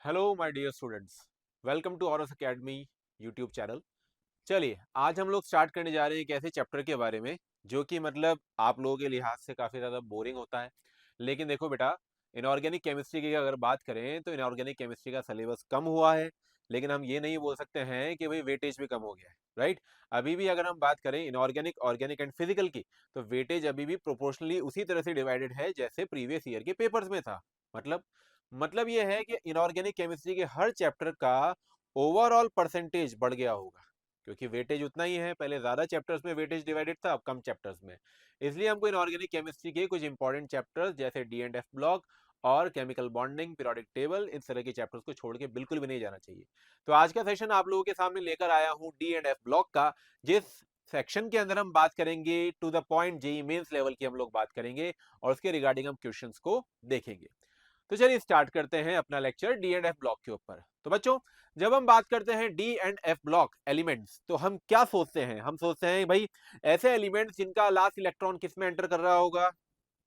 Hello my dear students, welcome to Aurus academy YouTube channel. चलिए आज हम लोग स्टार्ट करने जा रहे हैं एक ऐसे चैप्टर के बारे में जो कि मतलब आप लोगों के लिहाज से काफ़ी ज़्यादा बोरिंग होता है। लेकिन देखो बेटा, इनऑर्गेनिक केमिस्ट्री की अगर बात करें तो इनऑर्गेनिक केमिस्ट्री का सिलेबस कम हुआ है, लेकिन हम ये नहीं बोल सकते हैं कि भाई वेटेज भी कम हो गया है। राइट, अभी भी अगर हम बात करें इनऑर्गेनिक, ऑर्गेनिक एंड फिजिकल की, तो वेटेज अभी भी प्रोपोर्शनली उसी तरह से डिवाइडेड है जैसे प्रीवियस ईयर के पेपर्स में था। मतलब मतलब ये है कि इनऑर्गेनिक केमिस्ट्री के हर चैप्टर का ओवरऑल परसेंटेज बढ़ गया होगा, क्योंकि वेटेज उतना ही है। पहले ज्यादा चैप्टर्स में वेटेज डिवाइडेड था, अब कम चैप्टर्स में। इसलिए हमको इनऑर्गेनिक केमिस्ट्री के कुछ इंपॉर्टेंट चैप्टर्स जैसे डी एंड एफ ब्लॉक और केमिकल बॉन्डिंग, पीरियोडिक टेबल, इस तरह के चैप्टर्स को छोड़ के बिल्कुल भी नहीं जाना चाहिए। तो आज का सेशन आप लोगों के सामने लेकर आया हूं डी एंड एफ ब्लॉक का, जिस सेक्शन के अंदर हम बात करेंगे to the point JEE mains level की हम लोग बात करेंगे और उसके रिगार्डिंग हम क्वेश्चंस को देखेंगे। तो चलिए स्टार्ट करते हैं अपना lecture D and F block के ऊपर। तो बच्चों, जब हम बात करते हैं D and F block elements, तो हम क्या सोचते हैं? हम सोचते हैं भाई ऐसे एलिमेंट्स जिनका लास्ट इलेक्ट्रॉन किस में एंटर कर रहा होगा,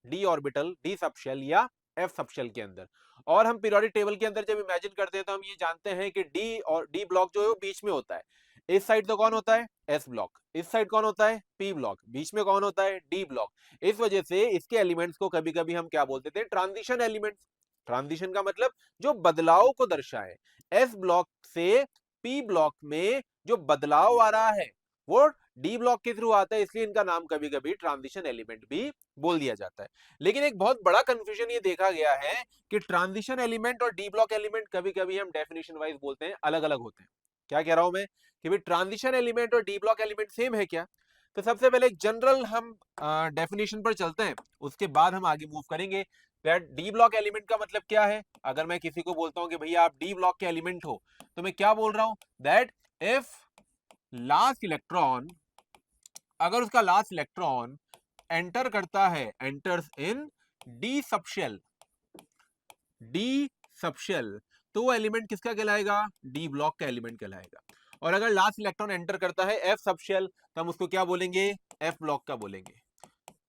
डी ऑर्बिटल, डी सबशेल या एफ सबशेल के अंदर। और हम पीरियोडिक टेबल के अंदर जब इमेजिन करते हैं तो हम ये जानते हैं कि डी और डी ब्लॉक जो है वो बीच में होता है। इस साइड तो कौन होता है? S block. इस साइड कौन होता है? P block. बीच में कौन होता है? D block. इस वजह से इसके एलिमेंट्स को कभी कभी हम क्या बोलते थे? Transition elements. ट्रांजिशन का मतलब जो बदलाव को दर्शाए। एस ब्लॉक से पी ब्लॉक में जो बदलाव आ रहा है वो डी ब्लॉक के थ्रू आता है, इसलिए इनका नाम कभी कभी ट्रांजिशन एलिमेंट भी बोल दिया जाता है। लेकिन एक बहुत बड़ा कंफ्यूजन ये देखा गया है कि ट्रांजिशन एलिमेंट और डी ब्लॉक एलिमेंट कभी कभी हम डेफिनेशन वाइज बोलते हैं अलग अलग होते हैं। क्या कह रहा हूं मैं कि भाई ट्रांजिशन एलिमेंट और डी ब्लॉक एलिमेंट सेम है क्या? तो सबसे पहले एक जनरल हम डेफिनेशन पर चलते हैं, उसके बाद हम आगे मूव करेंगे। दैट डी ब्लॉक एलिमेंट का मतलब क्या है? अगर मैं किसी को बोलता हूं कि भैया आप डी ब्लॉक के एलिमेंट हो, तो मैं क्या बोल रहा हूं? दैट इफ लास्ट इलेक्ट्रॉन, अगर उसका लास्ट इलेक्ट्रॉन एंटर करता है, enters in D subshell, D subshell, तो वो एलिमेंट किसका कहलाएगा? डी ब्लॉक का एलिमेंट कहलाएगा। और अगर लास्ट इलेक्ट्रॉन एंटर करता है एफ सबशेल, तो हम उसको क्या बोलेंगे? एफ ब्लॉक का बोलेंगे।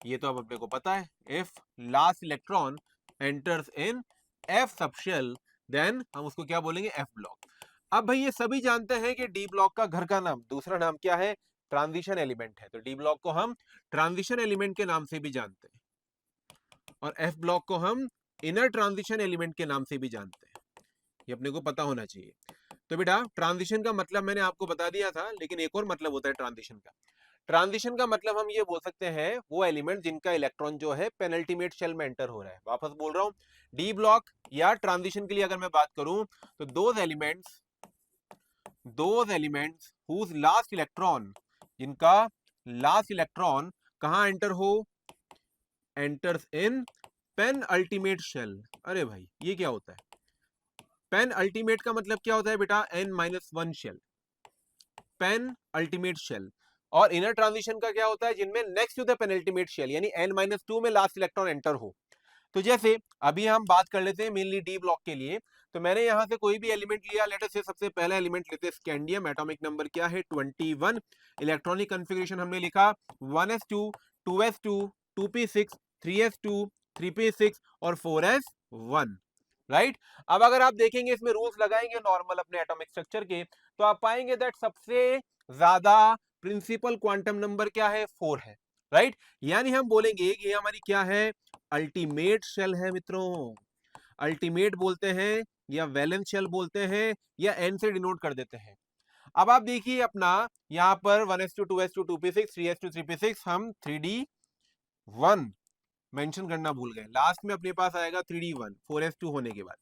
ये तो अब अपने को पता है। If last electron enters in f subshell, then हम उसको क्या बोलेंगे? F block. अब भाई ये सभी जानते हैं कि डी ब्लॉक का घर का नाम, दूसरा नाम क्या है? ट्रांजिशन एलिमेंट है। तो डी ब्लॉक को हम ट्रांजिशन एलिमेंट के नाम से भी जानते हैं और एफ ब्लॉक को हम इनर ट्रांजिशन एलिमेंट के नाम से भी जानते हैं। ये अपने को पता होना चाहिए। तो बेटा ट्रांजिशन का मतलब मैंने आपको बता दिया था, लेकिन एक और मतलब होता है ट्रांजिशन का। ट्रांजिशन का मतलब हम ये बोल सकते हैं वो एलिमेंट जिनका इलेक्ट्रॉन जो है पेनल्टीमेट शेल में एंटर हो रहा है। वापस बोल रहा हूं, डी ब्लॉक या ट्रांजिशन के लिए अगर मैं बात करूं तो those elements whose last electron, जिनका लास्ट इलेक्ट्रॉन कहां एंटर हो? Enters in penultimate shell. अरे भाई ये क्या होता है? पेन अल्टीमेट का मतलब क्या होता है बेटा? n-1 shell, penultimate shell. और इनर ट्रांजिशन का क्या होता है? जिनमें next to the penultimate shell यानी n-2 में लास्ट इलेक्ट्रॉन एंटर हो। तो जैसे अभी हम बात कर लेते हैं मेनली डी ब्लॉक के लिए। तो मैंने यहां से कोई भी एलिमेंट लिया, लेट अस से सबसे पहला एलिमेंट लेते हैं स्कैंडियम। एटॉमिक नंबर क्या है? 21। इलेक्ट्रॉनिक कॉन्फ़िगरेशन हमने लिखा 1s2, 2s2, 2p6, 3s2, 3p6 और 4s1। राइट, अब अगर आप देखेंगे इसमें रूल्स लगाएंगे नॉर्मल अपने एटॉमिक स्ट्रक्चर के, तो आप पाएंगे दैट सबसे ज्यादा प्रिंसिपल क्वांटम नंबर क्या है? 4 है। राइट, यानी हम बोलेंगे कि ये हमारी क्या है? अल्टीमेट शेल है मित्रों। अल्टीमेट बोलते हैं या वैलेंस शेल बोलते हैं या एन से डिनोट कर देते हैं। अब आप देखिए अपना यहाँ पर 1s2, 2s2, 2p6, 3s2, 3p6, हम 3d1 मेंशन करना भूल गए। लास्ट में अपने पास आएगा 3d1 4s2 होने के बाद।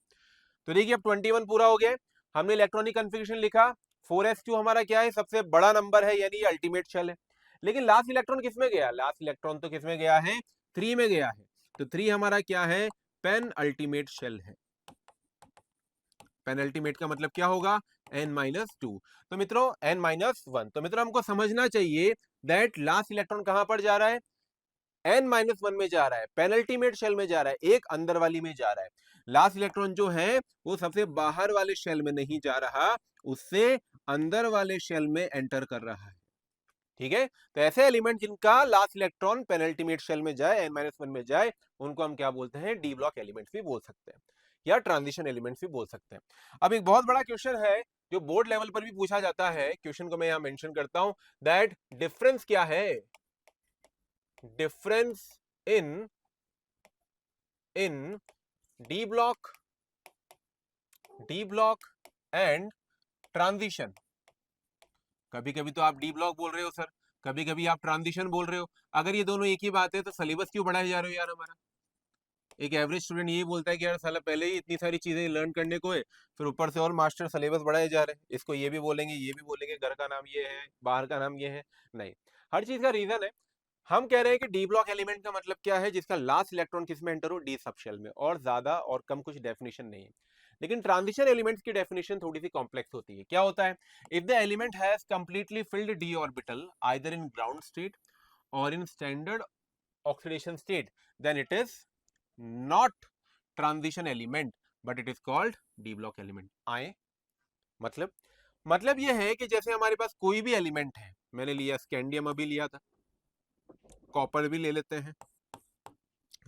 तो देखिए अब 21 पूरा हो गया। हमने इलेक्ट्रॉनिक कॉन्फ़िगरेशन लिखा। 4s2 हमारा क्या है? सबसे बड़ा नंबर है यानी अल्टीमेट शेल है। लेकिन लास्ट इलेक्ट्रॉन किस में गया? लास्ट इलेक्ट्रॉन तो किस में गया है? 3 में गया है। तो 3 हमारा क्या है? पेन अल्टीमेट शेल है। पेन अल्टीमेट का मतलब क्या होगा? n-2। तो मित्रों n-1। तो मित्रों हमको समझना चाहिए दैट लास्ट इलेक्ट्रॉन कहां पर जा रहा है? n-1 में जा रहा है, पेनल्टीमेट शेल में जा रहा है, एक अंदर वाली में जा रहा है। लास्ट इलेक्ट्रॉन जो है वो सबसे बाहर वाले शेल में नहीं जा रहा, उससे अंदर वाले शेल में एंटर कर रहा है। ठीक है, तो ऐसे एलिमेंट जिनका लास्ट इलेक्ट्रॉन पेनल्टीमेट शेल में जाए, n-1 में जाए, उनको हम क्या बोलते हैं? डी ब्लॉक एलिमेंट्स भी बोल सकते हैं। या ट्रांजिशन एलिमेंट्स भी बोल सकते हैं। अब एक बहुत बड़ा क्वेश्चन है जो बोर्ड लेवल पर भी पूछा जाता है, क्वेश्चन को मैं यहां मेंशन करता हूं, दैट डिफरेंस क्या है, difference in D block and transition. कभी कभी तो आप डी ब्लॉक बोल रहे हो सर, कभी कभी आप ट्रांजिशन बोल रहे हो। अगर ये दोनों एक ही बात है तो सिलेबस क्यों बढ़ाए जा रहे हो यार हमारा? एक एवरेज स्टूडेंट ये बोलता है कि यार साला पहले ही इतनी सारी चीजें लर्न करने को है, फिर ऊपर से और मास्टर सिलेबस बढ़ाए जा रहे हैं, इसको ये भी बोलेंगे, ये भी बोलेंगे, घर का नाम ये है, बाहर का नाम ये है। नहीं, हर चीज का रीजन है। हम कह रहे हैं कि डी ब्लॉक एलिमेंट का मतलब क्या है, जिसका लास्ट इलेक्ट्रॉन किस में एंटर हो, डी सबशेल में, और ज्यादा और कम कुछ डेफिनेशन नहीं है। लेकिन ट्रांजिशन एलिमेंट्स की डेफिनेशन थोड़ी सी कॉम्प्लेक्स होती है। क्या होता है, if the element has completely filled d orbital either in ground state और in standard oxidation state, then it is not transition element but it is called d block element. आए मतलब यह है कि जैसे हमारे पास कोई भी एलिमेंट है, मैंने लिया स्कैंडियम, अभी लिया था, कॉपर भी ले लेते हैं,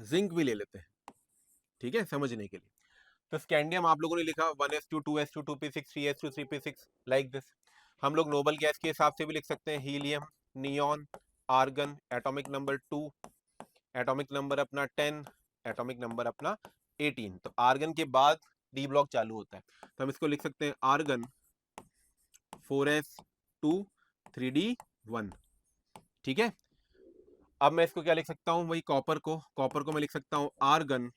जिंक भी ले लेते हैं, ठीक है समझने के लिए। तो स्कैंडियम आप लोगों ने लिखा 1s2 2s2 2p6 3s2 3p6 like this. हम लोग नोबल गैस के हिसाब से भी लिख सकते हैं, helium, neon, argon, atomic number 2, atomic number अपना 10, एटॉमिक नंबर अपना 18। तो आर्गन के बाद डी ब्लॉक चालू होता है, तो हम इसको लिख सकते हैं आर्गन 4s2 3d1, ठीक है। अब मैं इसको क्या लिख सकता हूं, वही कॉपर को मैं लिख सकता हूं आर्गन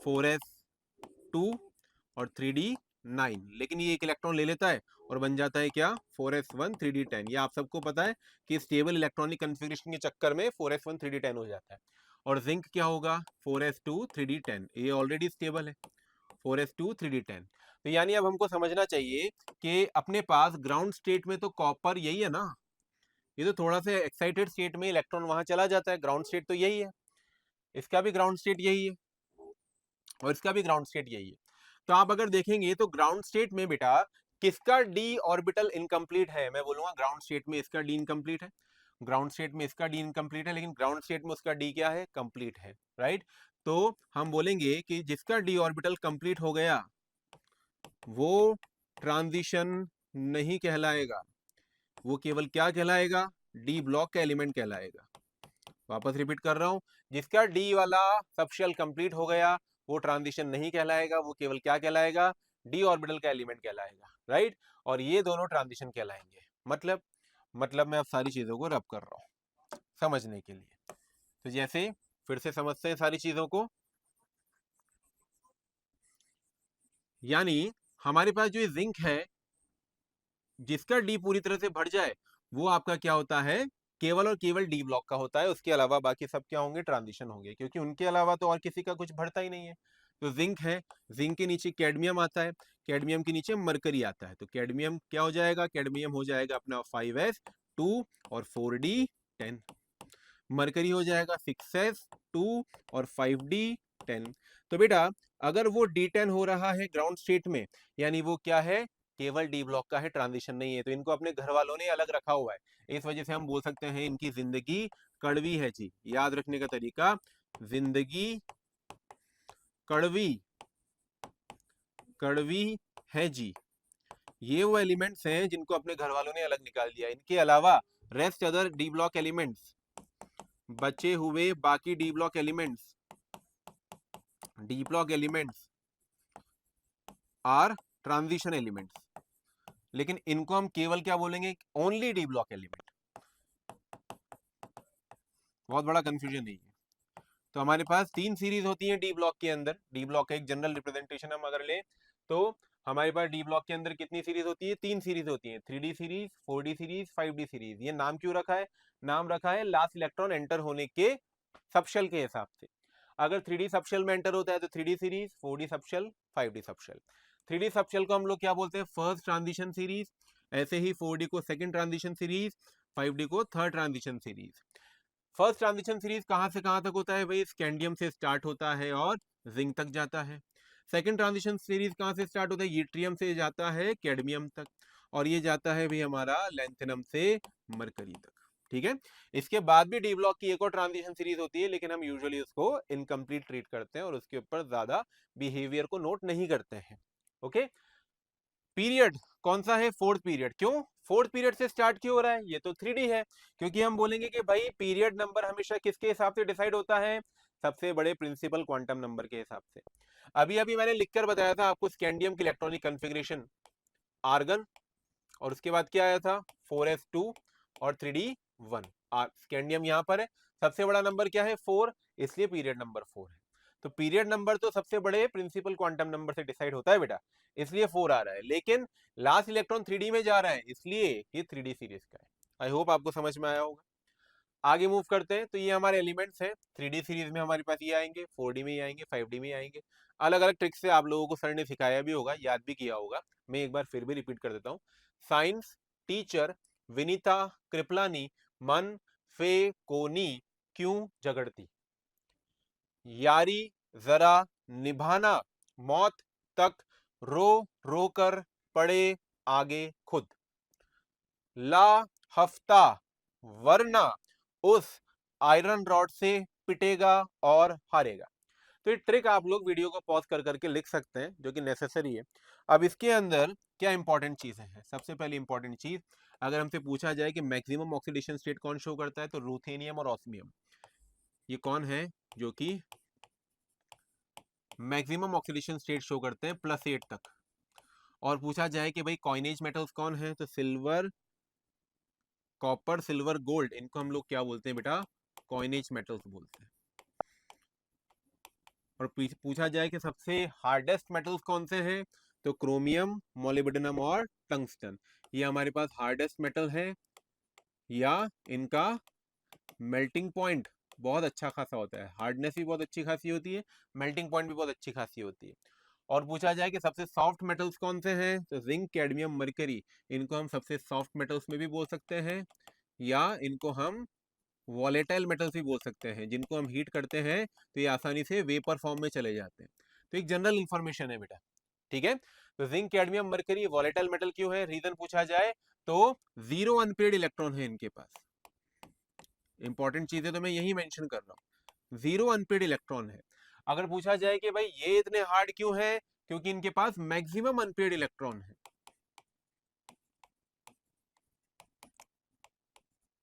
4s2 और 3d9, लेकिन ये एक इलेक्ट्रॉन ले लेता है और बन जाता है क्या, 4s1 3d10। ये आप सबको पता है कि स्टेबल इलेक्ट्रॉनिक कन्फिग्रेशन के चक्कर में 4s1 3d10 हो जाता है। और जिंक क्या होगा, 4s2 3d10, ये ऑलरेडी स्टेबल है, 4s2 3d10। तो यानी अब हमको समझना चाहिए कि अपने पास ग्राउंड स्टेट में तो कॉपर यही है ना, ये तो थोड़ा सा एक्साइटेड स्टेट में इलेक्ट्रॉन वहां चला जाता है, ग्राउंड स्टेट तो यही है, इसका भी ग्राउंड स्टेट यही है और इसका भी ग्राउंड स्टेट यही है। तो आप अगर देखेंगे तो ग्राउंड स्टेट में बेटा किसका डी ऑर्बिटल इनकम्प्लीट है, मैं बोलूंगा ग्राउंड स्टेट में इसका डी इनकम्प्लीट है, ग्राउंड स्टेट में इसका डी इनकम्प्लीट है, लेकिन ग्राउंड स्टेट में उसका डी क्या है, कंप्लीट है, राइट। तो हम बोलेंगे कि जिसका डी ऑर्बिटल कंप्लीट हो गया वो ट्रांजिशन नहीं कहलाएगा, वो केवल क्या कहलाएगा, डी ब्लॉक का एलिमेंट कहलाएगा। वापस रिपीट कर रहा हूं, जिसका डी वाला सबशेल कंप्लीट हो गया वो ट्रांजिशन नहीं कहलाएगा, वो केवल क्या कहलाएगा, डी ऑर्बिटल का एलिमेंट कहलाएगा, राइट। और ये दोनों ट्रांजिशन कहलाएंगे। मतलब मैं अब सारी चीजों को रब कर रहा हूं समझने के लिए। तो जैसे फिर से समझते हैं सारी चीजों को, यानी हमारे पास जो जिंक है जिसका डी पूरी तरह से भर जाए वो आपका क्या होता है, केवल और केवल डी ब्लॉक का होता है, उसके अलावा बाकी सब क्या होंगे, ट्रांजिशन होंगे, क्योंकि उनके अलावा तो और किसी का कुछ भरता ही नहीं है। तो जिंक है, जिंक के नीचे कैडमियम आता है, कैडमियम के नीचे मरकरी आता है, तो कैडमियम क्या हो जाएगा, कैडमियम हो जाएगा अपना 5s2 और 4d10, मरकरी हो जाएगा 6s2 और 5d10। तो बेटा अगर वो d10 हो रहा है ग्राउंड स्टेट में, यानी वो क्या है, केवल डी ब्लॉक का है, ट्रांजिशन नहीं है। तो इनको अपने घर वालों ने अलग रखा हुआ है, इस वजह से हम बोल सकते हैं इनकी जिंदगी कड़वी है जी। याद रखने का तरीका, जिंदगी कड़वी कड़वी है जी। ये वो एलिमेंट्स हैं जिनको अपने घर वालों ने अलग निकाल दिया, इनके अलावा rest other d block elements, बचे हुए बाकी d block elements are transition elements, लेकिन इनको हम केवल क्या बोलेंगे, ओनली डी ब्लॉक एलिमेंट। बहुत बड़ा कंफ्यूजन नहीं है। तो हमारे पास 3 सीरीज होती हैं डी ब्लॉक के अंदर, डी ब्लॉक का एक जनरल रिप्रेजेंटेशन हम अगर लें तो हमारे पास डी ब्लॉक के अंदर कितनी सीरीज होती है, 3 सीरीज होती है, 3D series, 4D series, 5D series. ये नाम क्यों रखा है, नाम रखा है लास्ट इलेक्ट्रॉन एंटर होने के सबशेल के हिसाब से। अगर 3D सबशेल में एंटर होता है तो 3D series, 4D subshell, 5D subshell. 3D subshell को हम लोग क्या बोलते हैं, फर्स्ट ट्रांजिशन सीरीज, ऐसे ही 4D को सेकंड ट्रांजिशन सीरीज, 5D को third transition series. First transition series कहां से कहां तक होता है भाई, स्कैंडियम से स्टार्ट होता है और जिंक तक जाता है। सेकंड ट्रांजिशन सीरीज कहां से स्टार्ट होता है, यूट्रियम से जाता है कैडमियम तक, और ये जाता है भी हमारा लैंथेनम से मरकरी तक। ठीक है। इसके बाद भी डी ब्लॉक की एक और ट्रांजिशन सीरीज होती है, लेकिन हम यूजुअली उसको इनकम्प्लीट ट्रीट करते हैं और उसके ऊपर ज्यादा बिहेवियर को नोट नहीं करते हैं। ओके। पीरियड कौन सा है? Fourth period. क्यों फोर्थ पीरियड से स्टार्ट क्यों हो रहा है? ये तो 3D है। क्योंकि हम बोलेंगे कि भाई पीरियड नंबर हमेशा किसके हिसाब से डिसाइड होता है? सबसे बड़े प्रिंसिपल क्वांटम नंबर के हिसाब से। अभी अभी मैंने लिखकर बताया था आपको स्कैंडियम की इलेक्ट्रॉनिक कॉन्फ़िगरेशन, आर्गन, और उसके बाद क्या आया था? 4s2 और 3d1। स्कैंडियम यहाँ पर है, सबसे बड़ा नंबर क्या है? 4, इसलिए पीरियड नंबर 4 है। तो पीरियड नंबर तो सबसे बड़े प्रिंसिपल क्वांटम नंबर से डिसाइड होता है बेटा, इसलिए 4 आ रहा है। लेकिन लास्ट इलेक्ट्रॉन 3D में जा रहा है, इसलिए ये 3D सीरीज का है। आई होप आपको समझ में आया होगा। आगे मूव करते हैं। तो ये हमारे एलिमेंट्स हैं 3D सीरीज में, हमारे पास ये आएंगे, 4D में ही आएंगे, 5D में ही आएंगे। अलग अलग ट्रिक्स से आप लोगों को सर ने सिखाया भी होगा, याद भी किया होगा। मैं एक बार फिर भी रिपीट कर देता हूँ। साइंस टीचर विनीता कृपलानी मन फे कोनी क्यों झगड़ती, यारी जरा निभाना मौत तक, रो रो कर पड़े आगे खुद, ला हफ्ता वरना उस आयरन रॉड से पिटेगा और हारेगा। तो ये ट्रिक आप लोग वीडियो को पॉज कर करके लिख सकते हैं, जो कि नेसेसरी है। अब इसके अंदर क्या इंपॉर्टेंट चीजें हैं? सबसे पहली इंपॉर्टेंट चीज, अगर हमसे पूछा जाए कि मैक्सिमम ऑक्सीडेशन स्टेट कौन शो करता है, तो रूथेनियम और ऑस्मियम। ये कौन है जो कि मैक्सिमम ऑक्सीडेशन स्टेट शो करते हैं +8 तक। और पूछा जाए कि भाई कॉइनेज मेटल्स कौन है, तो सिल्वर, कॉपर, सिल्वर, गोल्ड, इनको हम लोग क्या बोलते हैं बेटा? कॉइनेज मेटल्स बोलते हैं। और पूछा जाए कि सबसे हार्डेस्ट मेटल्स कौन से हैं, तो क्रोमियम, मोलिब्डेनम और टंगस्टन। ये हमारे पास हार्डेस्ट मेटल है, या इनका मेल्टिंग पॉइंट बहुत अच्छा खासा होता है। हार्डनेस भी बहुत अच्छी खासी होती है, मेल्टिंग पॉइंट भी बहुत अच्छी खासी होती है। और पूछा जाए कि सबसे सॉफ्ट मेटल्स कौन से हैं, तो जिंक, कैडमियम, मरकरी, इनको हम सबसे सॉफ्ट मेटल्स में भी बोल सकते हैं, या इनको हम वॉलेटाइल मेटल्स भी बोल सकते हैं। जिनको हम हीट करते हैं तो ये आसानी से वेपर फॉर्म में चले जाते हैं। तो एक जनरल इंफॉर्मेशन है बेटा, ठीक है। तो zinc, cadmium, mercury volatile metal क्यों है? रीजन पूछा जाए तो जीरो अनपेड इलेक्ट्रॉन है इनके पास। इंपॉर्टेंट चीजें तो मैं यही मेंशन कर रहा हूँ, जीरो अनपेड इलेक्ट्रॉन है। अगर पूछा जाए कि भाई ये इतने हार्ड क्यों है, क्योंकि इनके पास मैक्सिमम अनपेड इलेक्ट्रॉन है।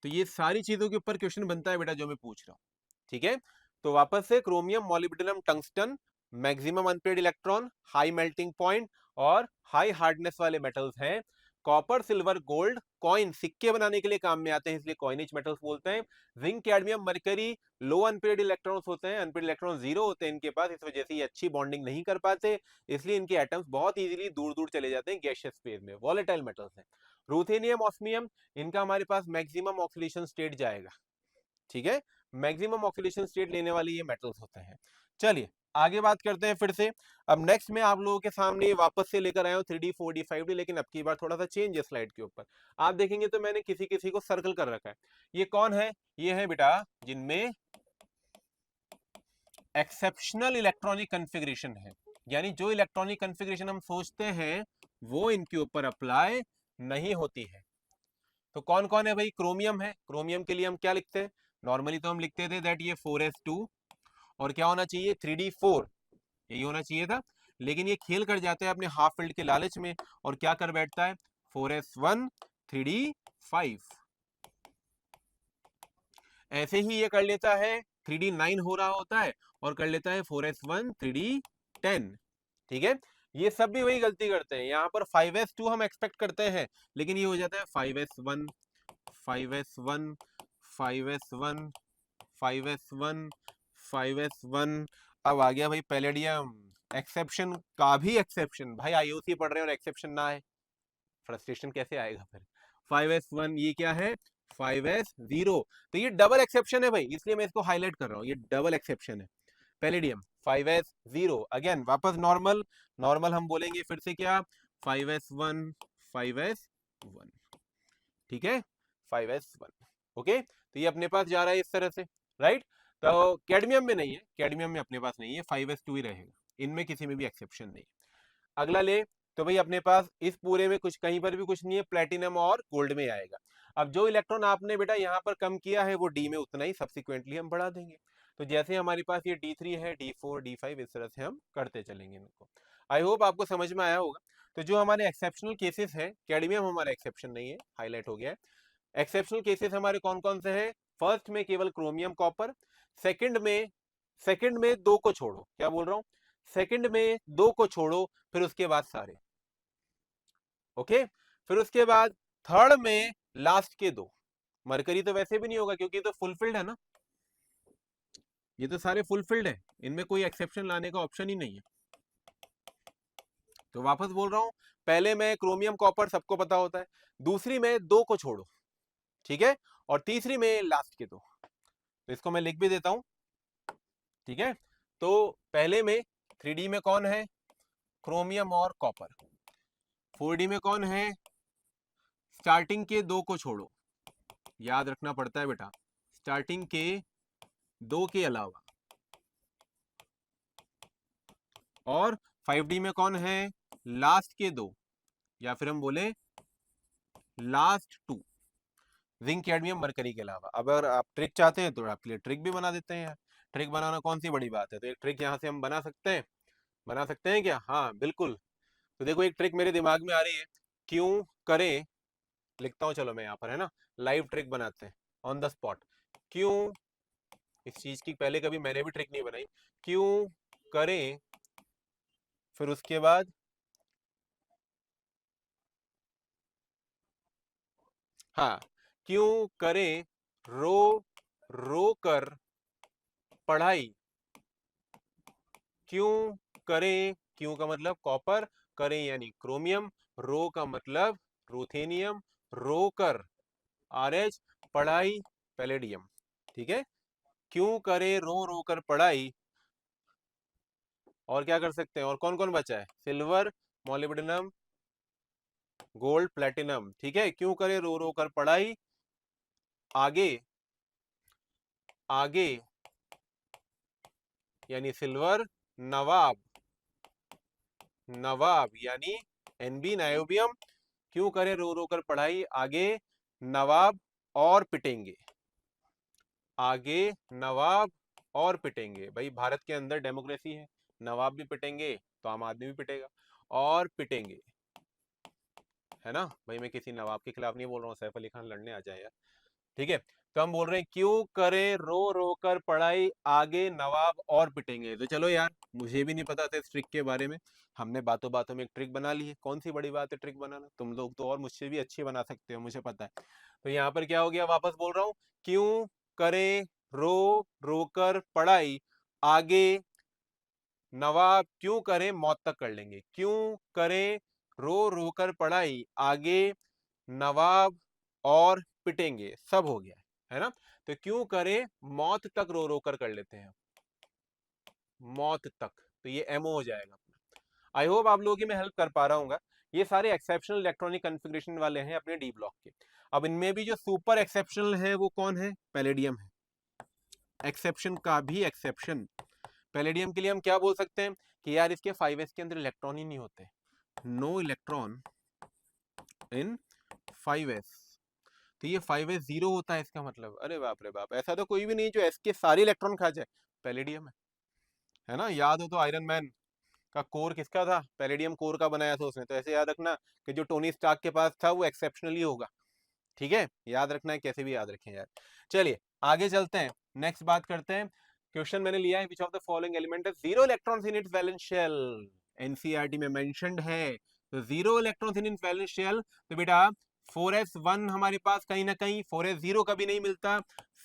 तो ये सारी चीजों के ऊपर क्वेश्चन बनता है बेटा जो मैं पूछ रहा हूँ, ठीक है। तो वापस से chromium, molybdenum, tungsten, maximum unpaired electron, high melting point और हाई हार्डनेस वाले मेटल्स हैं। कॉपर, सिल्वर, गोल्ड कॉइन, सिक्के बनाने के लिए काम में आते हैं, इसलिए कॉइनेज मेटल्स बोलते हैं। जिंक, कैडमियम, मरकरी लो अनपेड इलेक्ट्रॉन्स होते हैं, अनपेड इलेक्ट्रॉन जीरो होते हैं इनके पास, इस वजह से ये अच्छी बॉन्डिंग नहीं कर पाते, इसलिए इनके एटम्स बहुत इजीली दूर दूर चले जाते हैं गैसियस फेज में। वॉलेटाइल मेटल्स हैं। रूथेनियम, ऑस्मियम, इनका हमारे पास मैक्सिमम ऑक्सीडेशन स्टेट जाएगा, ठीक है। मैक्सिमम ऑक्सीडेशन स्टेट लेने वाले ये मेटल्स होते हैं। चलिए आगे बात करते हैं फिर से। अब नेक्स्ट मैं आप लोगों के सामने वापस से लेकर आया हूँ 3D 4D 5D, लेकिन अब की बार थोड़ा सा चेंज है स्लाइड के ऊपर। आप देखेंगे तो मैंने किसी किसी को सर्कल कर रखा है। ये कौन है? ये है बेटा जिनमें एक्सेप्शनल इलेक्ट्रॉनिक कन्फिग्रेशन है, यानी जो इलेक्ट्रॉनिक कन्फिग्रेशन हम सोचते हैं वो इनके ऊपर अप्लाई नहीं होती है। तो कौन कौन है भाई? क्रोमियम है। क्रोमियम के लिए हम क्या लिखते हैं? नॉर्मली तो हम लिखते थे दैट ये 4s2 और क्या होना चाहिए? 3d4, यही होना चाहिए था। लेकिन ये खेल कर जाता है अपने हाफ फील्ड के लालच में और क्या कर बैठता है? 4s1 3d5। ऐसे ही ये कर लेता है 3d9 हो रहा होता है और कर लेता है 4s1 3d10, ठीक है। ये सब भी वही गलती करते हैं। यहाँ पर 5s2 हम एक्सपेक्ट करते हैं, लेकिन ये हो जाता है 5s1 5s1 5s1 5s1 5s1। अब आ गया भाई पैलेडियम। एक्सेप्शन का भी एक्सेप्शन, भाई आईओसी पढ़ रहे हैं और एक्सेप्शन ना है, फ्रस्ट्रेशन कैसे आएगा फिर? 5s1 ये क्या है? 5s0। तो ये डबल एक्सेप्शन है भाई, इसलिए मैं इसको हाईलाइट कर रहा हूँ, ये डबल एक्सेप्शन है। पैलेडियम 5s0 अगेन वापस नॉर्मल, नॉर्मल हम बोलेंगे फिर से क्या? 5s1 5s1, ठीक है। 5s1, okay. तो ये अपने पास जा रहा है इस तरह से, राइट। तो कैडमियम में नहीं है, कैडमियम में अपने पास नहीं है, 5s2 ही रहेगा, इनमें किसी में भी एक्सेप्शन नहीं। अगला ले तो भाई अपने पास इस पूरे में कुछ कहीं पर भी कुछ नहीं है, प्लेटिनम और गोल्ड में आएगा। अब जो इलेक्ट्रॉन आपने बेटा यहाँ पर कम किया है वो डी में उतना ही सब्सिक्वेंटली हम बढ़ा देंगे। तो जैसे हमारे पास ये D3 है, D4, D5, इस तरह से हम करते चलेंगे इनको। आई होप आपको समझ में आया होगा। तो जो हमारे एक्सेप्शनल केसेस हैं, कैडमियम हमारा एक्सेप्शन नहीं है, हाईलाइट हो गया है। एक्सेप्शनल केसेस हमारे कौन कौन से हैं? फर्स्ट में केवल क्रोमियम कॉपर, सेकंड में दो को छोड़ो, क्या बोल रहा हूं, सेकंड में दो को छोड़ो, फिर उसके बाद सारे, ओके। फिर उसके बाद थर्ड में लास्ट के दो। मरकरी तो वैसे भी नहीं होगा क्योंकि तो फुलफिल्ड है ना, ये तो सारे फुलफिल्ड है, इनमें कोई एक्सेप्शन लाने का ऑप्शन ही नहीं है। तो वापस बोल रहा हूं, पहले में क्रोमियम कॉपर सबको पता होता है, दूसरी में दो को छोड़ो, ठीक है, और तीसरी में लास्ट के दो। तो इसको मैं लिख भी देता हूं, ठीक है। तो पहले में 3D में कौन है? क्रोमियम और कॉपर। 4D में कौन है? स्टार्टिंग के दो को छोड़ो, याद रखना पड़ता है बेटा, स्टार्टिंग के दो के अलावा। और 5D में कौन है? लास्ट के दो, या फिर हम बोले last two, zinc, cadmium, mercury के अलावा। अब अगर आप ट्रिक चाहते हैं तो आपके लिए ट्रिक भी बना देते हैं। ट्रिक बनाना कौन सी बड़ी बात है, तो एक ट्रिक यहाँ से हम बना सकते हैं क्या? हाँ बिल्कुल। तो देखो एक ट्रिक मेरे दिमाग में आ रही है, क्यों करें, लिखता हूं, चलो मैं यहाँ पर, है ना, लाइव ट्रिक बनाते हैं ऑन द स्पॉट। क्यों, इस चीज की पहले कभी मैंने भी ट्रिक नहीं बनाई, क्यों करें, फिर उसके बाद हाँ, क्यों करें रो रो कर पढ़ाई, क्यों करें, क्यों का मतलब कॉपर, करें यानी क्रोमियम, रो का मतलब रूथेनियम, रो कर RH, पढ़ाई पैलेडियम, ठीक है। क्यों करे रो रो कर पढ़ाई, और क्या कर सकते हैं, और कौन कौन बचा है? सिल्वर, मोलिब्डेनम, गोल्ड, प्लेटिनम, ठीक है। क्यों करे रो रो कर पढ़ाई, आगे आगे यानी सिल्वर, नवाब, नवाब यानी NB, नायोबियम। क्यों करे रो रो कर पढ़ाई, आगे नवाब और पिटेंगे, आगे नवाब और पिटेंगे। भाई भारत के अंदर डेमोक्रेसी है, नवाब भी पिटेंगे तो आम आदमी भी पिटेगा, और पिटेंगे, है ना भाई। मैं किसी नवाब के खिलाफ नहीं बोल रहा हूँ, सैफ अली खान लड़ने आ जाए यार, ठीक है। तो हम बोल रहे हैं क्यों करे रो रो कर पढ़ाई, आगे नवाब और पिटेंगे। तो चलो यार, मुझे भी नहीं पता था इस ट्रिक के बारे में, हमने बातों बातों में एक ट्रिक बना ली है। कौन सी बड़ी बात है ट्रिक बनाना, तुम लोग तो और मुझसे भी अच्छी बना सकते हो, मुझे पता है। तो यहाँ पर क्या हो गया, वापस बोल रहा हूँ, क्यों करे रो रो कर पढ़ाई, आगे नवाब, क्यों करें मौत तक कर लेंगे, क्यों करें रो रो कर पढ़ाई, आगे नवाब और पिटेंगे, सब हो गया है ना। तो क्यों करें मौत तक रो रो कर लेते हैं, मौत तक, तो ये एमओ हो जाएगा अपना। आई होप आप लोगों की मैं हेल्प कर पा रहा हूँ। ये सारे एक्सेप्शनल इलेक्ट्रॉनिक कॉन्फ़िगरेशन वाले हैं अपने डी ब्लॉक के। अब इनमें भी जो सुपर एक्सेप्शनल है वो कौन है? पैलेडियम है। एक्सेप्शन का भी एक्सेप्शन, पैलेडियम के लिए हम क्या बोल सकते हैं कि यार इसके 5s के अंदर इलेक्ट्रॉन ही नहीं होते, नो इलेक्ट्रॉन इन 5s। तो ये 5s जीरो होता है, इसका मतलब अरे बाप रे बाप, ऐसा तो कोई भी नहीं जो s के सारे इलेक्ट्रॉन खा जाए, पैलेडियम है ना। याद हो तो आयरन मैन का कोर किसका था? पैलेडियम कोर का बनाया था उसने। तो ऐसे याद रखना कि जो टोनी स्टार्क के पास था वो एक्सेप्शनली होगा, ठीक है। याद रखना है, कैसे भी याद रखें यार। चलिए आगे चलते हैं, नेक्स्ट बात करते हैं। क्वेश्चन मैंने लिया है, which of the following element है zero electrons in its valence shell, NCERT में मेंशन्ड है। तो zero electrons in its valence shell, तो बेटा 4s1 हमारे पास कहीं ना कहीं, 4s0 कभी नहीं मिलता,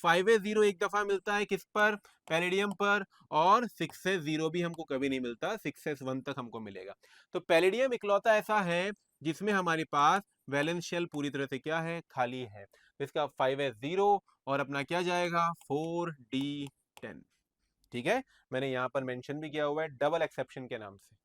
5s0 एक दफा मिलता है, किस पर? पैलेडियम पर। और 6s0 भी हमको कभी नहीं मिलता, 6s1 तक हमको मिलेगा। तो पैलेडियम इकलौता ऐसा है जिसमें हमारे पास वैलेंस शेल पूरी तरह से क्या है? खाली है। तो इसका 5s0 और अपना क्या जाएगा? 4d10, ठीक है। मैंने यहां पर मेंशन भी किया हुआ है डबल एक्सेप्शन के नाम से,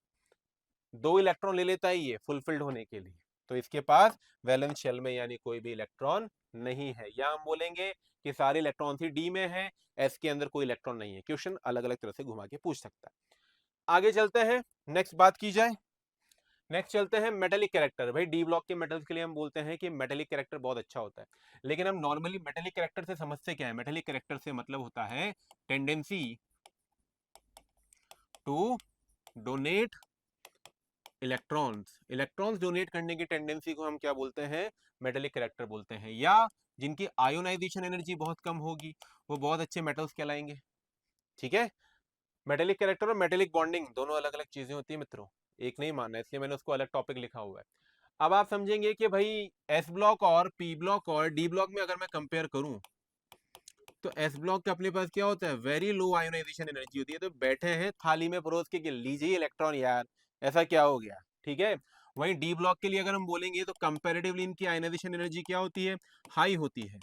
दो इलेक्ट्रॉन ले लेता है ये फुलफिल्ड होने के लिए, तो इसके पास वैलेंस शेल में यानी कोई भी इलेक्ट्रॉन नहीं है, या हम बोलेंगे कि सारे इलेक्ट्रॉन ही डी में है, एस के अंदर कोई इलेक्ट्रॉन नहीं है। क्वेश्चन अलग अलग तरह से घुमा के पूछ सकता है। आगे चलते हैं, नेक्स्ट बात की जाए। नेक्स्ट चलते हैं मेटेलिक कैरेक्टर। भाई डी ब्लॉक के मेटल्स के लिए हम बोलते हैं कि मेटेलिक कैरेक्टर बहुत अच्छा होता है, लेकिन हम नॉर्मली मेटेलिक कैरेक्टर से समझते क्या है? मेटेलिक कैरेक्टर से मतलब होता है tendency to donate electrons. Electrons डोनेट करने की टेंडेंसी को हम क्या बोलते हैं? मेटेलिक कैरेक्टर बोलते हैं। या जिनकी आयोनाइजेशन एनर्जी बहुत कम होगी वो बहुत अच्छे मेटल्स कहलाएंगे। ठीक है, मेटेलिक कैरेक्टर और मेटेलिक बॉन्डिंग दोनों अलग अलग चीजें होती है मित्रों, एक नहीं मानना, इसलिए मैंने उसको अलग टॉपिक लिखा हुआ है। अब आप समझेंगे कि भाई एस ब्लॉक और पी ब्लॉक और डी ब्लॉक में अगर मैं कंपेयर करूं तो एस ब्लॉक के अपने पास क्या होता है? वेरी लो आयोनाइजेशन एनर्जी होती है। तो बैठे हैं थाली में परोस के लीजिए इलेक्ट्रॉन यार, ऐसा क्या हो गया? ठीक है। वहीं डी ब्लॉक के लिए अगर हम बोलेंगे तो कंपैरेटिवली इनकी आयोनाइजेशन एनर्जी क्या होती है? हाई होती है।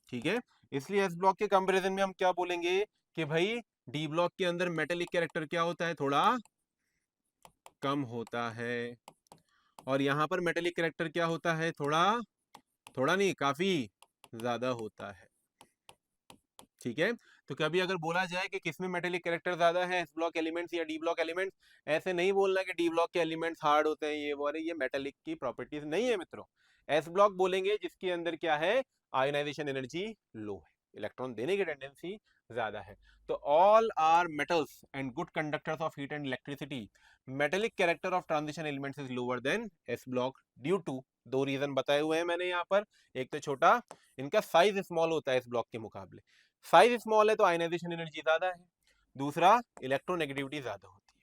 ठीक है, इसलिए एस ब्लॉक के कंपैरिजन में हम क्या बोलेंगे कि भाई डी ब्लॉक के अंदर मेटेलिक कैरेक्टर क्या होता है? थोड़ा कम होता है। और यहां पर मेटेलिक कैरेक्टर क्या होता है? थोड़ा, थोड़ा नहीं, काफी ज्यादा होता है। ठीक है, तो कभी अगर बोला जाए कि किसमें मेटेलिक कैरेक्टर ज्यादा है, एस ब्लॉक एलिमेंट्स या डी ब्लॉक एलिमेंट्स, ऐसे नहीं बोलना कि डी ब्लॉक के एलिमेंट्स हार्ड होते हैं ये वो, अरे ये मेटेलिक की प्रॉपर्टीज नहीं है मित्रों। एस ब्लॉक बोलेंगे जिसके अंदर क्या है? आयोनाइजेशन एनर्जी लो है, इलेक्ट्रॉन देने की टेंडेंसी ज्यादा है। तो all are metals and good conductors of heat and electricity, metallic character of transition elements is lower than s block due to दो रीजन बताए हुए हैं मैंने यहाँ पर। एक तो छोटा, इनका साइज स्मॉल होता है इस ब्लॉक के मुकाबले, साइज स्मॉल है तो आयनाइजेशन एनर्जी ज्यादा है। दूसरा, इलेक्ट्रोनेगेटिविटी ज्यादा होती है।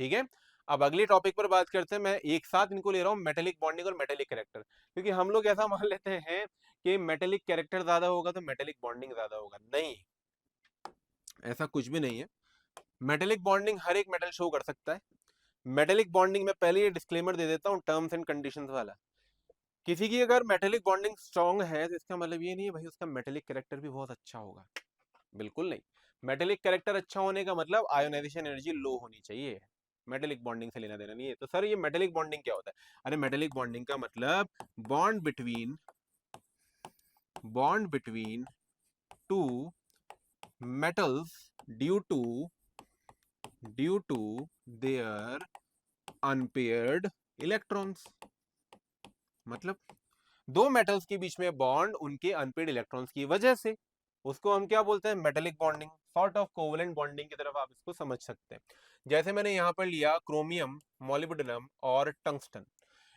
ठीक है, अब अगले टॉपिक पर बात करते हैं। मैं एक साथ इनको ले रहा हूँ, मेटेलिक बॉन्डिंग और मेटेलिक कैरेक्टर, क्योंकि हम लोग ऐसा मान लेते हैं कि मेटेलिक कैरेक्टर ज्यादा होगा तो मेटेलिक बॉन्डिंग ज्यादा होगा। नहीं, ऐसा कुछ भी नहीं है। मेटेलिक बॉन्डिंग हर एक मेटल शो कर सकता है। मेटेलिक बॉन्डिंग में पहले ये डिस्क्लेमर दे देता हूँ, टर्म्स एंड कंडीशंस वाला। किसी की अगर मेटेलिक बॉन्डिंग स्ट्रांग है तो इसका मतलब ये नहीं है भाई उसका मेटेलिक कैरेक्टर भी बहुत अच्छा होगा, बिल्कुल नहीं। मेटेलिक कैरेक्टर अच्छा होने का मतलब आयोनाइजेशन एनर्जी लो होनी चाहिए, मेटेलिक बॉन्डिंग से लेना देना नहीं है। तो सर ये मेटेलिक बॉन्डिंग क्या होता है? अरे मेटेलिक बॉन्डिंग का मतलब bond between two metals due to their unpaired electrons. मतलब दो मेटल्स के बीच में बॉन्ड उनके अनपेड इलेक्ट्रॉन्स की वजह से, उसको हम क्या बोलते हैं? Metallic bonding. Sort of covalent bonding की तरफ आप इसको समझ सकते हैं। जैसे मैंने यहाँ पर लिया क्रोमियम, मोलिब्डेनम और टंगस्टन।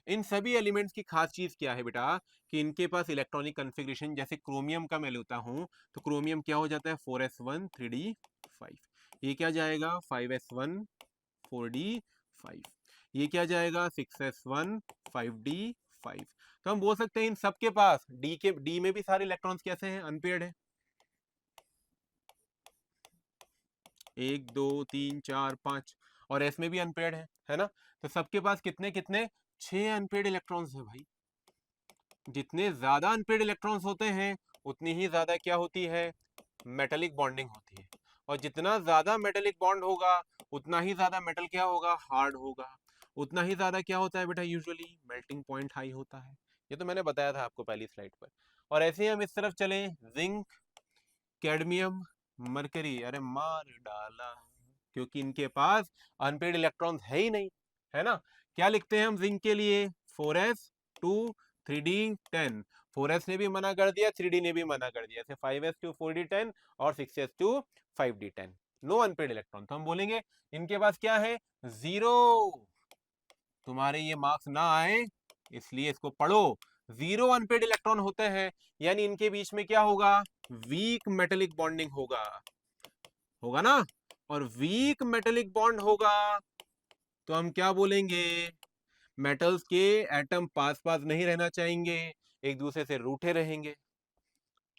इन सभी एलिमेंट्स की खास चीज क्या है बेटा? कि इनके पास इलेक्ट्रॉनिक कन्फिग्रेशन, जैसे क्रोमियम का मैं लेता हूं तो क्रोमियम क्या हो जाता है? 4s1 3d5। ये क्या जाएगा? 5s1 4d5। ये क्या जाएगा? 6s1 5d5। तो हम बोल सकते हैं इन सबके पास डी में भी सारे इलेक्ट्रॉन्स कैसे हैं? अनपेयर्ड है। 1 2 3 4 5, और एस में भी अनपेयर्ड है ना? तो सबके पास कितने कितने? 6 अनपेयर्ड इलेक्ट्रॉन्स है भाई। जितने ज्यादा अनपेयर्ड इलेक्ट्रॉन्स होते हैं उतनी ही ज्यादा क्या होती है? मेटेलिक बॉन्डिंग होती है। और जितना ज्यादा मेटेलिक बॉन्ड होगा उतना ही ज्यादा मेटल क्या होगा? हार्ड होगा। उतना ही ज्यादा क्या होता है बेटा? यूजुअली मेल्टिंग पॉइंट हाई होता है। ये तो मैंने बताया था आपको पहली स्लाइड पर। और ऐसे ही हम इस तरफ चलें, जिंक, कैडमियम, मरकरी, अरे मार डाला, क्योंकि इनके पास अनपेड इलेक्ट्रॉन्स है ही नहीं, है ना? क्या लिखते हैं हम जिंक के लिए? 4s2 3d10। 4s ने भी मना कर दिया, 3d ने भी मना कर दिया, 5s2 4d10 और 6s2 5d10। No unpaired electron. तो हम बोलेंगे इनके पास क्या है? जीरो। तुम्हारे ये मार्क्स ना आए इसलिए इसको पढ़ो। जीरो अनपेड इलेक्ट्रॉन होते हैं, यानी इनके बीच में क्या होगा? वीक मेटेलिक बॉन्डिंग होगा, होगा ना? और वीक मेटेलिक बॉन्ड होगा तो हम क्या बोलेंगे? मेटल्स के एटम पास पास नहीं रहना चाहेंगे, एक दूसरे से रूठे रहेंगे।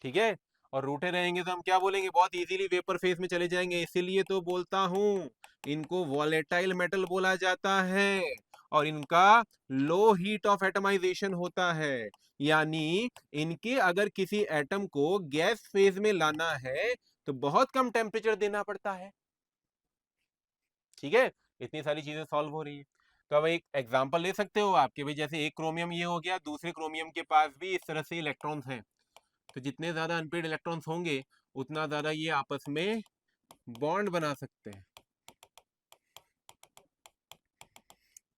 ठीक है, और रूठे रहेंगे तो हम क्या बोलेंगे? बहुत इजीली वेपर फेज में चले जाएंगे। इसीलिए तो बोलता हूं इनको वॉलेटाइल मेटल बोला जाता है, और इनका लो हीट ऑफ एटमाइजेशन होता है। यानी इनके अगर किसी एटम को गैस फेज में लाना है तो बहुत कम टेम्परेचर देना पड़ता है। ठीक है, इतनी सारी चीजें सॉल्व हो रही है। तो अब एक एग्जांपल ले सकते हो आपके भी, जैसे एक क्रोमियम ये हो गया, दूसरे क्रोमियम के पास भी इस तरह से इलेक्ट्रॉन्स हैं। तो जितने ज्यादा अनपेड इलेक्ट्रॉन्स होंगे उतना ज्यादा ये आपस में बॉन्ड बना सकते हैं।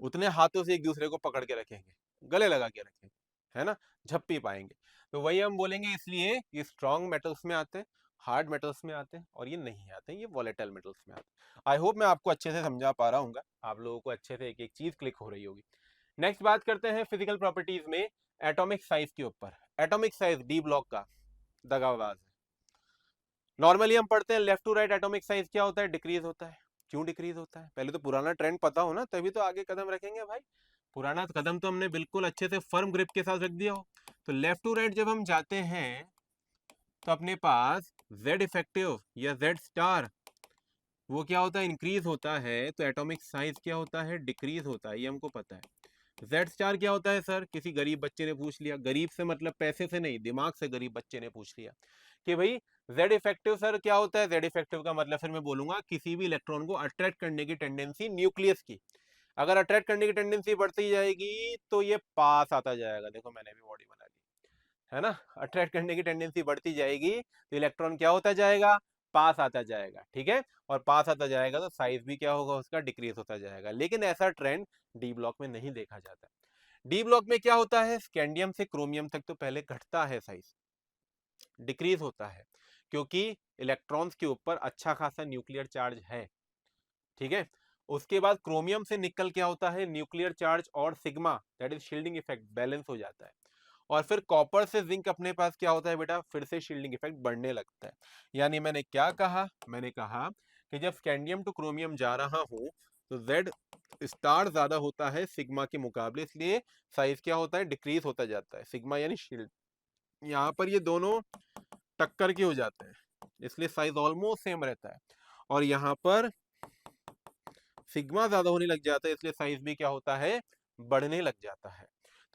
उतने हाथों से एक दूसरे को पकड़ के रखेंगे, गले लगा के रखेंगे, है ना, झप्पी पाएंगे। तो वही हम बोलेंगे, इसलिए ये स्ट्रॉन्ग मेटल्स में आते हैं, हार्ड मेटल्स में आते हैं, और ये नहीं आते हैं, ये वॉलेटाइल मेटल्स में आते हैं। आई होप मैं आपको अच्छे से समझा पा रहा हूँ, आप लोगों को अच्छे से एक एक चीज क्लिक हो रही होगी। नेक्स्ट बात करते हैं फिजिकल प्रॉपर्टीज में एटॉमिक साइज के ऊपर। एटॉमिक साइज डी ब्लॉक का दगाबाज है। नॉर्मली हम पढ़ते हैं left to right atomic size क्या होता है, डिक्रीज होता है। क्यों डिक्रीज होता है, पहले तो पुराना ट्रेंड पता हो ना, तभी तो आगे कदम रखेंगे भाई। पुराना कदम तो हमने बिल्कुल अच्छे से फर्म ग्रिप के साथ रख दिया हो। तो लेफ्ट टू राइट जब हम जाते हैं तो अपने पास जेड इफेक्टिव या जेड स्टार वो क्या होता है, इंक्रीज होता है। तो एटॉमिक साइज क्या होता है, डिक्रीज होता है, ये हमको पता है। जेड स्टार क्या होता है सर, किसी गरीब बच्चे ने पूछ लिया, गरीब से मतलब पैसे से नहीं, दिमाग से गरीब बच्चे ने पूछ लिया कि भाई जेड इफेक्टिव सर क्या होता है। जेड इफेक्टिव का मतलब फिर मैं बोलूंगा किसी भी इलेक्ट्रॉन को अट्रैक्ट करने की टेंडेंसी न्यूक्लियस की। अगर अट्रैक्ट करने की टेंडेंसी बढ़ती जाएगी तो ये पास आता जाएगा। देखो मैंने भी बॉडी बना ली, है ना। अट्रैक्ट करने की टेंडेंसी बढ़ती जाएगी तो इलेक्ट्रॉन क्या होता जाएगा, पास आता जाएगा, ठीक है। और पास आता जाएगा तो साइज भी क्या होगा उसका, डिक्रीज होता जाएगा। लेकिन ऐसा ट्रेंड डी ब्लॉक में नहीं देखा जाता। डी ब्लॉक में क्या होता है, स्कैंडियम से क्रोमियम तक तो पहले घटता है साइज, डिक्रीज होता है, क्योंकि इलेक्ट्रॉन्स के ऊपर अच्छा खासा न्यूक्लियर चार्ज है, ठीक है। उसके बाद क्रोमियम से निकल क्या होता है, न्यूक्लियर चार्ज और sigma that is shielding effect balance हो जाता है। और फिर कॉपर से जिंक अपने पास क्या होता है बेटा, फिर से शील्डिंग इफेक्ट बढ़ने लगता है। यानी मैंने क्या कहा, मैंने कहा कि जब स्कैंडियम टू क्रोमियम जा रहा हूं तो जेड स्टार ज्यादा होता है सिग्मा के मुकाबले, इसलिए साइज क्या होता है, डिक्रीज होता जाता है। सिग्मा यानी शील्ड, यहाँ पर ये दोनों टक्कर के हो जाते हैं, इसलिए साइज ऑलमोस्ट सेम रहता है। और यहाँ पर सिग्मा ज्यादा होने लग जाता है, इसलिए साइज भी क्या होता है, बढ़ने लग जाता है।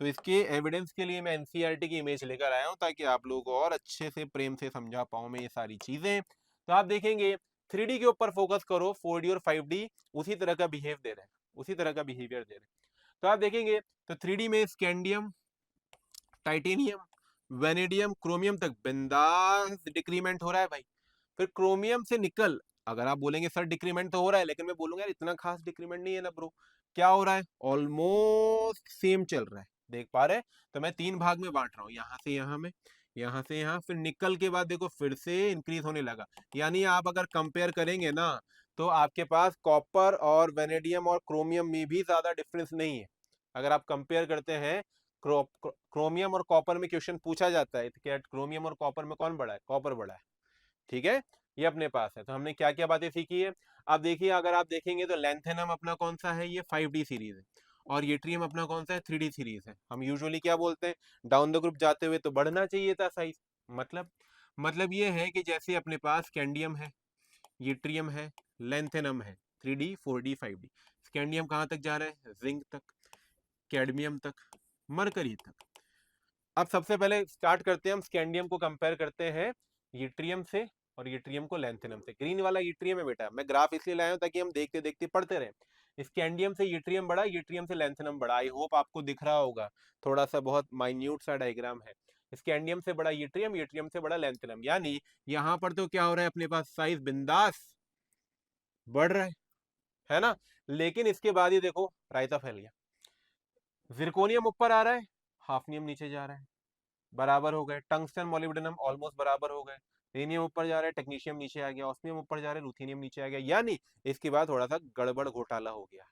तो इसके एविडेंस के लिए मैं एनसीईआरटी की इमेज लेकर आया हूं, ताकि आप लोगों को और अच्छे से प्रेम से समझा पाऊं मैं ये सारी चीजें। तो आप देखेंगे 3D के ऊपर फोकस करो, 4D और 5D उसी तरह का बिहेव दे रहे हैं, उसी तरह का बिहेवियर दे रहे हैं। तो आप देखेंगे तो 3D में स्कैंडियम, टाइटेनियम, वेनेडियम, क्रोमियम तक बिंदास डिक्रीमेंट हो रहा है भाई। फिर क्रोमियम से निकल, अगर आप बोलेंगे सर डिक्रीमेंट तो हो रहा है, लेकिन मैं बोलूंगा यार इतना खास डिक्रीमेंट नहीं है ना ब्रो। क्या हो रहा है, ऑलमोस्ट सेम चल रहा है, देख पा रहे हैं। तो मैं 3 भाग में बांट रहा हूँ, यहाँ से यहाँ में, यहाँ से यहाँ, फिर निकल के बाद देखो फिर से इंक्रीज होने लगा। यानी आप अगर कंपेयर करेंगे ना तो आपके पास कॉपर और वेनेडियम और क्रोमियम में भी ज्यादा डिफरेंस नहीं है। अगर आप कंपेयर करते हैं, क्रोमियम और कॉपर में क्वेश्चन पूछा जाता है तो क्या क्रोमियम और कॉपर में कौन बड़ा है, कॉपर बड़ा है, ठीक है। ये अपने पास है। तो हमने क्या क्या बातें सीखी है, अब देखिए अगर आप देखेंगे तो लैंथेनम अपना कौन सा है, ये 5D सीरीज है। और येट्रियम अपना कौन सा है, 3D सीरीज है। हम यूजुअली क्या बोलते हैं, डाउन द ग्रुप जाते हुए तो बढ़ना चाहिए था साइज। मतलब मतलब ये है कि जैसे अपने पास कैंडियम है, येट्रियम है, लैंथेनम है, 3D 4D 5D। स्कैंडियम कहाँ तक जा रहा है, जिंक तक, कैडमियम तक, मरकरी तक। अब सबसे पहले स्टार्ट करते हैं, हम स्कैंडियम को कंपेयर करते हैं यूट्रियम से, और यूट्रियम को लैंथेनम से। ग्रीन वाला यूट्रियम है बेटा, मैं ग्राफ इसलिए लाया हूं ताकि हम देखते देखते पढ़ते रहे। स्कैंडियम से यूट्रियम बड़ा, यूट्रियम से लैंथेनम बड़ा। आई होप आपको दिख रहा होगा, थोड़ा सा बहुत माइन्यूट सा डायग्राम है। स्कैंडियम से बड़ा यूट्रियम, यूट्रियम से बड़ा लैंथेनम। यानी यहाँ पर तो क्या हो रहा है, अपने पास साइज बिंदास बढ़ रहा है ना। लेकिन इसके बाद ही देखो रायता फैल गया, जिरकोनियम ऊपर आ रहा है, हाफनियम नीचे जा रहा है, बराबर हो गए। टंगस्टन मॉलिब्डेनम ऑलमोस्ट बराबर हो गए। रेनियम ऊपर जा रहा है, टेक्नीशियम नीचे आ गया, ऑस्मियम ऊपर जा रहा है, लुथीनियम नीचे आ गया। यानी इसके बाद थोड़ा सा गड़बड़ घोटाला हो गया।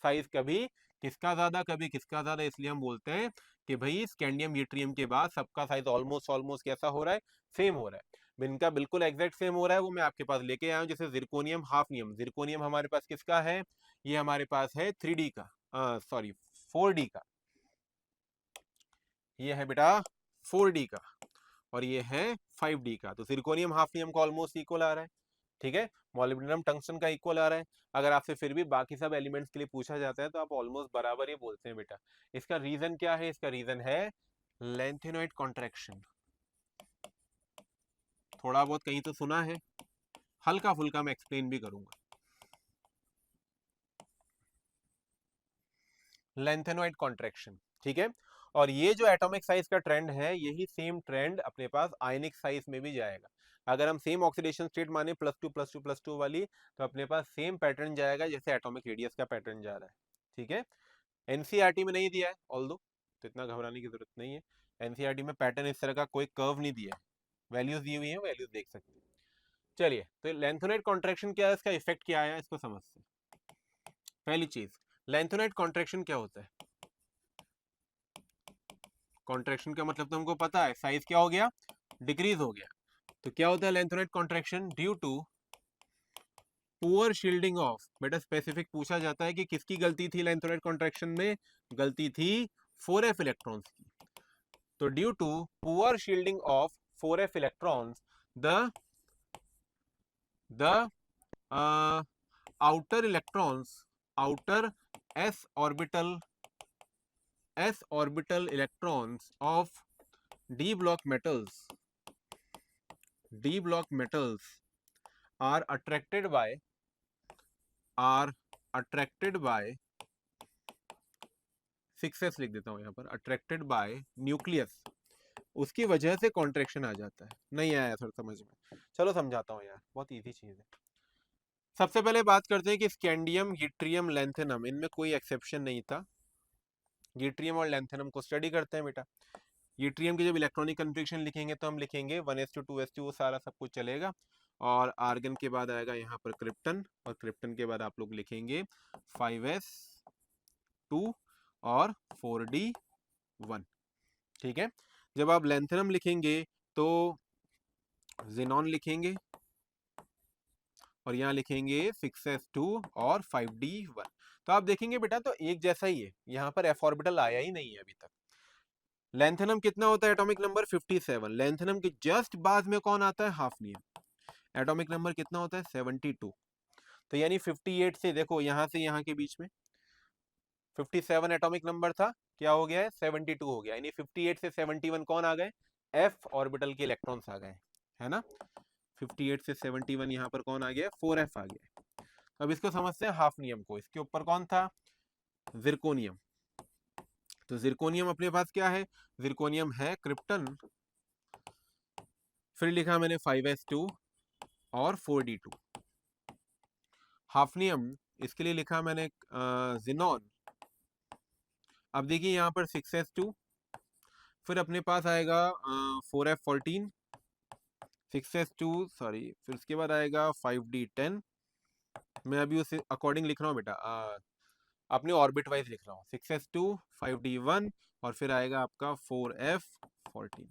साइज कभी किसका ज्यादा कभी किसका ज्यादा, इसलिए हम बोलते हैं कि भाई स्कैंडियम यूट्रियम के बाद सबका साइज ऑलमोस्ट ऑलमोस्ट कैसा हो रहा है, सेम हो रहा है। इनका बिल्कुल एग्जैक्ट सेम हो रहा है, वो मैं आपके पास लेके आया हूँ। जैसे जिरकोनियम, हाफनियम। जिरकोनियम हमारे पास किसका है, ये हमारे पास है 3D का, सॉरी 4D का। ये है बेटा 4D का, और ये है 5D का। तो सिरकोनियम हाफनियम का ऑलमोस्ट इक्वल आ रहा है, ठीक है। मॉलिब्डेनम टंगस्टन का इक्वल आ रहा है। अगर आपसे फिर भी बाकी सब एलिमेंट्स के लिए पूछा जाता है तो आप ऑलमोस्ट बराबर ही बोलते हैं बेटा। इसका रीजन क्या है, इसका रीजन है लेंथेनॉइड कॉन्ट्रैक्शन। थोड़ा बहुत कहीं तो सुना है, हल्का फुल्का मैं एक्सप्लेन भी करूंगा। लेंथेनॉइड कॉन्ट्रैक्शन, ठीक है। और ये जो एटॉमिक साइज का ट्रेंड है, यही सेम ट्रेंड अपने पास आयनिक साइज में भी जाएगा। अगर हम सेम ऑक्सीडेशन स्टेट माने +2 +2 +2 वाली, तो अपने पास सेम पैटर्न जाएगा जैसे एटॉमिक रेडियस का पैटर्न जा रहा है, ठीक है। एनसीईआरटी में नहीं दिया है ऑल्दो, तो इतना घबराने की जरूरत नहीं है। एनसीईआरटी में पैटर्न इस तरह का कोई कर्व नहीं दिया है, वैल्यूज दी हुई है, वैल्यूज देख सकते हैं। चलिए, तो लेंथोनाइट कॉन्ट्रैक्शन क्या है, इसका इफेक्ट क्या आया, इसको समझते हैं। पहली चीज, लेंथोनाइट कॉन्ट्रैक्शन क्या होता है? कॉन्ट्रैक्शन का मतलब तो हमको पता है, साइज क्या हो गया, डिक्रीज हो गया। तो क्या होता है lanthanoid contraction? Due to poor shielding of, बेटा स्पेसिफिक पूछा जाता है कि किसकी गलती थी लेंथोनाइट कॉन्ट्रैक्शन में? गलती थी 4f इलेक्ट्रॉन्स की। तो due to poor shielding of 4f electrons, the outer electrons, outer s orbital electrons of d block metals are attracted by 6s लिख देता हूं यहां पर, अट्रैक्टेड बाय न्यूक्लियस, उसकी वजह से कॉन्ट्रैक्शन आ जाता है। नहीं आया सर समझ में? चलो समझाता हूं यार, बहुत इजी चीज है। सबसे पहले बात करते हैं कि स्कैंडियम, यूट्रियम, लैंथेनम, इनमें कोई एक्सेप्शन नहीं था। यूट्रियम और लैंथेनम को स्टडी करते हैं बेटा। यूट्रियम की जब इलेक्ट्रॉनिक कन्फिग्रेशन लिखेंगे तो हम लिखेंगे 1s2 2s2, वो सारा सब कुछ चलेगा। और आर्गन के बाद आएगा यहाँ पर क्रिप्टन, और क्रिप्टन के बाद आप लोग लिखेंगे 5s2 और 4d1। ठीक है। जब आप लैंथेनम लिखेंगे तो जेनॉन लिखेंगे, और यहाँ लिखेंगे 6s2 और 5d1। तो आप देखेंगे बेटा तो एक जैसा ही है, यहाँ पर f ऑर्बिटल आया ही नहीं है अभी तक। लैंथेनम कितना होता है एटॉमिक नंबर? 57। लैंथेनम के जस्ट बाद में कौन आता है? हाफनियम। एटॉमिक नंबर कितना होता है? 72। तो यानी 58 से, देखो यहाँ से यहाँ के बीच में 57 एटॉमिक नंबर था, क्या हो गया है? 72 हो गया। यानी 58 से 71 कौन आ गए? f ऑर्बिटल के इलेक्ट्रॉन्स आ गए, है ना। 58 से 71 यहाँ पर कौन आ गया? 4f आ गया। अब इसको समझते हैं हाफनियम को। इसके ऊपर कौन था? जिरकोनियम। तो जिरकोनियम अपने पास क्या है? जिरकोनियम है क्रिप्टन, फिर लिखा मैंने 5s2 और 4d2। हाफनियम, इसके लिए लिखा मैंने जिनॉन। अब देखिए यहाँ पर 6s2, फिर अपने पास आएगा 4f14, 6s2 सॉरी, फिर उसके बाद आएगा 5d10। मैं अभी उस अकॉर्डिंग लिख रहा हूँ बेटा, अपने ऑर्बिट वाइज लिख रहा हूँ। 6s2 5d1 और फिर आएगा आपका 4f14।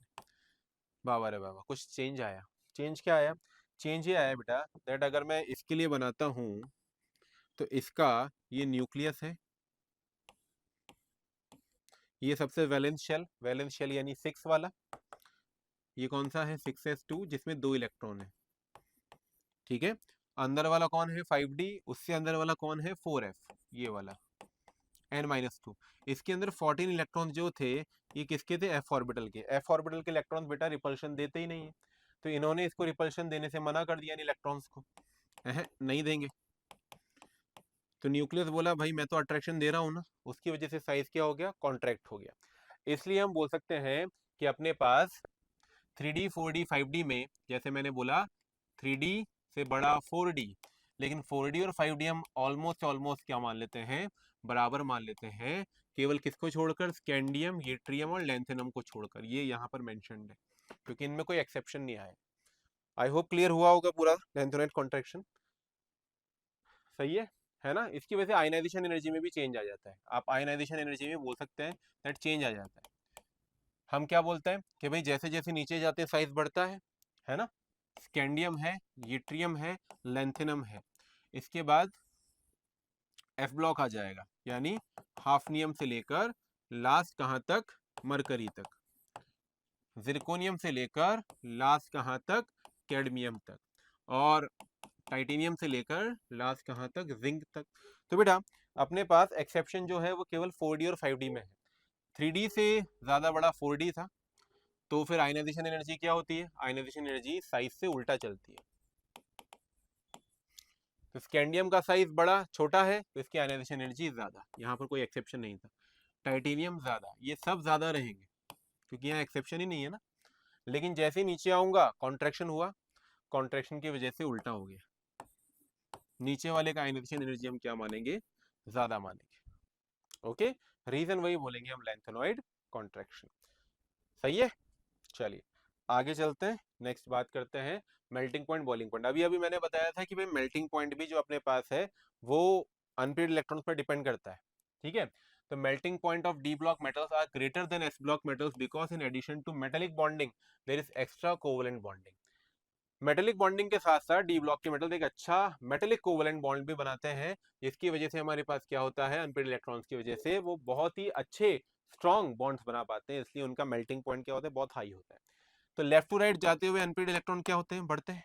बाबा रे बाबा, कुछ चेंज आया। चेंज क्या आया? चेंज ये आया बेटा दैट अगर मैं इसके लिए बनाता हूँ तो इसका ये न्यूक्लियस है, ये सबसे वैलेंस शेल यानी 6 वाला। ये कौन सा है? 6s2 जिसमें 2 इलेक्ट्रॉन है। ठीक है। अंदर वाला कौन है? 5d। उससे अंदर वाला कौन है? 4f, ये वाला n-2। इसके अंदर 14 इलेक्ट्रॉन जो थे, ये किसके थे? f ऑर्बिटल के। f ऑर्बिटल के इलेक्ट्रॉन बेटा रिपल्शन देते ही नहीं है, तो इन्होंने इसको रिपल्शन देने से मना कर दिया इन इलेक्ट्रॉन्स को, नहीं देंगे। तो न्यूक्लियस बोला भाई मैं तो अट्रैक्शन दे रहा हूँ ना, उसकी वजह से साइज क्या हो गया? कॉन्ट्रैक्ट हो गया। इसलिए हम बोल सकते हैं कि अपने पास 3d 4d 5d में, जैसे मैंने बोला 3d से बड़ा 4d, लेकिन 4d और 5d हम ऑलमोस्ट क्या मान लेते हैं? बराबर मान लेते हैं, केवल किसको छोड़कर? स्कैंडियम, यूट्रियम और लैंथेनम को छोड़कर। ये यहाँ पर मेंशन्ड है क्योंकि इनमें कोई एक्सेप्शन नहीं आया। आई होप क्लियर हुआ होगा पूरा लेंथोनाइट कॉन्ट्रैक्शन। सही है ना। इसकी वजह से आयनाइजेशन एनर्जी में भी चेंज आ जाता है। आप आयनाइजेशन एनर्जी में बोल सकते हैं दैट चेंज आ जाता है। हम क्या बोलते हैं कि भाई जैसे जैसे नीचे जाते हैं साइज बढ़ता है ना। स्कैंडियम है, यूट्रियम है, लैंथेनम है, इसके बाद एफ ब्लॉक आ जाएगा, यानी हाफनियम से लेकर लास्ट कहां तक? मरकरी तक। जिरकोनियम से लेकर लास्ट कहां तक? कैडमियम तक। और टाइटेनियम से लेकर लास्ट कहां तक? जिंक तक। तो बेटा अपने पास एक्सेप्शन जो है वो केवल 4d और 5d में है। 3d से ज्यादा बड़ा 4d था, तो फिर आयनाइजेशन एनर्जी क्या होती है? आयनाइजेशन एनर्जी साइज से उल्टा चलती है। तो स्कैंडियम का साइज बड़ा, छोटा है तो इसकी आयनाइजेशन एनर्जी ज्यादा, यहाँ पर कोई एक्सेप्शन नहीं था। टाइटेनियम ज्यादा, ये सब ज्यादा रहेंगे क्योंकि यहाँ एक्सेप्शन ही नहीं है ना। लेकिन जैसे ही नीचे आऊंगा कॉन्ट्रैक्शन हुआ, कॉन्ट्रैक्शन की वजह से उल्टा हो गया। नीचे वाले का आयनाइजेशन एनर्जी हम क्या मानेंगे? ज्यादा मानेंगे। ओके, रीजन वही बोलेंगे हम, लैंथेनॉइड कॉन्ट्रैक्शन। सही है। चलिए आगे चलते हैं, नेक्स्ट बात करते हैं मेल्टिंग पॉइंट, बॉइलिंग पॉइंट। अभी अभी मैंने बताया था कि भाई मेल्टिंग पॉइंट भी जो अपने पास है वो अनपेयर्ड इलेक्ट्रॉन्स पर डिपेंड करता है। ठीक है, तो melting point of d block metals are greater than s block metals because in addition to metallic bonding there is extra covalent bonding. Metallic bonding के साथ साथ डी ब्लॉक के मेटल एक अच्छा मेटेलिक कोवेलेंट बॉन्ड भी बनाते हैं, जिसकी वजह से हमारे पास क्या होता है, अनपेयर्ड इलेक्ट्रॉन्स की वजह से वो बहुत ही अच्छे स्ट्रॉन्ग बॉन्ड्स बना पाते हैं, इसलिए उनका मेल्टिंग पॉइंट क्या होता है, बहुत हाई होता है। तो लेफ्ट टू राइट जाते हुए अनपेयर्ड इलेक्ट्रॉन क्या होते हैं, बढ़ते हैं,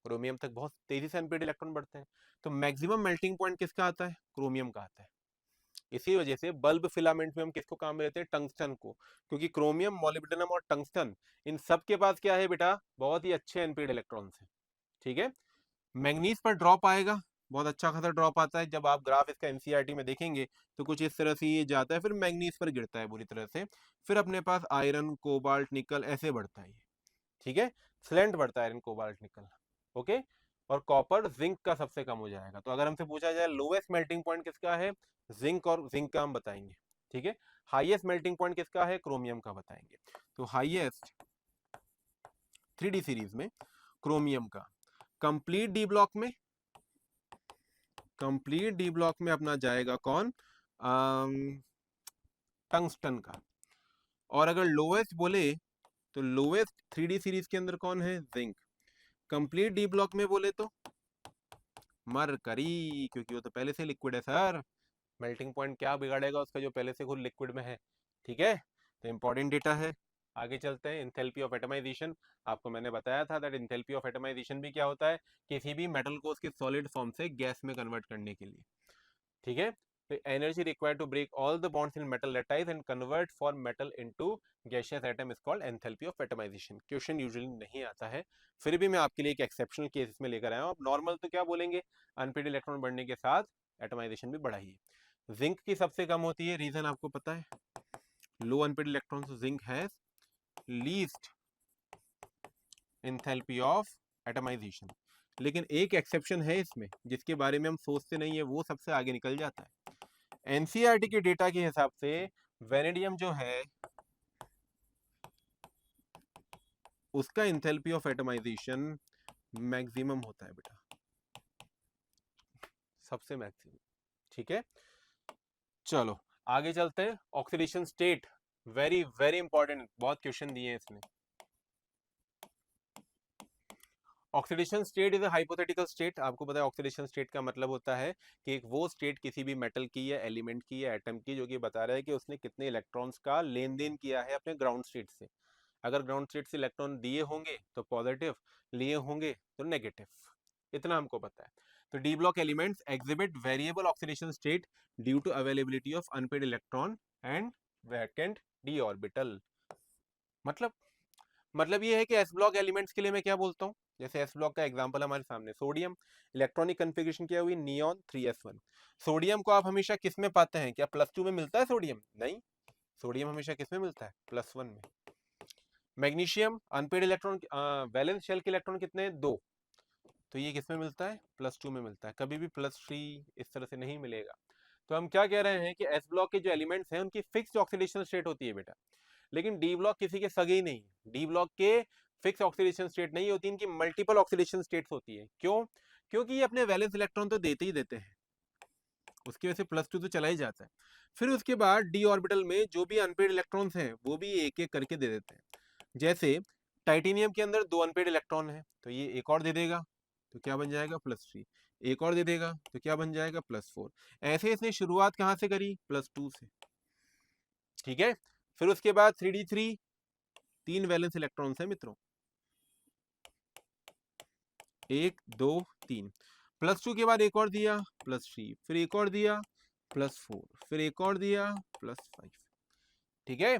क्रोमियम तक बहुत तेजी से अनपेयर्ड इलेक्ट्रॉन बढ़ते हैं। तो मैक्सिमम मेल्टिंग पॉइंट किसका आता है, क्रोमियम का आता है। इसी वजह से बल्ब फिलामेंट में हम किसको काम में लेते हैं, टंगस्टन को, क्योंकि क्रोमियम, मोलिब्डेनम और टंगस्टन इन सब के पास क्या है बेटा, बहुत ही अच्छे अनपेयर्ड इलेक्ट्रॉन्स हैं। ठीक है, मैग्नीज पर ड्रॉप आएगा, बहुत अच्छा खासा ड्रॉप आता है, जब आप ग्राफ इसका एनसीईआरटी में देखेंगे तो कुछ इस तरह से ये जाता है, फिर मैग्नीज पर गिरता है बुरी तरह से, फिर अपने पास आयरन, कोबाल्ट, निकल ऐसे बढ़ता है ये। ठीक है, स्लेंट बढ़ता है आयरन, कोबाल्ट, निकल। ओके, और कॉपर जिंक का सबसे कम हो जाएगा। तो अगर हमसे पूछा जाए लोवेस्ट मेल्टिंग पॉइंट किसका है, जिंक, और जिंक का हम बताएंगे। ठीक है, हाईएस्ट मेल्टिंग पॉइंट किसका है, क्रोमियम का बताएंगे। तो हाईएस्ट 3D सीरीज में क्रोमियम का। कंप्लीट डी ब्लॉक में, कंप्लीट डी ब्लॉक में अपना जाएगा कौन, टंगस्टन का। और अगर लोवेस्ट बोले तो लोवेस्ट 3D सीरीज के अंदर कौन है, जिंक। कंप्लीट डी ब्लॉक में बोले तो मरकरी, क्योंकि वो तो पहले से लिक्विड है सर, मेल्टिंग पॉइंट क्या बिगाड़ेगा उसका जो पहले से खुद लिक्विड में है। ठीक है, तो इंपॉर्टेंट डेटा है। आगे चलते हैं, इंथैल्पी ऑफ एटमाइजेशन। आपको मैंने बताया था दैट इंथैल्पी ऑफ एटमाइजेशन भी क्या होता है, किसी भी मेटल को उसकी सॉलिड फॉर्म से गैस में कन्वर्ट करने के लिए। ठीक है, तो energy required to break all the bonds in metal lattice and convert for metal into gaseous atom is called enthalpy of atomisation. Question usually नहीं आता है, फिर भी मैं आपके लिए एक एक्सेप्शनल केस इसमें लेकर आया हूँ। अब नॉर्मल तो क्या बोलेंगे, अनपेड इलेक्ट्रॉन बढ़ने के साथ एटमाइजेशन भी बढ़ाइए। जिंक की सबसे कम होती है, रीजन आपको पता है, low unpaired electron, zinc has least enthalpy of atomisation. लेकिन एक एक्सेप्शन है इसमें, जिसके बारे में हम सोचते नहीं है, वो सबसे आगे निकल जाता है। एनसीईआरटी के डेटा के हिसाब से वेनेडियम जो है उसका एंथैल्पी ऑफ एटमाइजेशन मैक्सिमम होता है बेटा, सबसे मैक्सिमम। ठीक है, चलो आगे चलते हैं। Oxidation state, very very important, बहुत क्वेश्चन दिए हैं इसमें। Oxidation state is a hypothetical state. आपको पता है ऑक्सीडेशन स्टेट का मतलब होता है कि एक वो स्टेट किसी भी मेटल की या एलिमेंट की या एटम की जो कि बता रहा है कि उसने कितने इलेक्ट्रॉन्स का लेन देन किया है अपने ग्राउंड स्टेट से। अगर ग्राउंड स्टेट से इलेक्ट्रॉन दिए होंगे तो पॉजिटिव, लिए होंगे तो नेगेटिव, इतना हमको पता है। तो D block elements exhibit variable oxidation state due to availability of unpaired electron and vacant D orbital. मतलब मतलब ये है कि एस ब्लॉक एलिमेंट्स के लिए मैं क्या बोलता हूँ, जैसे एस ब्लॉक का एग्जांपल हमारे सामने, सोडियम, इलेक्ट्रॉनिक कन्फिगरेशन क्या हुई, नियॉन 3s1। सोडियम को आप हमेशा किस में पाते हैं, क्या +2 में मिलता है सोडियम, नहीं, सोडियम हमेशा किस में मिलता है, +1 में। Magnesium unpaired electron, valence shell के इलेक्ट्रॉन कितने हैं, 2, तो ये किस में मिलता है, +2 में मिलता है, कभी भी +3 इस तरह से नहीं मिलेगा। तो हम क्या कह रहे हैं कि एस ब्लॉक के जो एलिमेंट्स हैं उनकी फिक्स्ड ऑक्सीडेशन स्टेट होती है बेटा, लेकिन डी ब्लॉक किसी के सगे ही नहीं, डी ब्लॉक के फिक्स ऑक्सीडेशन स्टेट नहीं होती, इनकी मल्टीपल ऑक्सीडेशन स्टेट्स होती है। क्यों, क्योंकि ये अपने वैलेंस इलेक्ट्रॉन तो देते ही देते हैं, उसकी वजह से +2 तो चला ही जाता है। फिर उसके बाद डी ऑर्बिटल में जो भी अनपेड इलेक्ट्रॉन्स हैं वो भी एक एक करके दे देते हैं। जैसे टाइटेनियम के अंदर 2 अनपेड इलेक्ट्रॉन है, तो ये एक और दे देगा, तो क्या बन जाएगा, +3, एक और दे देगा तो क्या बन जाएगा, +4। ऐसे इसने शुरुआत कहाँ से करी, +2 से। ठीक है, फिर उसके बाद 3d3, 3 वैलेंस इलेक्ट्रॉन्स है मित्रों, 1 2 3, +2 के बाद एक और दिया, +3, फिर एक और दिया, +4, फिर एक और दिया, +5। ठीक है,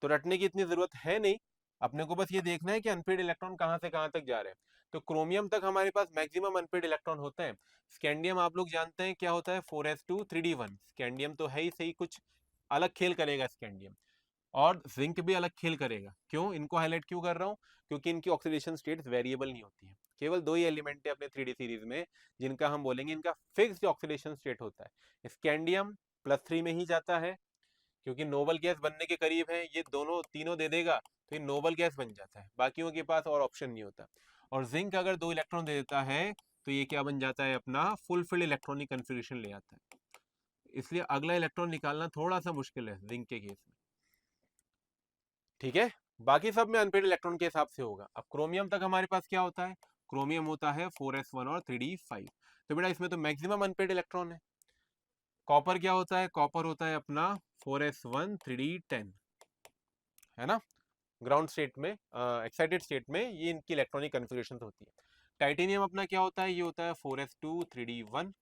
तो रटने की इतनी जरूरत है नहीं, अपने को बस ये देखना है कि अनपेड इलेक्ट्रॉन कहाँ से कहाँ तक जा रहे हैं। तो क्रोमियम तक हमारे पास मैक्सिमम अनपेड इलेक्ट्रॉन होते हैं। स्कैंडियम आप लोग जानते हैं क्या होता है, 4s2 3d1। स्कैंडियम तो है ही सही, कुछ अलग खेल करेगा स्कैंडियम, और जिंक भी अलग खेल करेगा। क्यों, इनको हाईलाइट क्यों कर रहा हूँ, क्योंकि इनकी ऑक्सीडेशन स्टेट्स वेरिएबल नहीं होती है। केवल 2 ही एलिमेंट है अपने 3D सीरीज में जिनका हम बोलेंगे इनका फिक्स्ड ऑक्सीडेशन स्टेट होता है, स्कैंडियम +3 में ही जाता है, क्योंकि नोबल गैस बनने के करीब है, ये दोनों तीनों दे देगा तो ये नोबल गैस बन जाता है, बाकियों के पास और ऑप्शन नहीं होता। और जिंक अगर 2 इलेक्ट्रॉन दे देता है तो ये क्या बन जाता है, अपना फुलफिल्ड इलेक्ट्रॉनिक कन्फिग्रेशन ले आता है। इसलिए अगला इलेक्ट्रॉन निकालना थोड़ा सा मुश्किल है जिंक के केस में, ठीक है। बाकी सब में अनपेड इलेक्ट्रॉन के हिसाब से होगा। अब क्रोमियम तक हमारे पास क्या होता है, क्रोमियम होता है 4s1 और 3d5। तो बेटा इसमें तो मैक्सिमम अनपेड इलेक्ट्रॉन है। कॉपर क्या होता है, कॉपर होता है अपना 4s1 3d10, है ना। ग्राउंड स्टेट में, एक्साइटेड स्टेट में ये इनकी इलेक्ट्रॉनिक कन्फिग्रेशन होती है। टाइटेनियम अपना क्या होता है, ये होता है 4s2 3d1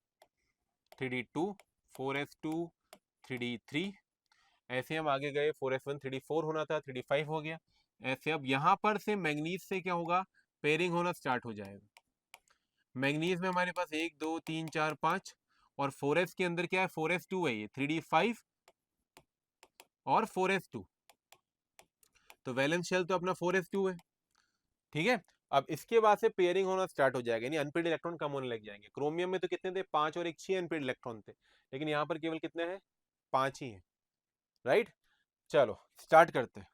3d2 4s2 3d3। ऐसे हम आगे गए, 4s1 3d4 होना था, 3d5 हो गया। ऐसे अब यहाँ पर से मैंगनीज से क्या होगा, पेयरिंग होना स्टार्ट हो जाएगा। मैंगनीज में हमारे पास 1 2 3 4 5, और 4s के अंदर क्या है, 4s2 है, ये 3d5 और 4s2, तो वैलेंस शेल तो अपना 4s2 है, ठीक है। अब इसके बाद से पेयरिंग होना स्टार्ट हो जाएगा, यानी अनपेड इलेक्ट्रॉन कम होने लग जाएंगे। क्रोमियम में तो कितने थे, 5 और 1 6 अनपेड इलेक्ट्रॉन थे, लेकिन यहाँ पर केवल कितने हैं, 5 ही हैं, राइट। चलो स्टार्ट करते हैं।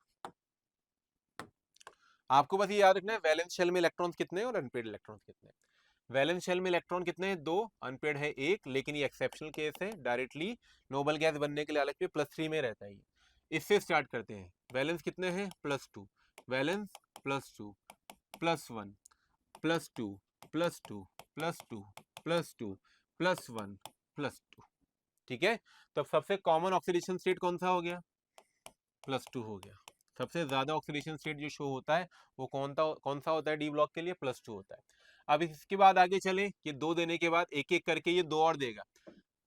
आपको बस ये याद रखना है वैलेंस शेल में इलेक्ट्रॉन्स कितने हैं और अनपेड इलेक्ट्रॉन्स कितने हैं। वैलेंस शेल में इलेक्ट्रॉन कितने हैं, 2, अनपेड है 1, लेकिन ये एक्सेप्शनल केस है, डायरेक्टली नोबल गैस बनने के लिए अलग पे +3 में रहता है ये। इससे स्टार्ट करते हैं। वैलेंस कितने हैं, +2, वैलेंस +2 +1 +2 +2 +2 +2 +1 +2, ठीक है। तो अब सबसे कॉमन ऑक्सीडेशन स्टेट कौन सा हो गया, +2 हो गया। सबसे ज्यादा ऑक्सीडेशन स्टेट जो शो होता है वो कौन सा होता है डी ब्लॉक के लिए, +2 होता है। अब इसके बाद आगे चले, ये 2 देने के बाद एक एक करके ये 2 और देगा,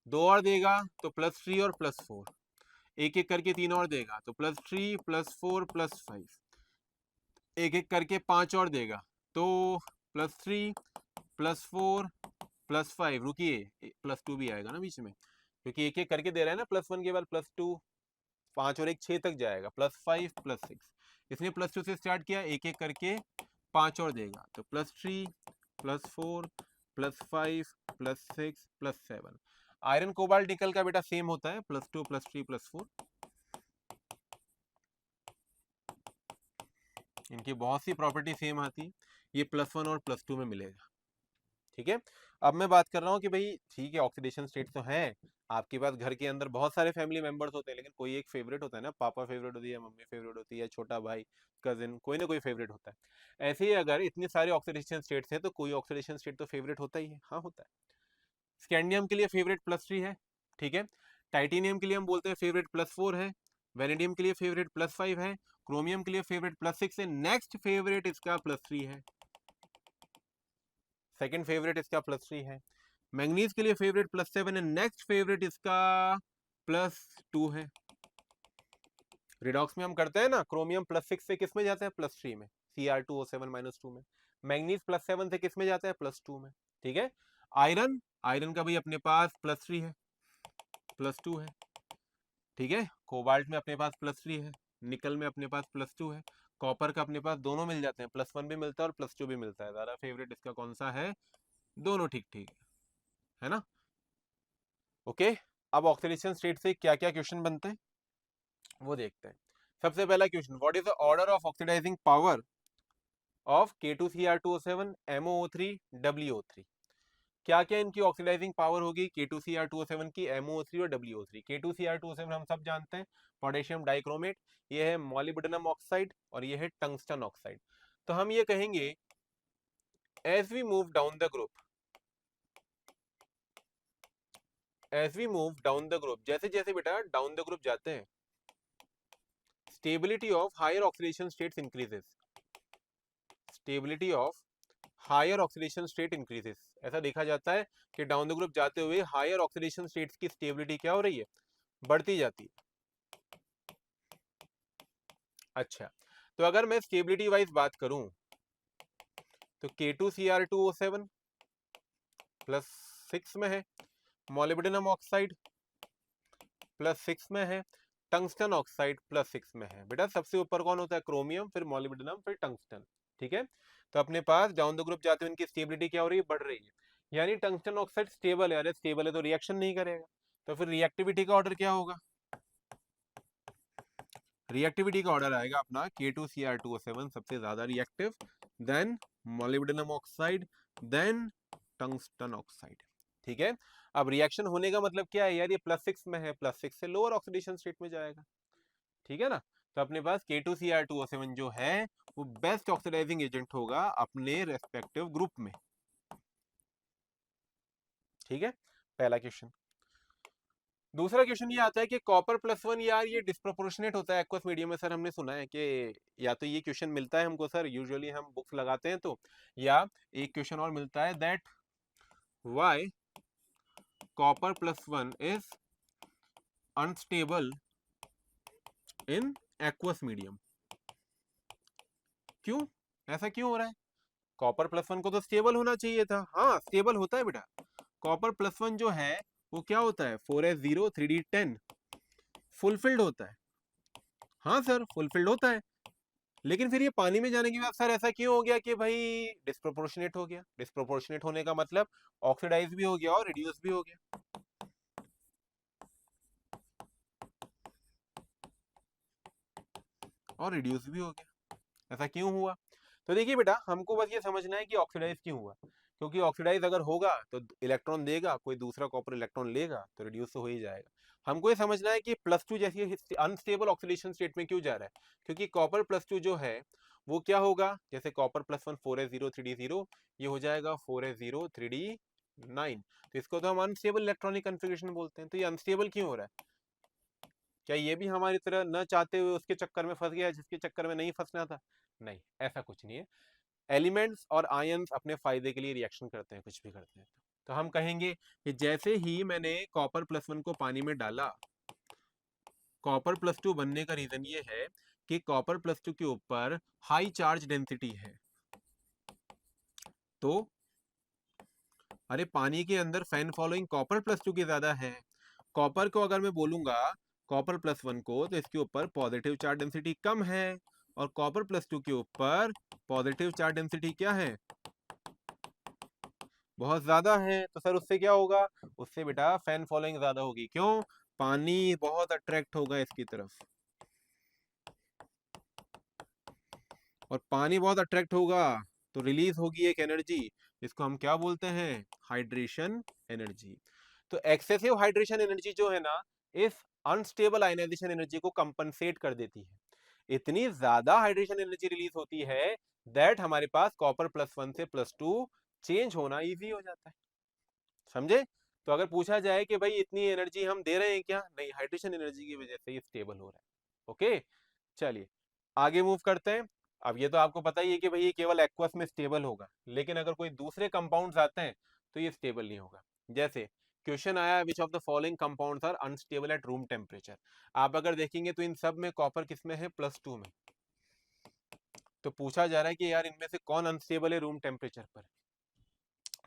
2 और देगा तो +3 और +4, एक एक करके 3 और देगा तो +3 +4 +5, एक एक करके 5 और देगा तो +3 +4 +5, रुकिए +2 भी आएगा ना बीच में, क्योंकि एक एक करके दे रहा है ना, +1 के बाद +2, 5 और 1 6 तक जाएगा, +5 +6, इसने +2 से स्टार्ट किया, एक एक करके 5 और देगा तो +3 +4 +5 +6 +7। आयरन कोबाल्ट निकल का बेटा सेम होता है, +2 +3 +4, इनकी बहुत सी प्रॉपर्टी सेम आती है, ये +1 और +2 में मिलेगा, ठीक है। अब मैं बात कर रहा हूँ कि भाई ठीक है ऑक्सीडेशन स्टेट तो है, आपके पास घर के अंदर बहुत सारे फैमिली मेंबर्स होते हैं, लेकिन कोई एक फेवरेट होता है ना, पापा फेवरेट होती है, मम्मी फेवरेट होती है, छोटा भाई, कजिन, कोई ना कोई फेवरेट होता है। ऐसे ही अगर इतने सारे ऑक्सीडेशन स्टेट्स हैं तो कोई ऑक्सीडेशन स्टेट तो फेवरेट होता ही है, हाँ होता है। स्कैंडियम के लिए फेवरेट +3 है, ठीक है। टाइटेनियम के लिए हम बोलते हैं फेवरेट +4 है, वेनेडियम के लिए फेवरेट +5 है, क्रोमियम के लिए फेवरेट +6 है, नेक्स्ट फेवरेट इसका +3 है, सेकंड फेवरेट इसका +3 है। मैंगनीज के लिए फेवरेट +7 है, नेक्स्ट फेवरेट इसका +2 है। रिडॉक्स में हम करते हैं ना, क्रोमियम +6 से किस में जाता है, +3 में, Cr2O7 -2 में। मैंगनीज +7 से किस में जाता है, +2 में, ठीक है। आयरन, आयरन का भी अपने पास +3 है, +2 है, ठीक है। कोबाल्ट में अपने पास +3 है, निकल में अपने पास +2 है, कॉपर का अपने पास दोनों मिल जाते हैं, +1 भी मिलता है और +2 भी मिलता है। ज़्यादा फेवरेट इसका कौन सा है, दोनों ठीक ठीक है ना। ओके, अब ऑक्सीडेशन स्टेट से क्या क्या क्वेश्चन बनते हैं वो देखते हैं। सबसे पहला question, what is the order of oxidising power of K2Cr2O7 MoO3 WO3। क्या क्या इनकी ऑक्सीडाइजिंग पावर होगी K2Cr2O7 की, MoO3 और WO3। K2Cr2O7 हम सब जानते हैं, पोटेशियम डाइक्रोमेट, ये है मॉलिब्डेनम ऑक्साइड और ये है टंगस्टन ऑक्साइड। तो हम ये कहेंगे as we move down the group, as we move down the group, जैसे जैसे बेटा डाउन द ग्रुप जाते हैं, stability of higher oxidation states increases, stability of higher oxidation state increases. ऐसा देखा जाता है कि डाउन द ग्रुप जाते हुए हायर ऑक्सीडेशन स्टेट्स की स्टेबिलिटी क्या हो रही है, बढ़ती जाती है। अच्छा, तो अगर मैं स्टेबिलिटी वाइज बात करूं तो K2Cr2O7 +6 में है, मॉलिब्डेनम ऑक्साइड +6 में है, टंगस्टन ऑक्साइड +6 में है। बेटा सबसे ऊपर कौन होता है, क्रोमियम, फिर मॉलिब्डेनम, फिर टंगस्टन, ठीक है। तो अपने पास डाउन द ग्रुप जाते हुए इनकी स्टेबिलिटी क्या हो रही है, बढ़ रही है, यानी टंगस्टन ऑक्साइड स्टेबल है। अरे स्टेबल है तो रिएक्शन नहीं करेगा, तो फिर रिएक्टिविटी का ऑर्डर क्या होगा? रिएक्टिविटी का ऑर्डर आएगा अपना K2Cr2O7 सबसे ज्यादा reactive, then molybdenum oxide, then tungsten oxide. ठीक है, अब रिएक्शन होने का मतलब क्या है यार, ये +6 में है, +6 से लोअर ऑक्सीडेशन स्टेट में जाएगा। ठीक है ना, तो अपने पास K2Cr2O7 जो है वो बेस्ट ऑक्सीडाइजिंग एजेंट होगा अपने रेस्पेक्टिव ग्रुप में। ठीक है, पहला क्वेश्चन। दूसरा क्वेश्चन ये आता है कि कॉपर +1 यार ये डिस्प्रोपोर्शनेट होता है एक्वस मीडियम में। सर हमने सुना है कि या तो ये क्वेश्चन मिलता है हमको सर, यूजुअली हम बुक्स लगाते हैं तो, या एक क्वेश्चन और मिलता है that why copper +1 is unstable in aqueous medium. क्यों, ऐसा क्यों हो रहा है? कॉपर +1 को तो स्टेबल होना चाहिए था। हाँ स्टेबल होता है बेटा, कॉपर +1 जो है वो क्या होता है 4s0 3d10 फुलफिल्ड होता है। हाँ सर फुलफिल्ड होता है, लेकिन फिर ये पानी में जाने के बाद सर ऐसा क्यों हो गया कि भाई डिस्प्रोपोर्शनेट हो गया? डिस्प्रोपोर्शनेट होने का मतलब ऑक्सीडाइज भी हो गया और रिड्यूस भी हो गया। और रिड्यूस भी हो गया, ऐसा क्यों हुआ? तो देखिए बेटा, हमको बस ये समझना है कि ऑक्सीडाइज क्यों हुआ। क्योंकि ऑक्सीडाइज अगर होगा तो इलेक्ट्रॉन देगा, कोई दूसरा कॉपर इलेक्ट्रॉन लेगा तो रिड्यूस तो हो ही जाएगा। हमको ये समझना है कि +2 जैसी अनस्टेबल ऑक्सीडेशन स्टेट में क्यों जा रहा है। क्योंकि कॉपर +2 जो है वो क्या होगा, जैसे कॉपर +1 4s0 3d0, ये हो जाएगा 4s0 3d9। तो इसको तो हम अनस्टेबल इलेक्ट्रॉनिक कन्फिगरेशन बोलते हैं। तो ये अनस्टेबल क्यों हो रहा है? क्या ये भी हमारी तरह न चाहते हुए उसके चक्कर में फंस गया जिसके चक्कर में नहीं फंसना था? नहीं, ऐसा कुछ नहीं है। एलिमेंट्स और आयंस अपने फायदे के लिए रिएक्शन करते हैं, कुछ भी करते हैं। तो हम कहेंगे कि जैसे ही मैंने कॉपर +1 को पानी में डाला, कॉपर +2 बनने का रीजन ये है कि कॉपर +2 के ऊपर हाई चार्ज डेंसिटी है। तो अरे पानी के अंदर फैन फॉलोइंग कॉपर +2 की ज्यादा है। कॉपर को अगर मैं बोलूंगा कॉपर +1 को, तो इसके ऊपर पॉजिटिव चार्ज डेंसिटी कम है, और कॉपर +2 के ऊपर पॉजिटिव चार्ज डेंसिटी क्या है, बहुत ज्यादा है। तो सर उससे क्या होगा? उससे बेटा फैन फॉलोइंग ज्यादा होगी। क्यों? पानी बहुत अट्रैक्ट होगा इसकी तरफ, और पानी बहुत अट्रैक्ट होगा तो रिलीज होगी एक एनर्जी, इसको हम क्या बोलते हैं, हाइड्रेशन एनर्जी। तो एक्सेसिव हाइड्रेशन एनर्जी जो है ना, इस अनस्टेबल आयनाइजेशन एनर्जी को कंपनसेट कर देती है। इतनी ज्यादा हाइड्रेशन एनर्जी रिलीज होती है दैट हमारे पास कॉपर +1 से +2 चेंज होना इजी हो जाता है। समझे? तो अगर पूछा जाए कि भाई इतनी एनर्जी हम दे रहे हैं क्या, नहीं, हाइड्रेशन एनर्जी की वजह से ये स्टेबल हो रहा है। ओके, चलिए आगे मूव करते हैं। अब ये तो आपको पता ही है कि भाई ये केवल एक्वस में स्टेबल होगा, लेकिन अगर कोई दूसरे कंपाउंड्स आते हैं तो ये स्टेबल नहीं होगा। जैसे क्वेश्चन आया which of the following compounds are unstable at room temperature. आप अगर देखेंगे तो इन सब में कॉपर किसमें है, +2 में। तो पूछा जा रहा है कि यार इनमें से कौन अनस्टेबल है रूम टेम्परेचर पर।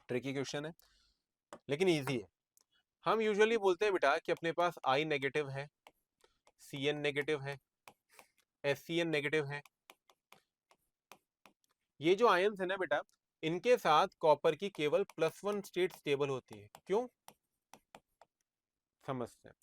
ट्रिकी क्वेश्चन है लेकिन ईजी है। हम यूजुअली बोलते हैं बेटा कि अपने पास I नेगेटिव है, Cn नेगेटिव है, SCn नेगेटिव है। ये जो आयंस है ना बेटा, इनके साथ कॉपर की केवल +1 स्टेट स्टेबल होती है। क्यों? समझते हैं।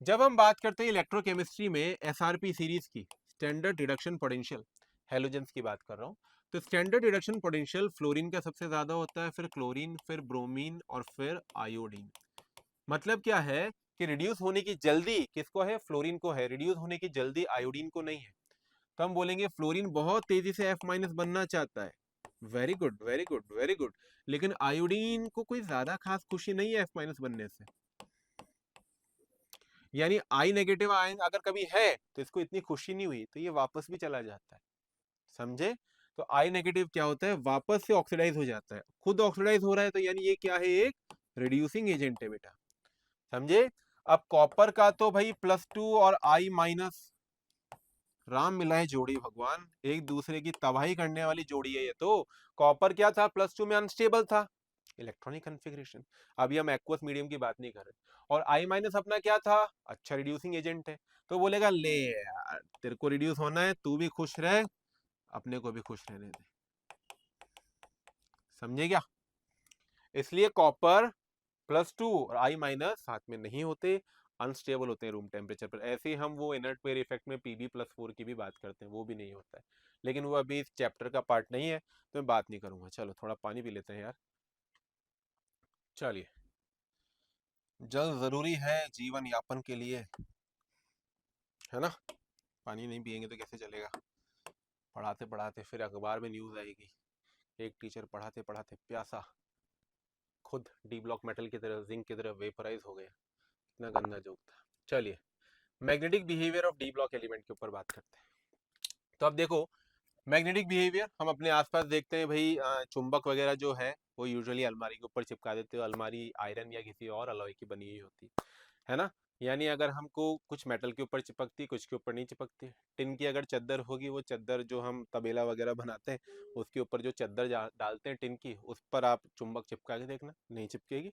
जब हम बात करते हैं इलेक्ट्रोकेमिस्ट्री में SRP सीरीज की, स्टैंडर्ड रिडक्शन पोटेंशियल, हेलोजेंस की बात कर रहा हूं, तो स्टैंडर्ड रिडक्शन पोटेंशियल फ्लोरीन का सबसे ज्यादा होता है, फिर क्लोरीन, फिर ब्रोमीन और फिर आयोडीन। मतलब क्या है कि रिड्यूस होने की जल्दी किसको है, फ्लोरीन को है, रिड्यूस होने की जल्दी आयोडीन को नहीं है। तो हम बोलेंगे फ्लोरीन बहुत तेजी से F- बनना चाहता है। Very good very good very good, लेकिन आयोडीन को कोई ज्यादा खास खुशी नहीं है F- बनने से। यानी I नेगेटिव आयन अगर कभी है तो इसको इतनी खुशी नहीं हुई तो ये वापस भी चला जाता है। समझे? तो I नेगेटिव क्या होता है, वापस से ऑक्सीडाइज हो जाता है। खुद ऑक्सीडाइज हो रहा है तो यानी ये क्या है, एक रिड्यूसिंग एजेंट है बेटा। समझे? अब कॉपर का तो भाई +2 और I-, राम मिलाए जोड़ी भगवान, एक दूसरे की तबाही करने वाली जोड़ी है ये तो। कॉपर क्या था, +2 में अनस्टेबल था, इलेक्ट्रॉनिक कन्फिग्रेशन। अभी हम एक्वस मीडियम की बात नहीं कर रहे। और I- अपना क्या था, अच्छा रिड्यूसिंग एजेंट है। तो बोलेगा ले यार तेरे को रिड्यूस होना है, तू भी खुश रह, अपने को भी खुश रहने दे। समझे क्या? इसलिए कॉपर +2 और I माइनस साथ में नहीं होते, अनस्टेबल होते हैं रूम टेम्परेचर पर। ऐसे ही हम वो इनर्ट पेयर इफेक्ट में Pb+4 की भी बात करते हैं, वो भी नहीं होता है, लेकिन वो अभी इस चैप्टर का पार्ट नहीं है तो मैं बात नहीं करूंगा। चलो थोड़ा पानी पी लेते हैं यार। चलिए, जल जरूरी है जीवन यापन के लिए, है ना। पानी नहीं पियेंगे तो कैसे चलेगा। पढ़ाते पढ़ाते फिर अखबार में न्यूज आएगी, एक टीचर पढ़ाते पढ़ाते प्यासा, खुद डी ब्लॉक मेटल की तरह, जिंक की तरह वेपराइज हो गया। इतना गंदा जोक था। चलिए, magnetic behaviour of d block element के ऊपर बात करते हैं। तो अब देखो, मैग्नेटिक बिहेवियर हम अपने आसपास देखते हैं भाई, चुंबक वगैरह जो है वो यूजुअली अलमारी के ऊपर चिपका देते हो। अलमारी आयरन या किसी और अलॉय की बनी हुई होती है ना। यानी अगर हमको कुछ मेटल के ऊपर चिपकती, कुछ के ऊपर नहीं चिपकती। टिन की अगर चद्दर होगी, वो चद्दर जो हम तबेला वगैरह बनाते हैं उसके ऊपर जो चद्दर डालते हैं टिन की, उस पर आप चुंबक चिपका के देखना, नहीं चिपकेगी,